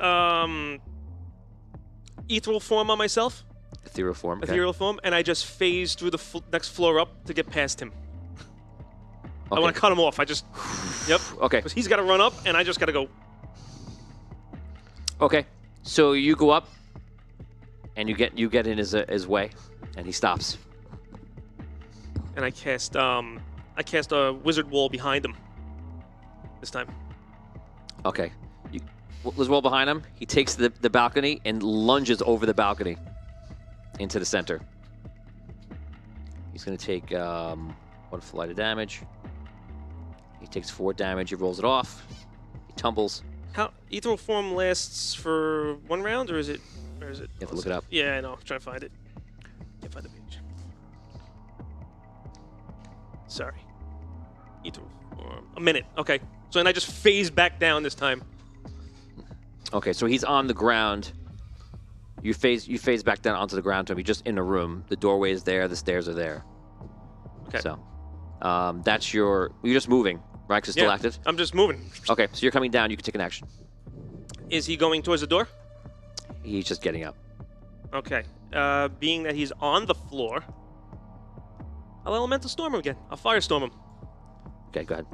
ethereal form on myself. Ethereal form. Okay. Ethereal form, and I just phase through the next floor up to get past him. Okay. I want to cut him off. Yep. Okay. Because he's got to run up, and I just got to go. Okay. So you go up, and you get in his way, and he stops. And I cast a wizard wall behind him. This time. Okay. There's a wall behind him. He takes the balcony and lunges over the balcony into the center. He's going to take 1 flight of damage. He takes 4 damage. He rolls it off. He tumbles. How ethereal form lasts for 1 round, or is it? You have to look it up. Yeah, I know. I'm trying to find it. Can't find the page. Sorry. Ethereal form. A minute. Okay. So then I just phase back down this time. Okay, so he's on the ground. You phase back down onto the ground to him. You're just in a room. The doorway is there. The stairs are there. Okay. So That's you're just moving, right? 'Cause it's still active. I'm just moving. Okay, so you're coming down. You can take an action. Is he going towards the door? He's just getting up. Okay. Being that he's on the floor, I'll elemental storm him again. I'll firestorm him. Okay, go ahead.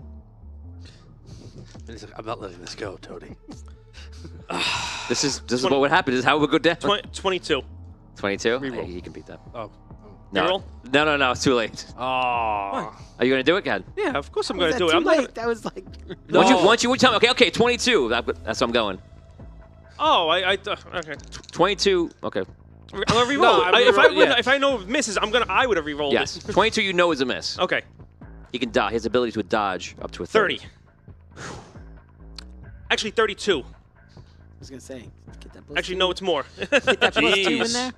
And he's like, I'm not letting this go, Tony. This is what would happen. This is how it would go down. 22. 22. Reroll. He can beat that. Oh. Reroll? No. It's too late. Oh. Are you gonna do it, Gad? Yeah, of course I'm Was going to that do it. too I'm not. late? That was like. Once you tell me. Okay, 22. That's what I'm going. Oh, okay. 22. Okay. I'm gonna re-roll No, it. I reroll- If I know it misses, I would have re-rolled Yes. it. 22. You know is a miss. Okay. He can dodge. His ability to dodge up to a 30. Actually, 32. I was gonna say. Get that plus Actually, two. no, it's more. Get that plus 2 in Jeez. there.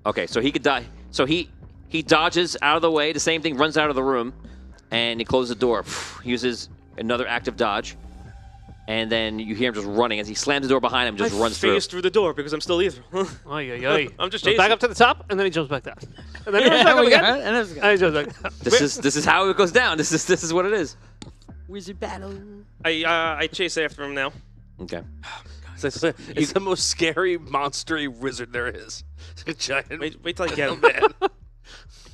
Okay, so he could die. So he dodges out of the way. The same thing, runs out of the room, and he closes the door. He uses another active dodge, and then you hear him just running as he slams the door behind him. Just runs through. phased through the door because I'm still lethal. I'm just Goes back chasing. up to the top, and then he jumps back down. And then he jumps back up again, And it was and he jumps back down. This is how it goes down. This is what it is. wizard battle. I chase after him now. Okay. It's the most scary, monstery wizard there is. It's a giant. Wait till I get him. man.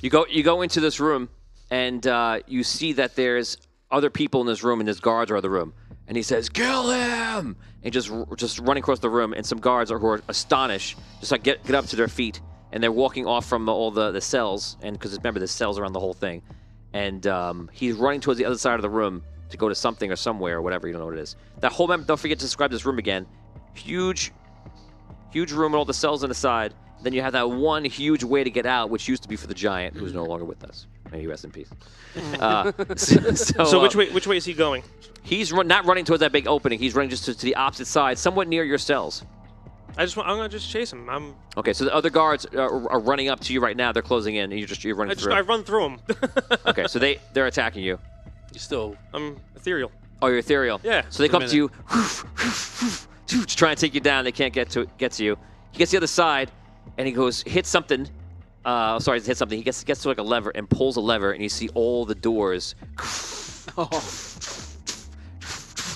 You go into this room, and you see that there's other people in this room, and there's guards around the room. And he says, "Kill him!" And just running across the room, and some guards who are astonished, just like get up to their feet, and they're walking off from all the cells, and because remember there's cells around the whole thing, and he's running towards the other side of the room to go to something or somewhere or whatever, you don't know what it is. That whole don't forget to describe this room again. Huge room with all the cells on the side. Then you have that one huge way to get out, which used to be for the giant, who's no longer with us. May he rest in peace. So which way is he going? He's not running towards that big opening. He's running just to the opposite side, somewhat near your cells. I'm gonna just chase him. Okay, so the other guards are running up to you right now. They're closing in, and you're running through. I run through him. Okay, so they're attacking you. You still. I'm ethereal. Oh, you're ethereal. Yeah. So they come to you, to try and take you down. They can't get to you. He gets to the other side, and he hits something. Sorry, hit something. He gets to like a lever and pulls a lever, and you see all the doors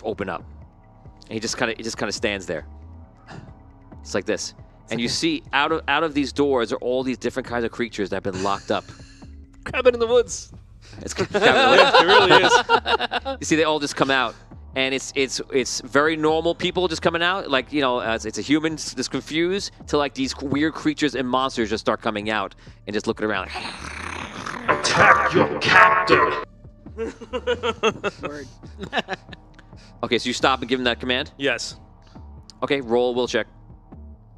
open up. And he just kind of stands there. It's like this, and you see out of these doors are all these different kinds of creatures that have been locked up. Cabin in the woods. It's It really is. You see, they all just come out, and it's very normal people just coming out, like it's a human just confused to like these weird creatures and monsters just start coming out and just looking around. Attack your captor! Word. Okay, so you stop and give him that command. Yes. Okay, roll a will check.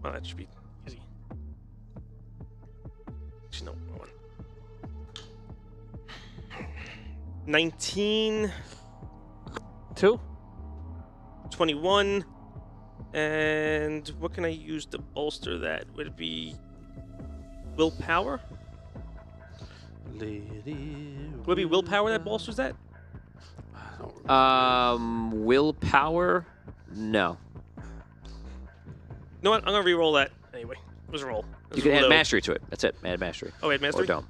Well, that should be easy. Actually, no. Hold on. 19, 2. 21, and what can I use to bolster that? Would it be willpower? Would it be willpower that bolsters that? Willpower? No. You know what? I'm gonna re-roll that anyway. It was a roll. It was You can a add load. mastery to it. That's it. Add mastery. Oh, add mastery? Or don't.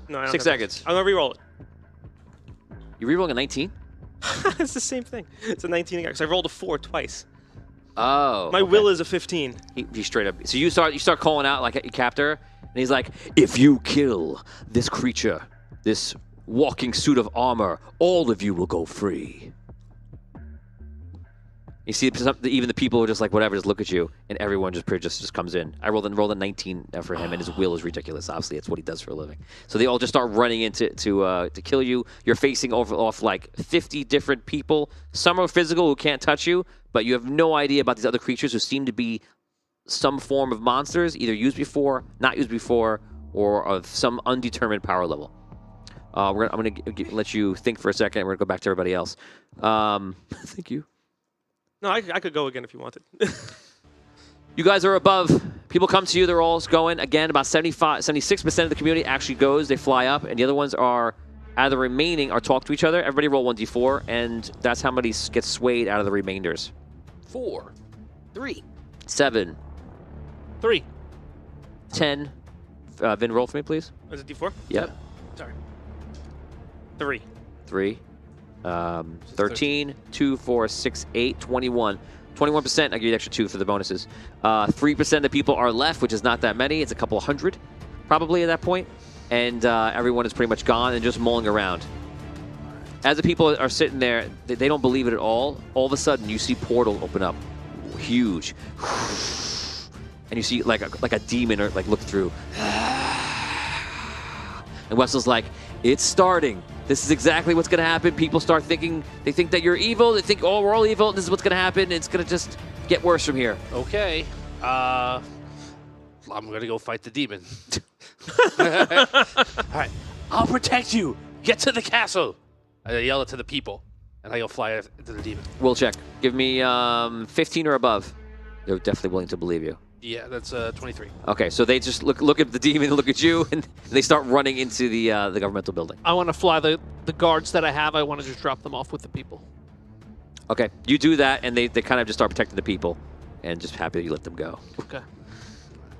No, I don't 6 have seconds. I'm gonna re-roll it. You rerolling a 19? It's the same thing. It's a 19 again because I rolled a 4 twice. Oh. My okay. will is a 15. He straight up. So you start calling out like your captor, and he's like, "If you kill this creature, this walking suit of armor, all of you will go free." You see, even the people are just like whatever, just look at you, and everyone just comes in. I rolled a 19 for him, and his will is ridiculous. Obviously, it's what he does for a living. So they all just start running in to kill you. You're facing off like 50 different people. Some are physical who can't touch you, but you have no idea about these other creatures who seem to be some form of monsters, either used before, not used before, or of some undetermined power level. I'm going to let you think for a second. We're going to go back to everybody else. Thank you. No, I could go again if you wanted. You guys are above. People come to you. They're all going. Again, about 76% of the community actually goes. They fly up, and the other ones are, out of the remaining, are talk to each other. Everybody roll 1d4, and that's how many get swayed out of the remainders. 4. 3. 7. 3. 10. Vin, roll for me, please. Is it D4? Yep. Sorry. 3. 3. 13, 2, 4, 6, 8, 21. 21%, I give you an extra 2 for the bonuses. 3% of the people are left, which is not that many. It's a couple hundred, probably, at that point. And everyone is pretty much gone and just mulling around. As the people are sitting there, they don't believe it at all. All of a sudden, you see portal open up. Huge. And you see like a demon or look through. And Wessel's like, it's starting. This is exactly what's going to happen. People start thinking, they think that you're evil. They think, oh, we're all evil. This is what's going to happen. It's going to just get worse from here. Okay. I'm going to go fight the demon. All right. I'll protect you. Get to the castle. I yell it to the people, and I go fly into the demon. We'll check. Give me 15 or above. They're definitely willing to believe you. Yeah, that's 23. Okay, so they just look at the demon, look at you, and they start running into the governmental building. I want to fly the guards that I have. I want to just drop them off with the people. Okay, you do that, and they kind of just start protecting the people, and just happy that you let them go. Okay.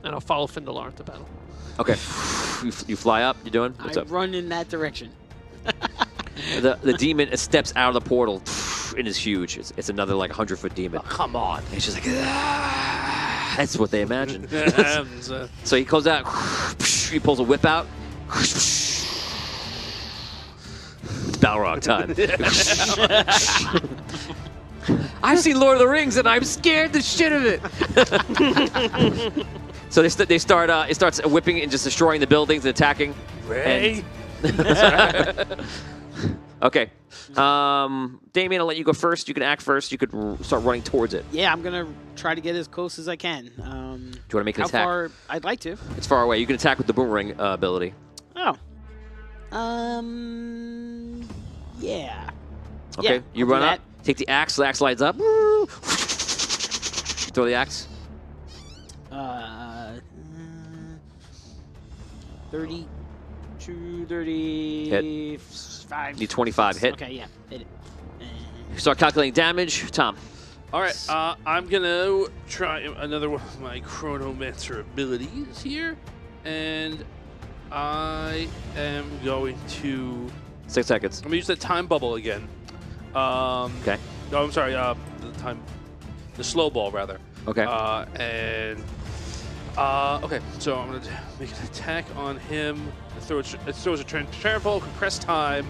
And I'll follow Findalar into battle. Okay, you fly up. You doing? What's I up? run in that direction. The demon steps out of the portal. It is huge. It's another 100-foot demon. Oh, come on. And it's just like, ah. That's what they imagine. And, So he goes out. He pulls a whip out. It's Balrog time. I've seen Lord of the Rings and I'm scared the shit of it. So it starts whipping and just destroying the buildings and attacking. Ray. Okay. Damien, I'll let you go first. You can act first. You could start running towards it. Yeah, I'm gonna try to get as close as I can. Do you want to make an How attack? far? I'd like to. It's far away. You can attack with the boomerang ability. Oh. Yeah. Okay. Yeah, You I'll run do up. Take the axe. The axe slides up. Throw the axe. 32, 35. Need 25 hit. Okay, yeah. Hit it. You start calculating damage. Tom. All right, I'm going to try another one of my Chronomancer abilities here. And I am going to... 6 seconds. I'm going to use that time bubble again. Okay. No, I'm sorry. The slow ball, rather. Okay. Okay, so I'm going to make an attack on him. It throws a trample, compressed time,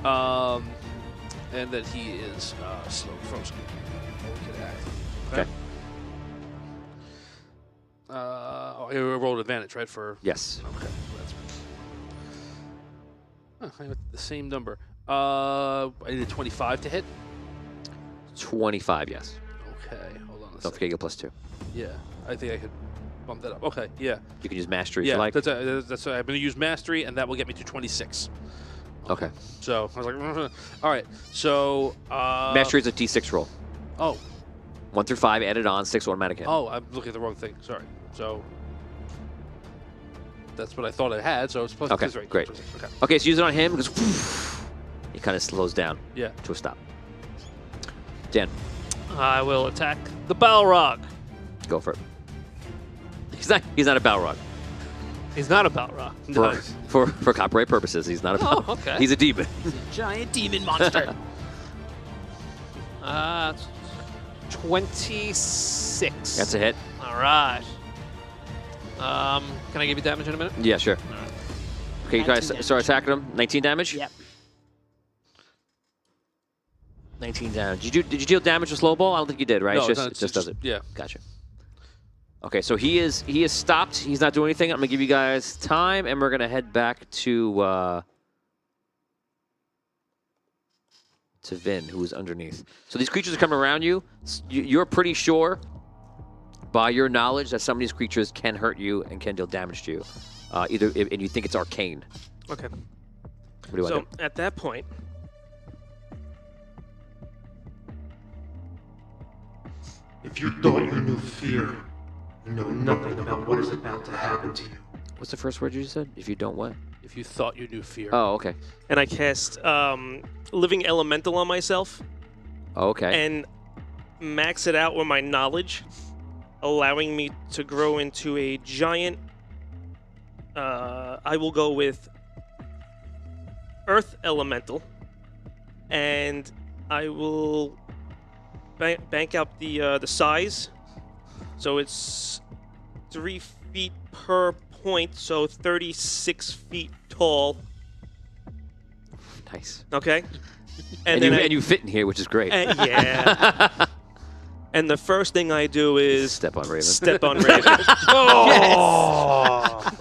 and that he is slow frozen. Okay. I rolled advantage, right? Yes. Okay, that's I got the same number. I needed 25 to hit. 25, yes. Okay, hold on a Don't second. forget your +2. Yeah, I think I could bump that up. Okay, yeah. You can use mastery if Yeah, you like. that's I'm going to use mastery, and that will get me to 26. Okay. So I was like, all right. So Mastery is a D6 roll. Oh, 1 through 5 added on, 6 automatic hit. I'm looking at the wrong thing. Sorry. So that's what I thought I had. So it's plus Okay, 6, right? great. Okay. Okay, so use it on him because he kind of slows down Yeah. to a stop. Dan, I will attack the Balrog. go for it. He's not a Balrog. He's not a Balrog. Nice. For copyright purposes, he's not a Balrog. Oh, okay. He's a demon. He's a giant demon monster. 26. That's a hit. All right. Can I give you damage in a minute? Yeah, sure. All right. Okay, you guys 19 start attacking him. 19 damage? Yep. 19 damage. Did you deal damage with slow ball? I don't think you did, right? No, it no, just does it. Yeah. Gotcha. Okay, so he is stopped. He's not doing anything. I'm gonna give you guys time, and we're gonna head back to Vin, who is underneath. So these creatures are coming around you. You're pretty sure, by your knowledge, that some of these creatures can hurt you and can deal damage to you. And you think it's arcane. Okay. What do you So want to do? at that point, If you thought you knew fear, you know nothing about what is about to happen to you. What's the first word you said? If you don't what? If you thought you knew fear. Oh, okay. and I cast Living Elemental on myself Oh, okay. and max it out with my knowledge, allowing me to grow into a giant. I will go with Earth Elemental, and I will bank out the size. So it's 3 feet per point, so 36 feet tall. Nice. Okay. And you fit in here, which is great. Yeah. And the first thing I do is Step on Raven. Step on Raven.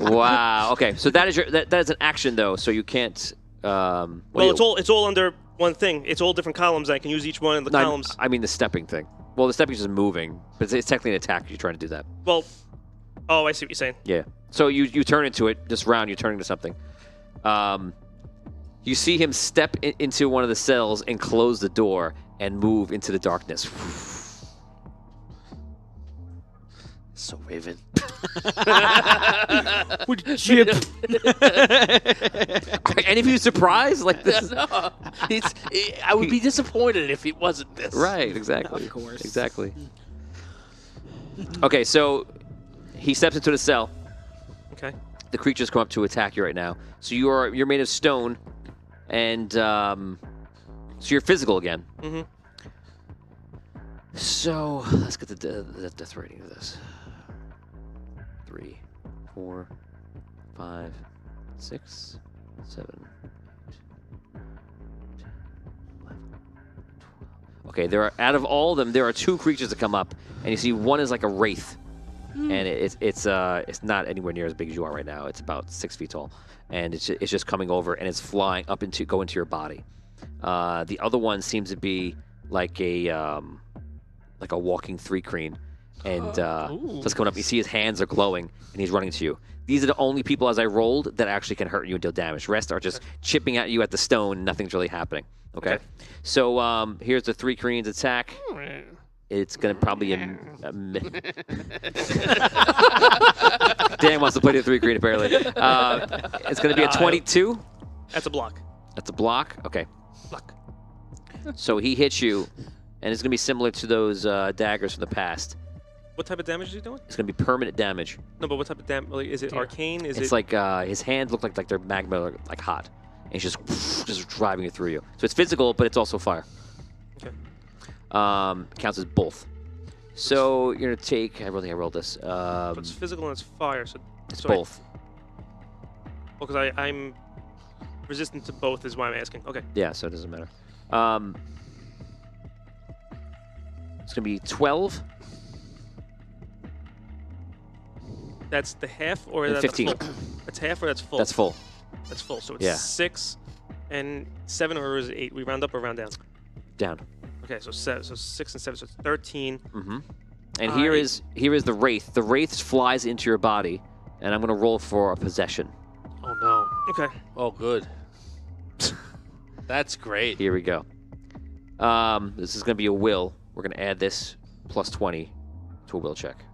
Wow. Okay. So that is that is an action though. So you can't. Well, it's all under one thing. It's all different columns. I can use each one of the columns. I mean the stepping thing. Well, the stepping is just moving, but it's technically an attack. You're trying to do that. Well, oh, I see what you're saying. Yeah. So you turn into it this round. You're turning to something. You see him step into one of the cells and close the door and move into the darkness. So Raven. Chip. Are any of you surprised like this? No. I would be disappointed if it wasn't this. Right, exactly. Of course. Exactly. Okay, so he steps into the cell. Okay. The creatures come up to attack you right now. So you're made of stone, and so you're physical again. Mm-hmm. So let's get the death rating of this. 3, 4, 5, 6, 7. 11, 12. Okay, out of all of them, there are 2 creatures that come up, and you see one is like a wraith, and it's not anywhere near as big as you are right now. It's about 6 feet tall, and it's just coming over and it's flying up go into your body. The other one seems to be like a walking 3-crane. And so it's coming up. You see his hands are glowing, and he's running to you. These are the only people, as I rolled, that actually can hurt you and deal damage. Rest are just chipping at you at the stone. Nothing's really happening. Okay? So here's the 3-crane's attack. It's going to probably... Dan wants to play the 3-crane, apparently. It's going to be a 22. That's a block. That's a block? Okay. Block. So he hits you, and it's going to be similar to those daggers from the past. What type of damage is he doing? It's going to be permanent damage. No, but what type of damage? Like, is it arcane? It's like his hands look like they're magma, like hot. And he's just driving it through you. So it's physical, but it's also fire. Okay. Counts as both. So you're going to take... I rolled this. So it's physical and it's fire. So it's both. Well, because I'm resistant to both is why I'm asking. Okay. Yeah, so it doesn't matter. It's going to be 12. That's the half, or that's 15. full? That's half, or that's full? That's full. That's full. So it's 6 and 7, or is it 8? We round up or round down? Down. Okay, so 6 and 7, so it's 13. Mm-hmm. And here is the wraith. The wraith flies into your body, and I'm going to roll for a possession. Oh no. Okay. Oh good. That's great. Here we go. This is going to be a will. We're going to add this plus 20 to a will check.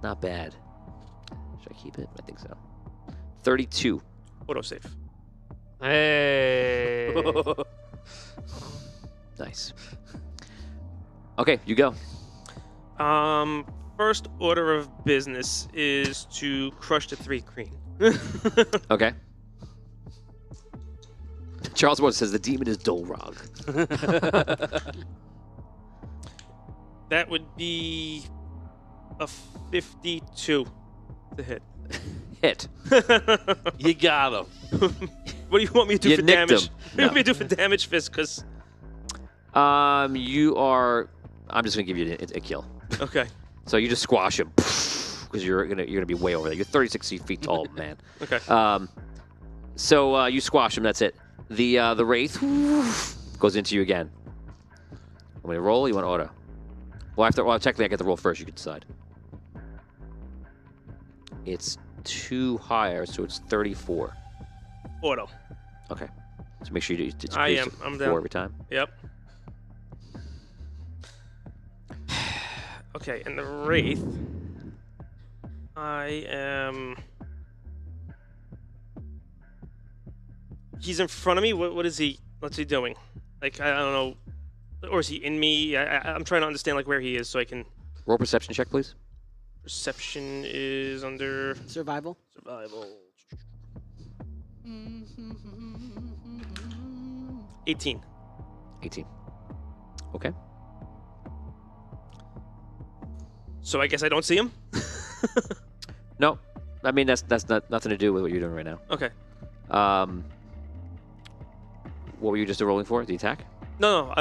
Not bad. Should I keep it? I think so. 32. Autosave. Hey. Nice. Okay, you go. First order of business is to crush the 3-crane. Okay. Charles Ward says the demon is Dolrog. That would be a 52 to hit. Hit. You got him. What do you want me to do You for nicked damage? him. What do you want me to do for damage, Fist? Because You are... I'm just going to give you a kill. okay. So you just squash him. Because you're gonna be way over there. You're 36 feet tall, man. Okay. So you squash him, that's it. The wraith goes into you again. Want me to roll? You want auto? Well, technically I get the roll first. You can decide. It's 2 higher, so it's 34. Auto. Okay. So make sure you do. I am. I'm down. 4 every time. Yep. Okay, and the wraith. I am. He's in front of me. What is he? What's he doing? Like I don't know. Or is he in me? I'm trying to understand like where he is so I can. Roll perception check, please. Perception is under Survival. survival. 18. 18. Okay. So I guess I don't see him? No, I mean that's nothing to do with what you're doing right now. Okay. What were you just rolling for? The attack? No,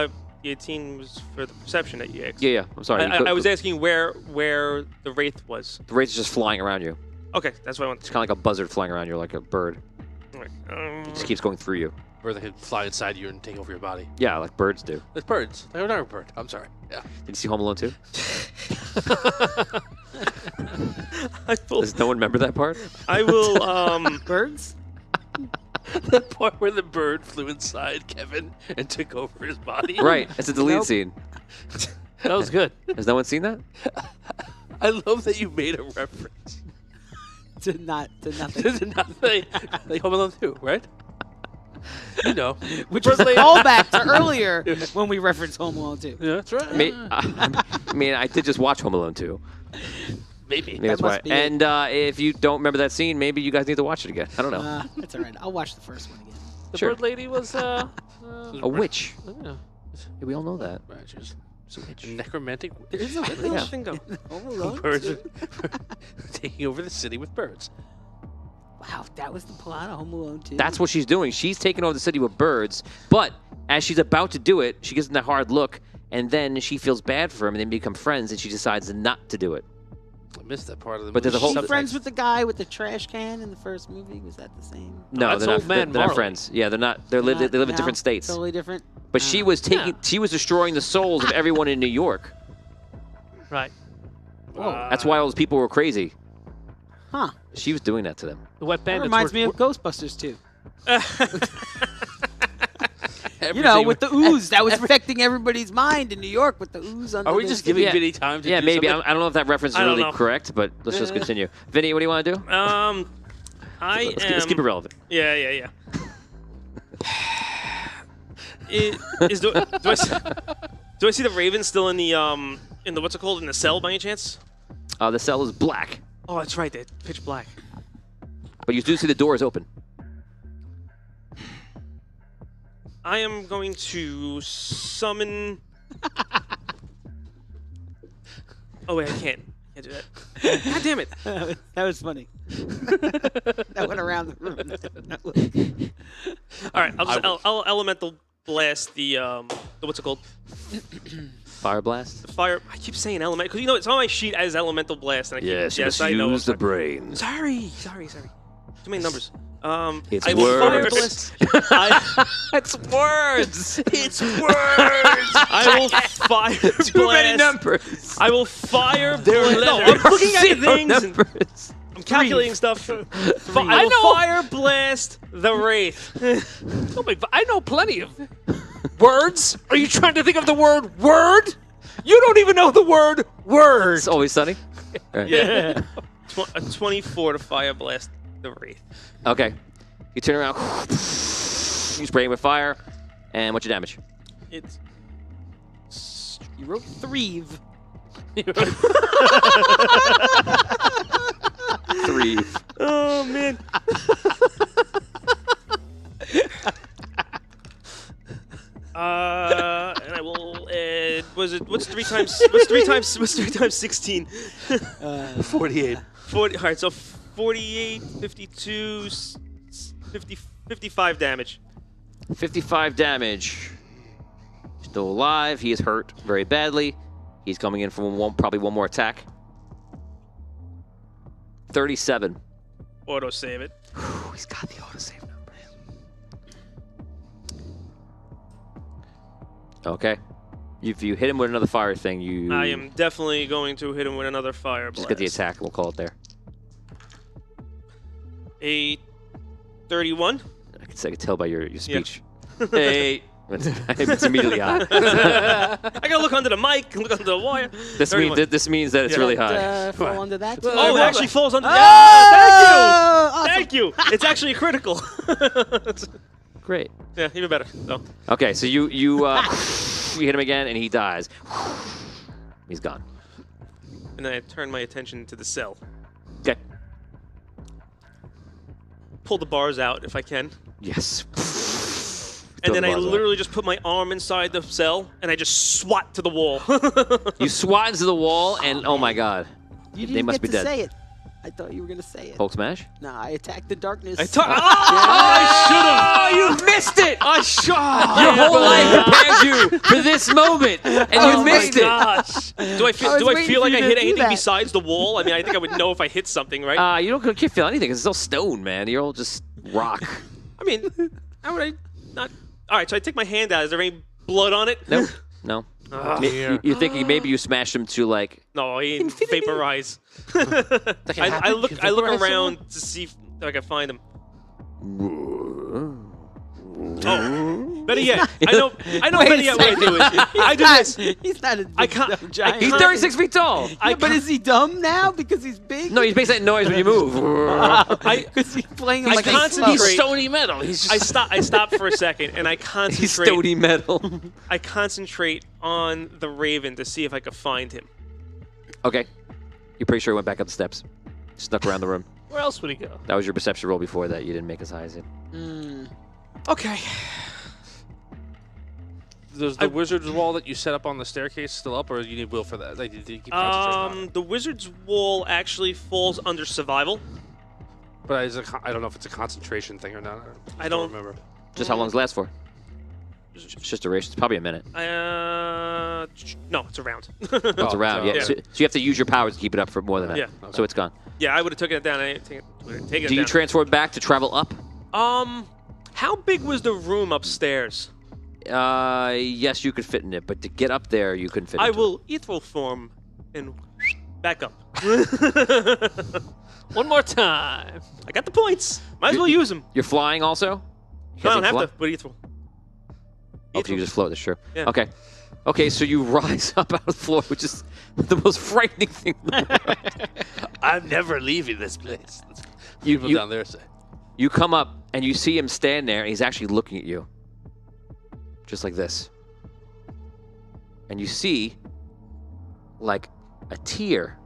the 18 was for the perception that you asked. Yeah. I'm sorry. I was asking where the wraith was. The wraith is just flying around you. Okay, that's what I want. It's kind of like a buzzard flying around you, like a bird. Right. It just keeps going through you. Or they could fly inside you and take over your body. Yeah, like birds do. It's birds. They're not a bird. I'm sorry. Yeah. Did you see Home Alone 2? Does no one remember that part? I will. Birds? The part where the bird flew inside Kevin and took over his body. Right. It's a deleted scene. That was good. Has no one seen that? I love that you made a reference. To nothing. to nothing. Like Home Alone 2, right? You know. Which was a callback to earlier when we referenced Home Alone 2. Yeah, that's right. I mean, I did just watch Home Alone 2. Maybe. That's why. And if you don't remember that scene, maybe you guys need to watch it again. I don't know. That's all right. I'll watch the first one again. The Sure. bird lady was A witch. yeah. Yeah, we all know that. Right, just It's a witch. necromantic There's a Yeah. Bingo. Home Alone birds 2. taking over the city with birds. Wow, that was the plot of Home Alone 2. That's what she's doing. She's taking over the city with birds, but as she's about to do it, she gives him that hard look, and then she feels bad for him, and they become friends, and she decides not to do it. I missed that part of the But movie. there's a whole- She friends with the guy with the trash can in the first movie? Was that the same? No, that's they're Old not. Man They're not Marley. friends. Yeah, they're not. They live in No? different states. Totally different? But she was taking. She was destroying the souls of everyone in New York. Right. That's why all those people were crazy. Huh. She was doing that to them. The wet That bandits reminds were, me of Ghostbusters 2. Everything with the ooze. That was affecting everybody's mind in New York with the ooze under Are we the just city. giving Yeah. Vinny time to Yeah, do maybe. I something? don't know if that reference is I don't really know. correct, but let's just continue. Vinny, what do you want to do? Let's keep it relevant. Yeah. Do I see the Raven still in the what's it called, in the cell by any chance? The cell is black, Oh, that's right. They're pitch black. but you do see the door is open. I am going to summon. Oh wait, I can't. Can't do that. God damn it! That was funny. That went around the room. All right, I'll elemental blast the what's it called? Fire blast. The fire. I keep saying element because it's on my sheet as elemental blast, and I keep, yes, I know. use the brains. Sorry. Too many numbers. It's I will fire words. blast. It's words. It's words! I will fire blast. Too many numbers. I will fire blast. No, I'm looking at the things. And Numbers. I'm calculating stuff. I will fire blast the wraith. Oh my, I know plenty of words. Are you trying to think of the word word? You don't even know the word word. It's always sunny. Right. Yeah. A 24 to fire blast the wraith. Okay. You turn around. You spray him with fire. And what's your damage? It's You wrote Threve. 3. oh man. And I will add. What's 3 times 16? 48. 40. All right, so 48, 52, 50, 55 damage. 55 damage. Still alive. He is hurt very badly. He's coming in for probably one more attack. 37. Auto save it. He's got the autosave number. Okay. If you hit him with another fire thing, you I am definitely going to hit him with another fire blast. just get the attack. We'll call it there. A 31. I can tell by your speech. Hey. It's immediately high. I gotta look under the mic, look under the wire. This 31. means that it's really high. Fall under that. too? Oh, it actually falls under. Oh, Yeah, awesome. thank you. It's actually critical. Great. Yeah, even better. So, Okay, so you hit him again, and he dies. He's gone. and then I turn my attention to the cell. Okay. pull the bars out if I can. Yes. And then I literally just put my arm inside the cell and I just swat to the wall. You swat into the wall, and oh my god, You they didn't must get be to dead. say it. I thought you were gonna say it. Hulk smash. Nah, I attacked the darkness. I should have. Oh, you missed it! I shot. Your whole life prepared you for this moment, and you missed it. Gosh. Do I feel? I was Do I waiting feel for like you I to hit do anything that. besides the wall? I mean, I think I would know if I hit something, right? You can't feel anything because it's all stone, man. You're all just rock. I mean, how would I not? All right, so I take my hand out. Is there any blood on it? Nope. No. You're thinking maybe you smashed him to like. No, he didn't vaporize. I look around to see if I can find him. Oh, better yet, I know better yet what I do is I do this. He's not a I can't. dumb giant. He's 36 feet tall. But is he dumb now because he's big? No, he makes that noise when you move. Because he's playing him I like a concentrate. slow. He's stony metal. He's just I stop for a second and I He's concentrate. stony metal. I concentrate on the Raven to see if I could find him. Okay. You're pretty sure he went back up the steps. Snuck around the room. where else would he go? That was your perception roll before that. You didn't make as high as him. Okay. Does the wizard's wall that you set up on the staircase still up, or you need will for that? Like, did you keep concentrating on it? The Wizard's Wall actually falls under survival. But I don't know if it's a concentration thing or not. I don't remember. Just how long does it last for? It's just duration. It's probably a minute. No, it's a round. Oh, it's around. Yeah. yeah. So you have to use your powers to keep it up for more than that. Yeah. So it's gone. Yeah, I would have taken it down. I didn't take it Do you down. transfer it back to travel up? How big was the room upstairs? Yes, you could fit in it, but to get up there, you couldn't fit. I into will ethereal form and back up. One more time. I got the points. Might as well use them. it. You're flying also. You No, I don't guys have fly? to, but ethereal. Oh, you just float. That's true. Yeah. Okay. Okay, so you rise up out of the floor, which is the most frightening thing. In the world. I'm never leaving this place. People down there say. You come up and you see him stand there, and he's actually looking at you, just like this. And you see, like, a tear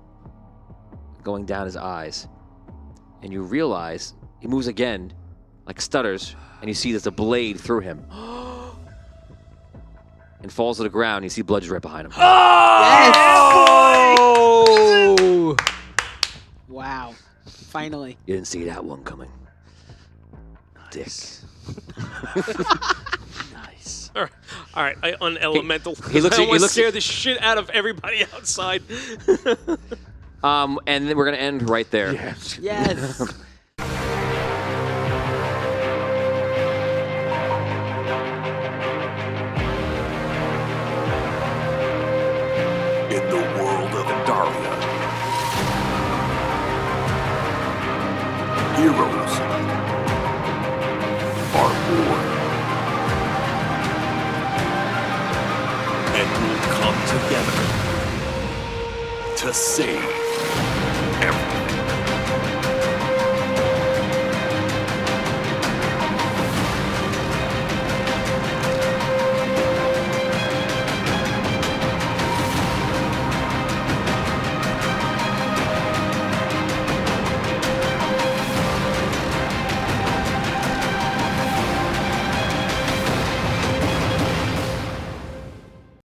going down his eyes, and you realize he moves again, like stutters, and you see there's a blade through him. And falls to the ground, and you see blood just right behind him. Oh! Wow. Finally. You didn't see that one coming. Dick. Nice. All right, I unelemental. he looks I at- he want to looks scare the shit out of everybody outside. And then we're gonna end right there. Yes. In the world of Andaria, heroes are born and will come together to save